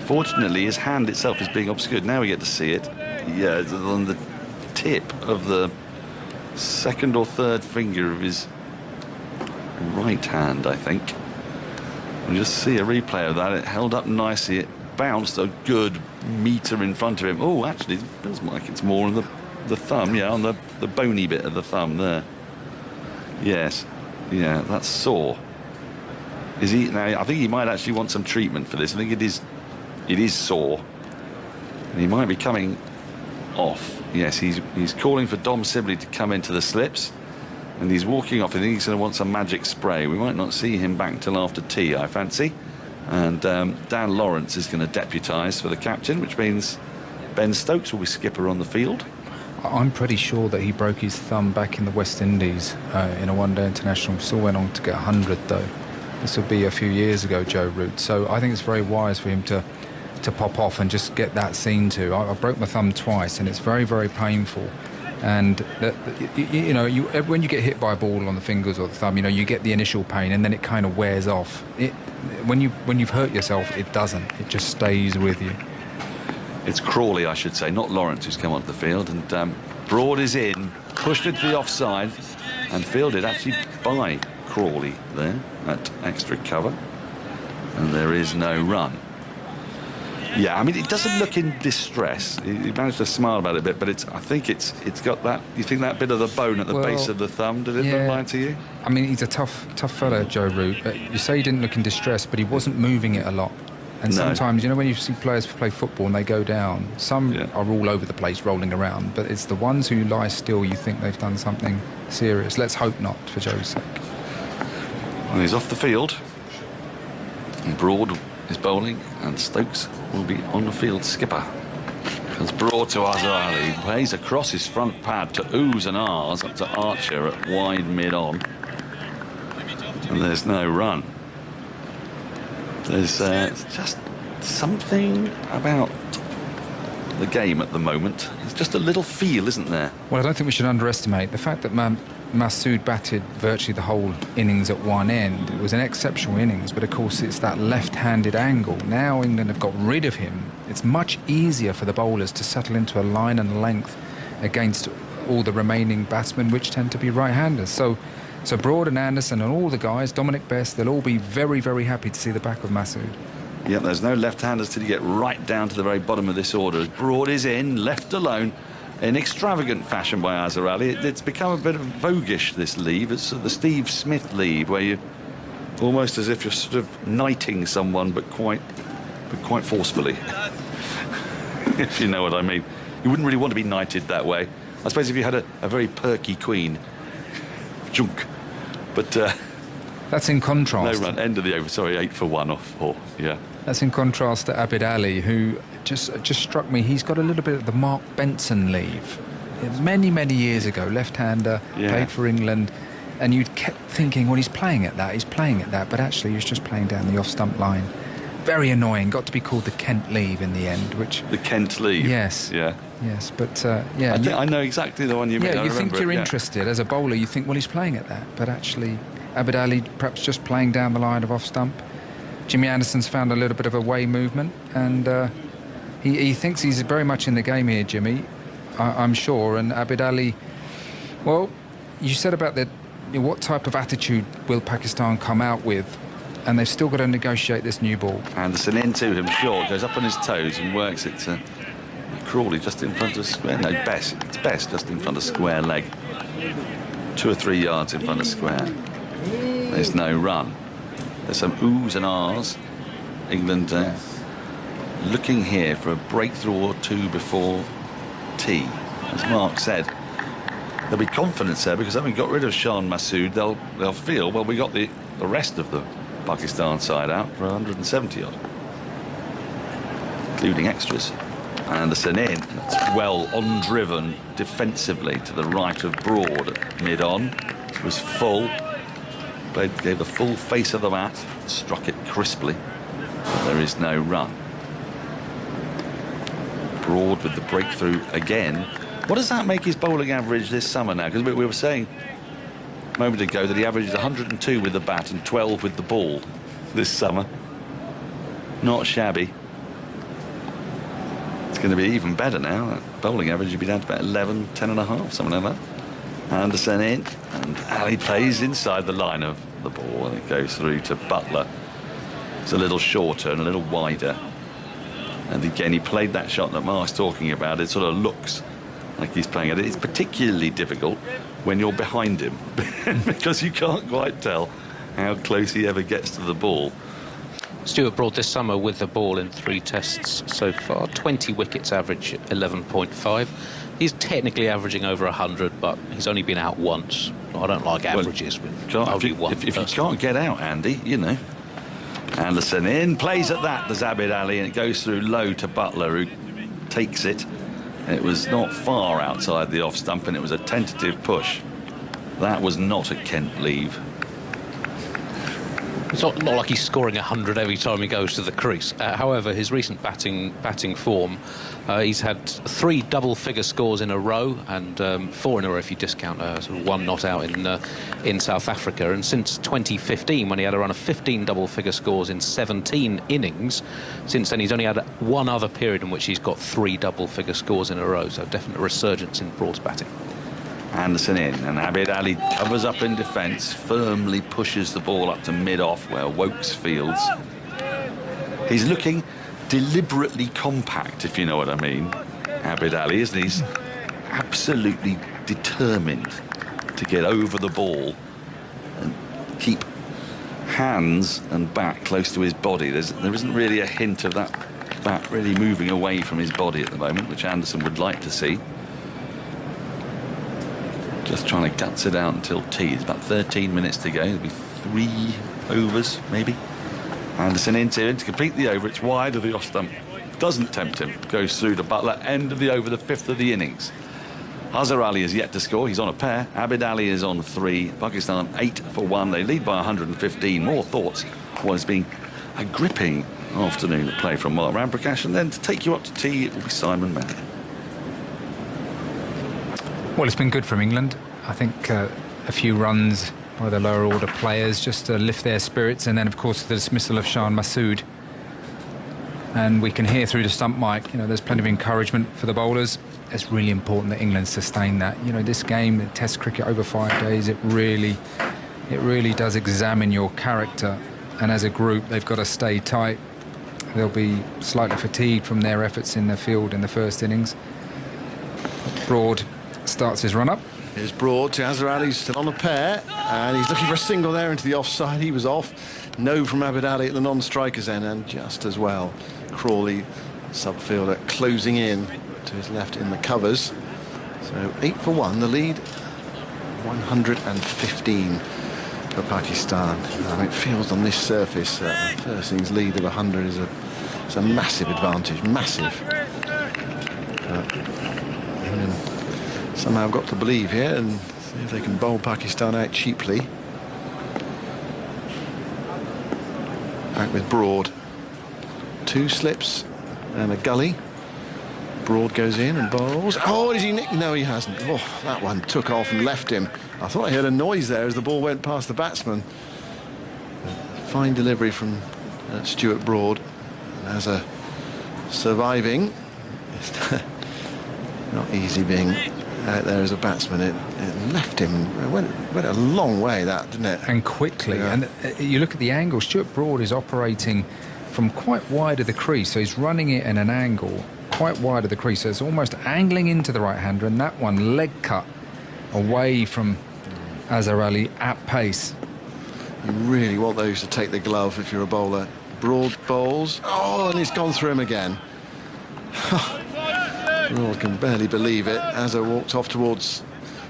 fortunately, his hand itself is being obscured. Now we get to see it. Yeah, it's on the tip of the second or third finger of his right hand, I think. We'll just see a replay of that. It held up nicely. It bounced a good metre in front of him. Oh, actually, it feels like it's more on the thumb. Yeah, on the bony bit of the thumb there. Yes. Yeah, that's sore. Is he now? I think he might actually want some treatment for this. I think it is sore. And he might be coming off. Yes, he's calling for Dom Sibley to come into the slips, and he's walking off. I think he's going to want some magic spray. We might not see him back till after tea, I fancy. And Dan Lawrence is going to deputise for the captain, which means Ben Stokes will be skipper on the field. I'm pretty sure that he broke his thumb back in the West Indies in a one-day international. Still went on to get 100, though. This will be a few years ago, Joe Root. So I think it's very wise for him to pop off and just get that seen to. I broke my thumb twice, and it's very, very painful. And when you get hit by a ball on the fingers or the thumb, you get the initial pain, and then it kind of wears off. When you've hurt yourself, it doesn't. It just stays with you. It's Crawley, I should say, not Lawrence, who's come onto the field. And Broad is in, pushed into the offside, and fielded actually by Crawley there at extra cover. And there is no run. Yeah, I mean, it doesn't look in distress. He managed to smile about it a bit, but I think it's got that. You think that bit of the bone at the base of the thumb? Did it look like to you? I mean, he's a tough fella, Joe Root. You say he didn't look in distress, but he wasn't moving it a lot. And sometimes, when you see players play football and they go down, some are all over the place, rolling around. But it's the ones who lie still. You think they've done something serious. Let's hope not, for Joe's sake. Well, he's off the field. And Broad is bowling, and Stokes will be on the field skipper. Comes Broad to Azhar Ali, plays across his front pad to oohs and ahs up to Archer at wide mid-on, and there's no run. There's just something about the game at the moment. There's just a little feel, isn't there? Well, I don't think we should underestimate the fact that Masood batted virtually the whole innings at one end. It was an exceptional innings, but of course it's that left-handed angle. Now England have got rid of him. It's much easier for the bowlers to settle into a line and length against all the remaining batsmen, which tend to be right-handers. So Broad and Anderson and all the guys, Dominic Best, they'll all be very, very happy to see the back of Masood. Yeah, there's no left-handers till you get right down to the very bottom of this order. As Broad is in, left alone, in extravagant fashion by Azhar Ali. It's become a bit of voguish, this leave. It's the Steve Smith leave, where you almost as if you're sort of knighting someone, but quite forcefully. If you know what I mean. You wouldn't really want to be knighted that way. I suppose if you had a very perky queen. Junk. But that's in contrast. No run, end of the over. Sorry, 8 for 1 off 4. Yeah. That's in contrast to Abid Ali, who just struck me. He's got a little bit of the Mark Benson leave. Many, many years ago, left-hander, played for England, and you'd kept thinking, well, he's playing at that, but actually he was just playing down the off-stump line. Very annoying. Got to be called the Kent leave in the end, which... The Kent leave? Yes. Yeah. Yes, but I know exactly the one you mean. Yeah, you think you're interested as a bowler. You think, well, he's playing at that, but actually, Abid Ali perhaps just playing down the line of off stump. Jimmy Anderson's found a little bit of a way movement, and he thinks he's very much in the game here, Jimmy. I'm sure. And Abid Ali, well, you said about what type of attitude will Pakistan come out with, and they've still got to negotiate this new ball. Anderson into him, short, goes up on his toes and works it to Crawley just in front of square. No, Best. It's Best just in front of square leg. 2 or 3 yards in front of square. There's no run. There's some oohs and ahs. England looking here for a breakthrough or two before tea. As Mark said, there'll be confidence there because having got rid of Shan Masood, they'll feel, well, we got the rest of the Pakistan side out for 170 odd, including extras. Anderson in. That's well on-driven defensively to the right of Broad at mid-on. It was full. Gave the full face of the mat, struck it crisply. But there is no run. Broad with the breakthrough again. What does that make his bowling average this summer now? Because we were saying a moment ago that he averages 102 with the bat and 12 with the ball this summer. Not shabby. It's going to be even better now. That bowling average would be down to about 11, 10 and a half, something like that. Anderson in, and Ali plays inside the line of the ball, and it goes through to Butler. It's a little shorter and a little wider. And again, he played that shot that Mark's talking about. It sort of looks like he's playing it. It's particularly difficult when you're behind him because you can't quite tell how close he ever gets to the ball. Stuart Broad this summer with the ball in 3 tests so far. 20 wickets, average 11.5. He's technically averaging over 100, but he's only been out once. I don't like averages. Well, if you can't get out, Andy, you know. Anderson in, plays at that, the Zabid Ali, and it goes through low to Butler, who takes it. It was not far outside the off stump, and it was a tentative push. That was not a Kent leave. It's not like he's scoring 100 every time he goes to the crease. However, his recent batting form, he's had 3 double-figure scores in a row, and 4 in a row if you discount sort of 1 not out in South Africa. And since 2015, when he had a run of 15 double-figure scores in 17 innings, since then he's only had 1 other period in which he's got 3 double-figure scores in a row. So definite resurgence in Broad's batting. Anderson in, and Abid Ali covers up in defence, firmly pushes the ball up to mid-off where Wokes fields. He's looking deliberately compact, if you know what I mean, Abid Ali, isn't he? He's absolutely determined to get over the ball and keep hands and back close to his body. There isn't really a hint of that bat really moving away from his body at the moment, which Anderson would like to see. Just trying to guts it out until tea. It's about 13 minutes to go. There'll be 3 overs, maybe. Anderson into complete the over. It's wide of the off stump. Doesn't tempt him. Goes through to Butler. End of the over, the 5th of the innings. Azhar Ali is yet to score. He's on a pair. Abid Ali is on 3. Pakistan 8 for 1. They lead by 115. More thoughts. What has been a gripping afternoon of play from Mark Ramprakash. And then to take you up to tea, it will be Simon Mann. Well, it's been good from England. I think a few runs by the lower order players just to lift their spirits, and then of course the dismissal of Shan Masood. And we can hear through the stump mic, you know, there's plenty of encouragement for the bowlers. It's really important that England sustain that. You know, this game, Test cricket over 5 days, it really does examine your character. And as a group, they've got to stay tight. They'll be slightly fatigued from their efforts in the field in the first innings. Broad starts his run up. Here's Broad to Azhar Ali, still on a pair, and he's looking for a single there into the offside. He was off. No from Abid Ali at the non-strikers end, and just as well, Crawley, subfielder, closing in to his left in the covers. So 8 for 1, the lead 115 for Pakistan. It feels on this surface the first innings lead of 100 is a massive advantage, massive. England somehow I've got to believe here and see if they can bowl Pakistan out cheaply. Back with Broad. 2 slips and a gully. Broad goes in and bowls. Oh, is he nicked? No, he hasn't. Oh, that one took off and left him. I thought I heard a noise there as the ball went past the batsman. Fine delivery from Stuart Broad. And as a surviving, not easy being out there as a batsman. It left him. It went a long way, that, didn't it? And quickly. Yeah. And you look at the angle. Stuart Broad is operating from quite wide of the crease, so he's running it in an angle quite wide of the crease, so it's almost angling into the right-hander, and that one leg cut away from Azhar Ali at pace. You really want those to take the glove if you're a bowler. Broad bowls. Oh, and he's gone through him again. Broad can barely believe it. Azhar walked off towards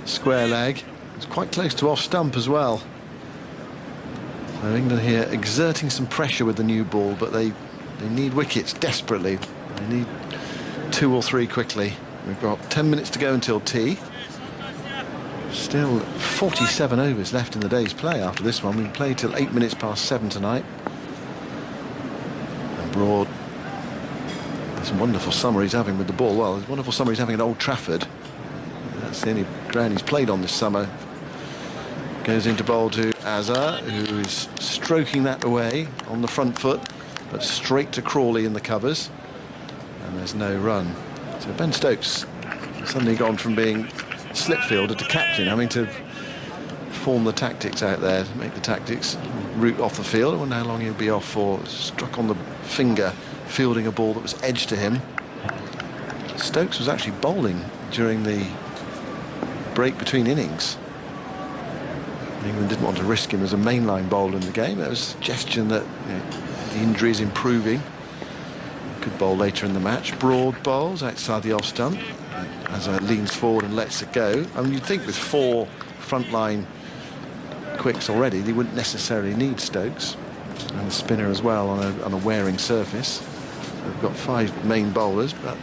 square leg. It's quite close to off stump as well. So England here exerting some pressure with the new ball, but they need wickets desperately. They need 2 or 3 quickly. We've got 10 minutes to go until tea. Still 47 overs left in the day's play after this one. We play till 8 minutes past 7 tonight. And Broad, this wonderful summer he's having with the ball. Well, this wonderful summer he's having at Old Trafford. That's the only ground he's played on this summer. Goes into bowl to Azhar, who is stroking that away on the front foot, but straight to Crawley in the covers. And there's no run. So Ben Stokes suddenly gone from being slip fielder to captain, having to form the tactics out there, make the tactics route off the field. I wonder how long he'll be off for. Struck on the finger, fielding a ball that was edged to him. Stokes was actually bowling during the break between innings. England didn't want to risk him as a mainline bowler in the game. There was a suggestion that the injury is improving. Could bowl later in the match. Broad bowls outside the off stump. Azhar leans forward and lets it go. I mean, you'd think with 4 frontline quicks already, they wouldn't necessarily need Stokes. And the spinner as well on a wearing surface. We've got 5 main bowlers, but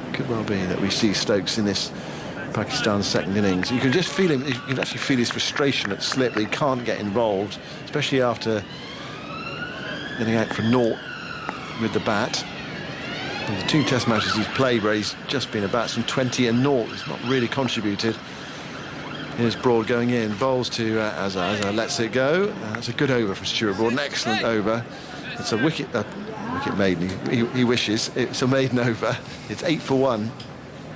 it could well be that we see Stokes in this Pakistan's second innings. You can just feel him. You can actually feel his frustration at slip. He can't get involved, especially after getting out for naught with the bat. And the 2 test matches he's played where he's just been a batsman, 20 and naught. He's not really contributed. Here's Broad going in. Bowls to Azhar. Azhar lets it go. That's a good over for Stuart Broad. An excellent over. It's a wicket maiden. He wishes. It's a maiden over. It's 8 for 1.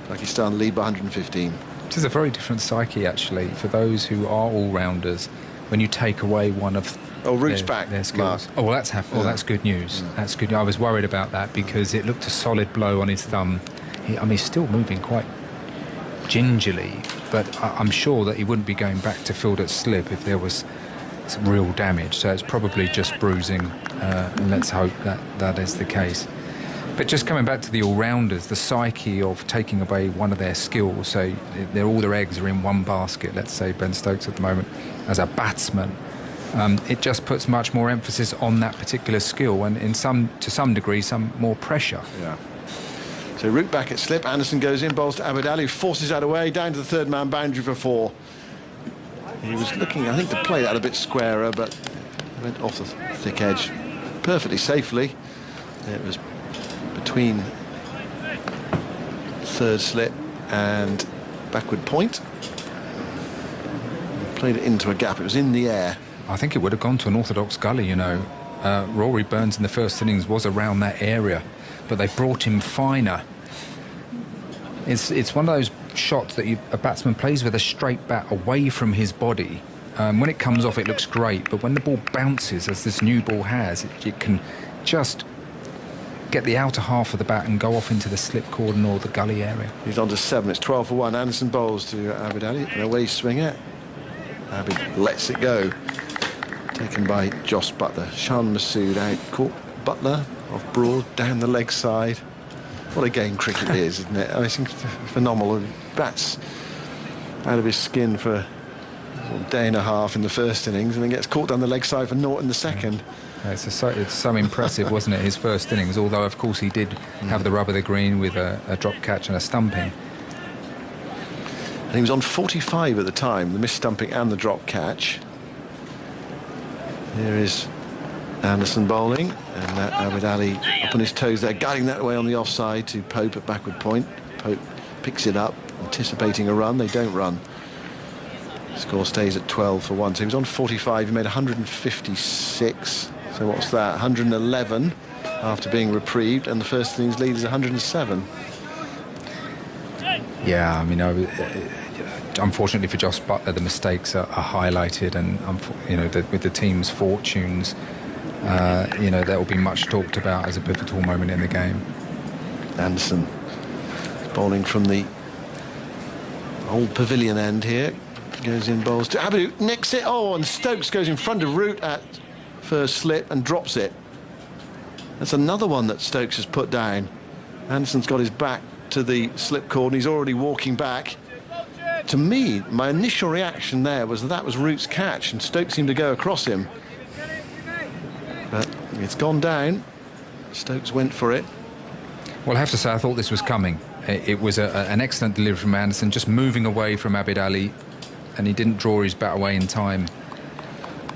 Pakistan lead by 115. It is a very different psyche, actually, for those who are all-rounders when you take away one of Root's back, their skills. Mark. Oh, well, that's good news. That's good. I was worried about that because it looked a solid blow on his thumb. He's still moving quite gingerly, but I'm sure that he wouldn't be going back to field at slip if there was some real damage. So it's probably just bruising, and let's hope that is the case. But just coming back to the all-rounders, the psyche of taking away one of their skills, so all their eggs are in one basket, let's say Ben Stokes at the moment, as a batsman, it just puts much more emphasis on that particular skill and to some degree, some more pressure. Yeah. So Root back at slip. Anderson goes in, bowls to Abid Ali, who forces that away, down to the 3rd man boundary for 4. He was looking, I think, to play that a bit squarer, but went off the thick edge perfectly safely. It was between 3rd slip and backward point. Played it into a gap. It was in the air. I think it would have gone to an orthodox gully, Rory Burns in the first innings was around that area, but they brought him finer. It's one of those shots that a batsman plays with a straight bat away from his body. When it comes off, it looks great, but when the ball bounces, as this new ball has, it can just get the outer half of the bat and go off into the slip cordon or the gully area. He's on to 7. It's 12 for 1. Anderson bowls to Abid Ali. An away swinger. Abid lets it go. Taken by Jos Buttler. Shan Masood out. Caught Buttler off Broad down the leg side. What a game cricket is, isn't it? I mean, it's phenomenal. Bats out of his skin for a day and a half in the first innings and then gets caught down the leg side for naught in the second. Yeah, it's so impressive, wasn't it, his first innings, although of course he did have the rub of the green with a drop catch and a stumping. And he was on 45 at the time, the missed stumping and the drop catch. Here is Anderson bowling, and Abid Ali up on his toes there, guiding that away on the offside to Pope at backward point. Pope picks it up, anticipating a run. They don't run. Score stays at 12 for 1. So he was on 45. He made 156. So what's that? 111 after being reprieved, and the first innings lead is 107. Yeah, I mean, unfortunately for Jos Buttler, the mistakes are highlighted, and with the team's fortunes, that will be much talked about as a pivotal moment in the game. Anderson Bowling from the old pavilion end here. Goes in, bowls to Abidou, nicks it. Oh, and Stokes goes in front of Root at first slip and drops it. That's another one that Stokes has put down. Anderson's got his back to the slip cord and he's already walking back. To me, my initial reaction there was that was Root's catch and Stokes seemed to go across him. But it's gone down. Stokes went for it. Well, I have to say, I thought this was coming. It was an excellent delivery from Anderson, just moving away from Abid Ali, and he didn't draw his bat away in time.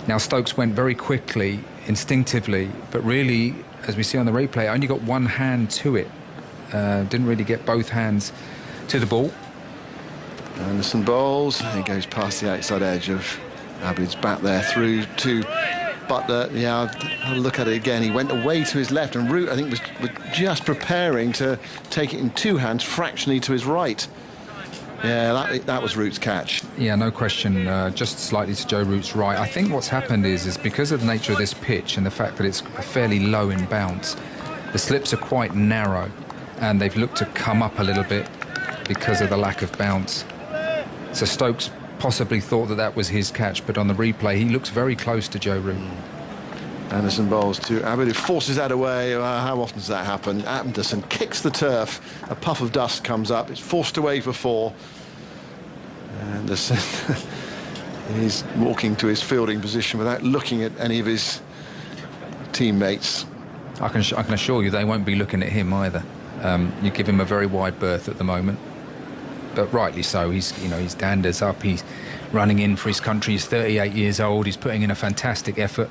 Now, Stokes went very quickly, instinctively, but really, as we see on the replay, only got one hand to it. Didn't really get both hands to the ball. Anderson bowls. He goes past the outside edge of Abid's bat there through to Buttler. Yeah, I'll look at it again. He went away to his left, and Root, I think, was just preparing to take it in two hands, fractionally to his right. Yeah, that was Root's catch. Yeah, no question. Just slightly to Joe Root's right. I think what's happened is because of the nature of this pitch and the fact that it's fairly low in bounce, the slips are quite narrow, and they've looked to come up a little bit because of the lack of bounce. So Stokes possibly thought that was his catch, but on the replay, he looks very close to Joe Root. Anderson bowls to Abid, who forces that away. How often does that happen? Anderson kicks the turf. A puff of dust comes up. It's forced away for four. Anderson he's walking to his fielding position without looking at any of his teammates. I can assure you they won't be looking at him either. You give him a very wide berth at the moment, but rightly so. He's danders up. He's running in for his country. He's 38 years old. He's putting in a fantastic effort.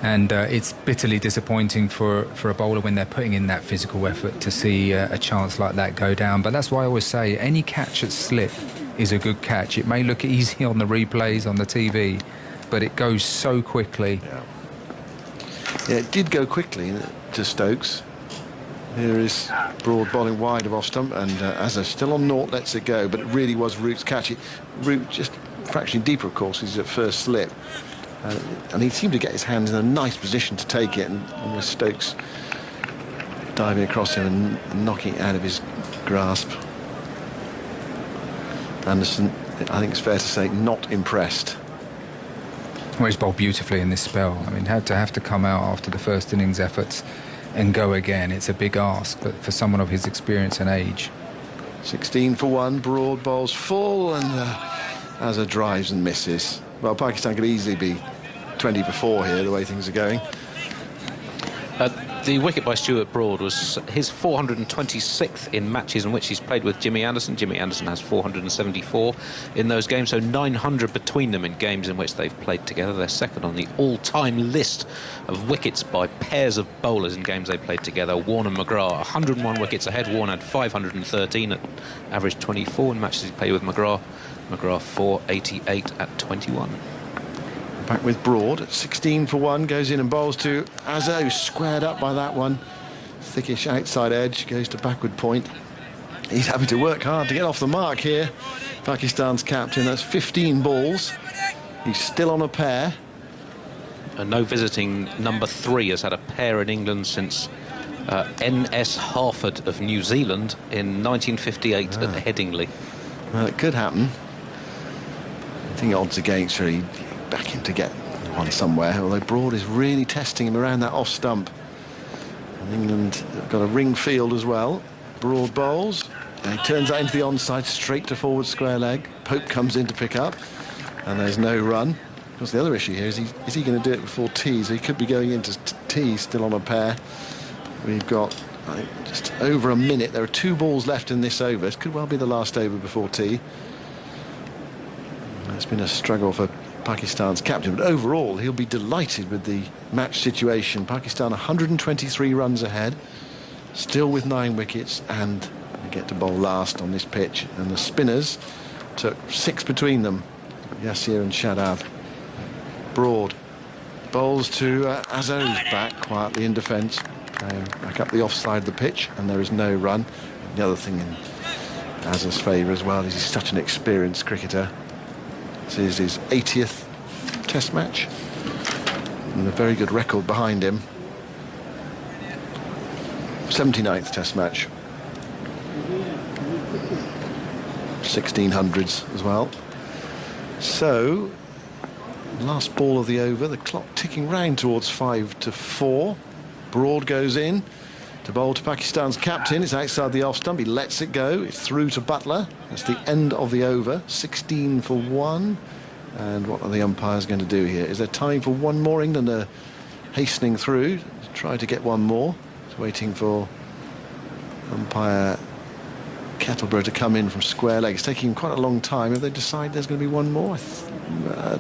And it's bitterly disappointing for a bowler when they're putting in that physical effort to see a chance like that go down. But that's why I always say any catch at slip is a good catch. It may look easy on the replays, on the TV, but it goes so quickly. Yeah, it did go quickly to Stokes. Here is Broad bowling wide of off stump, and Azza still on naught, lets it go, but it really was Root's catch. Root just fractionally deeper, of course, he's at first slip. And he seemed to get his hands in a nice position to take it, and with Stokes diving across him and knocking it out of his grasp. Anderson, I think it's fair to say, not impressed. Well, he's bowled beautifully in this spell. I mean, to have to come out after the first innings efforts and go again, it's a big ask, but for someone of his experience and age. 16 for one, Broad bowls full, and Azza drives and misses. Well, Pakistan could easily be 20 for 4 here, the way things are going. The wicket by Stuart Broad was his 426th in matches in which he's played with Jimmy Anderson. Jimmy Anderson has 474 in those games, so 900 between them in games in which they've played together. They're second on the all-time list of wickets by pairs of bowlers in games they played together. Warne and McGrath, 101 wickets ahead. Warne had 513 at average 24 in matches he played with McGrath. McGrath 488 at 21. Back with Broad at 16 for one, goes in and bowls to Azza, squared up by that one. Thickish outside edge, goes to backward point. He's having to work hard to get off the mark here. Pakistan's captain, that's 15 balls. He's still on a pair. And no visiting number 3 has had a pair in England since N.S. Harford of New Zealand in 1958 at Headingley. Well, it could happen. I think odds against really back him to get one somewhere, although Broad is really testing him around that off stump. And England have got a ring field as well. Broad bowls, and he turns that into the onside, straight to forward square leg. Pope comes in to pick up, and there's no run. Of course, the other issue here is he going to do it before tea? So he could be going into tea still on a pair. We've got, I think, just over a minute. There are 2 balls left in this over. It could well be the last over before tea. It's been a struggle for Pakistan's captain, but overall he'll be delighted with the match situation. Pakistan 123 runs ahead, still with 9 wickets, and they get to bowl last on this pitch. And the spinners took 6 between them, Yasir and Shadab. Broad bowls to Azzo's back quietly in defence, back up the offside of the pitch, and there is no run. And the other thing in Azzo's favour as well is he's such an experienced cricketer. This is his 80th Test match, and a very good record behind him. 79th Test match. 1600s as well. So, last ball of the over, the clock ticking round towards 5-4. Broad goes in to bowl to Pakistan's captain. It's outside the off stump. He lets it go. It's through to Butler. That's the end of the over. 16 for 1. And what are the umpires going to do here? Is there time for one more? England are hastening through to try to get one more. It's waiting for umpire Kettleborough to come in from square leg. It's taking quite a long time. If they decide there's going to be one more,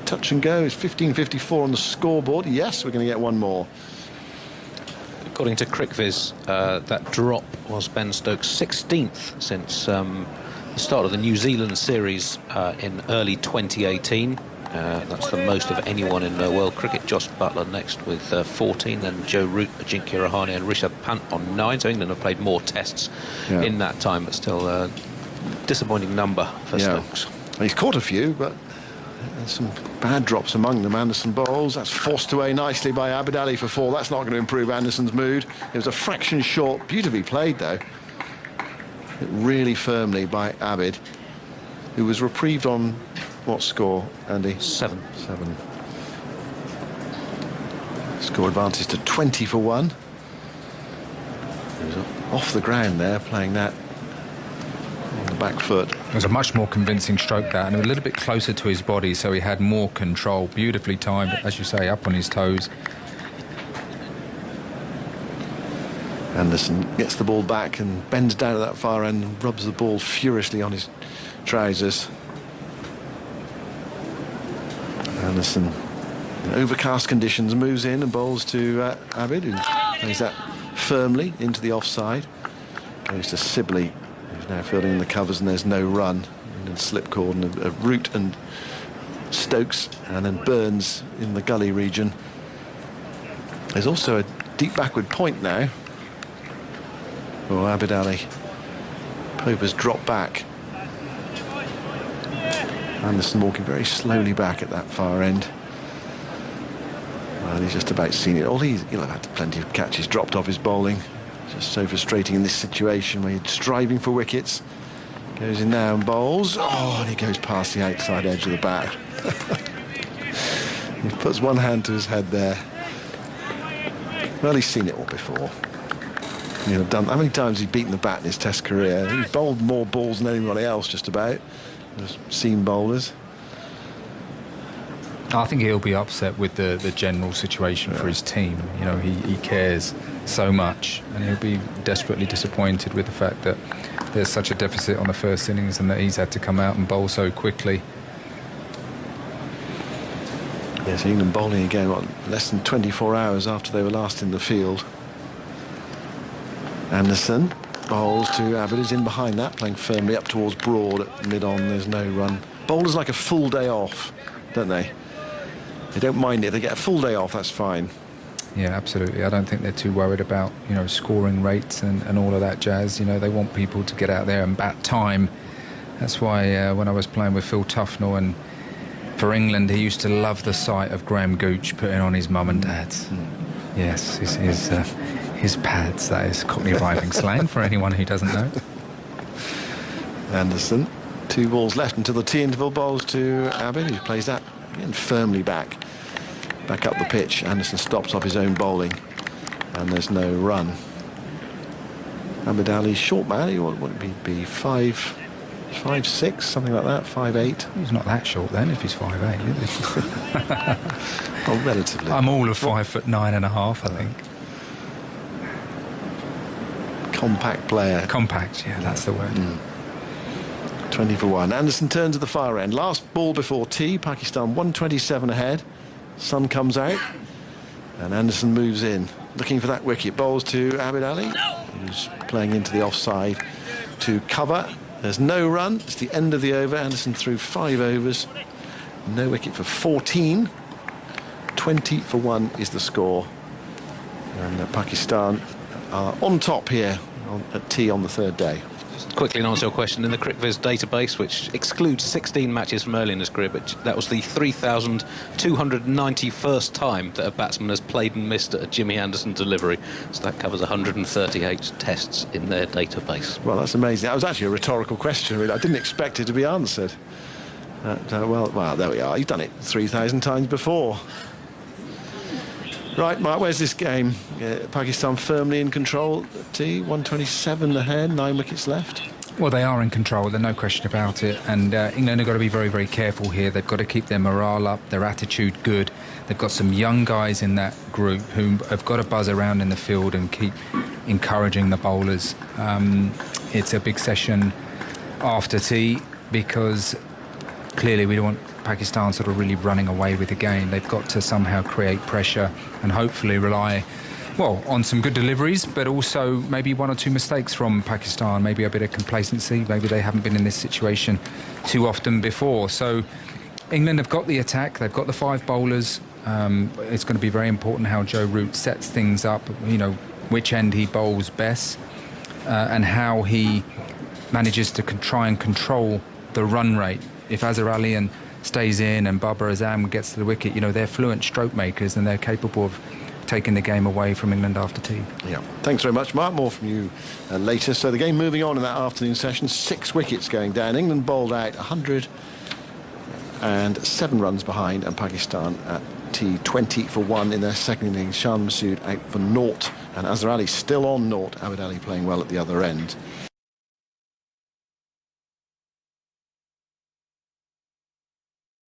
touch and go. It's 15:54 on the scoreboard. Yes, we're going to get one more. According to CricViz, that drop was Ben Stokes' 16th since the start of the New Zealand series in early 2018. That's the most of anyone in world cricket. Jos Buttler next with 14, then Joe Root, Ajinkya Rahane and Rishabh Pant on 9. So England have played more tests in that time, but still a disappointing number for Stokes. He's caught a few, but there's some bad drops among them. Anderson bowls. That's forced away nicely by Abid Ali for 4. That's not going to improve Anderson's mood. It was a fraction short. Beautifully played, though. Hit really firmly by Abid, who was reprieved on what score, Andy? 7. Score advantage to 20 for 1. He was off the ground there, playing that on the back foot. It was a much more convincing stroke, that, and a little bit closer to his body, so he had more control. Beautifully timed, as you say, up on his toes. Anderson gets the ball back and bends down at that far end and rubs the ball furiously on his trousers. Anderson, in overcast conditions, moves in and bowls to Abid, who plays that firmly into the offside. Goes to Sibley, who's now fielding in the covers, and there's no run. And slipcord and a Root and Stokes, and then Burns in the gully region. There's also a deep backward point now. Oh, Abid Ali. Pope has dropped back. Anderson walking very slowly back at that far end. Well, he's just about seen it all. He'll have had plenty of catches dropped off his bowling. Just so frustrating in this situation where he's striving for wickets. Goes in now and bowls. Oh, and he goes past the outside edge of the bat. He puts one hand to his head there. Well, he's seen it all before. How many times he's beaten the bat in his Test career? He's bowled more balls than anybody else, just about. Seam bowlers. I think he'll be upset with the general situation for his team. You know, he cares so much, and he'll be desperately disappointed with the fact that there's such a deficit on the first innings and that he's had to come out and bowl so quickly. Yes, England bowling again, less than 24 hours after they were last in the field. Anderson bowls to Abid, who's in behind that, playing firmly up towards Broad at mid-on. There's no run. Bowlers like a full day off, don't they? They don't mind it. If they get a full day off, that's fine. Yeah, absolutely. I don't think they're too worried about, scoring rates and all of that jazz. They want people to get out there and bat time. That's why when I was playing with Phil Tufnell and for England, he used to love the sight of Graham Gooch putting on his mum and dad's. Yes, his pads. That is Cockney rhyming slang for anyone who doesn't know. Anderson, 2 balls left until the tea interval. Bowls to Abid, who plays that again firmly back up the pitch. Anderson stops off his own bowling, and there's no run. Abid Ali, short man. He would be 5'6", something like that, 5'8". He's not that short then, if he's 5'8", is he? Well, relatively. I'm all of 5'9.5", I think. Compact player. Compact, yeah, that's the word. 20 for 1. Anderson turns to the far end. Last ball before tea. Pakistan 127 ahead. Sun comes out, and Anderson moves in, looking for that wicket. Bowls to Abid Ali, who's playing into the offside to cover. There's no run. It's the end of the over. Anderson threw 5 overs. No wicket for 14. 20 for 1 is the score. And Pakistan are on top here at tea on the 3rd day. Just quickly to answer your question, in the CricViz database, which excludes 16 matches from early in his career, but that was the 3,291st time that a batsman has played and missed at a Jimmy Anderson delivery. So that covers 138 tests in their database. Well, that's amazing. That was actually a rhetorical question, really. I didn't expect it to be answered. Well, there we are. You've done it 3,000 times before. Right, Mark, where's this game? Pakistan firmly in control. T, 127 ahead, 9 wickets left. Well, they are in control, there's no question about it. And England have got to be very, very careful here. They've got to keep their morale up, their attitude good. They've got some young guys in that group who have got to buzz around in the field and keep encouraging the bowlers. It's a big session after tea because clearly we don't want Pakistan sort of really running away with the game. They've got to somehow create pressure and hopefully rely, well, on some good deliveries, but also maybe 1 or 2 mistakes from Pakistan, maybe a bit of complacency. Maybe they haven't been in this situation too often before. So England have got the attack, they've got the 5 bowlers. It's going to be very important how Joe Root sets things up, you know, which end he bowls best, and how he manages to try and control the run rate. If Azhar Ali stays in and Babar Azam gets to the wicket, you know, they're fluent stroke makers and they're capable of taking the game away from England after tea. Yeah, thanks very much, Mark. More from you later. So the game moving on in that afternoon session, 6 wickets going down. England bowled out 107 runs behind, and Pakistan at tea 20 for 1 in their second innings. Shan Masood out for 0, and Azhar Ali still on 0. Abid Ali playing well at the other end.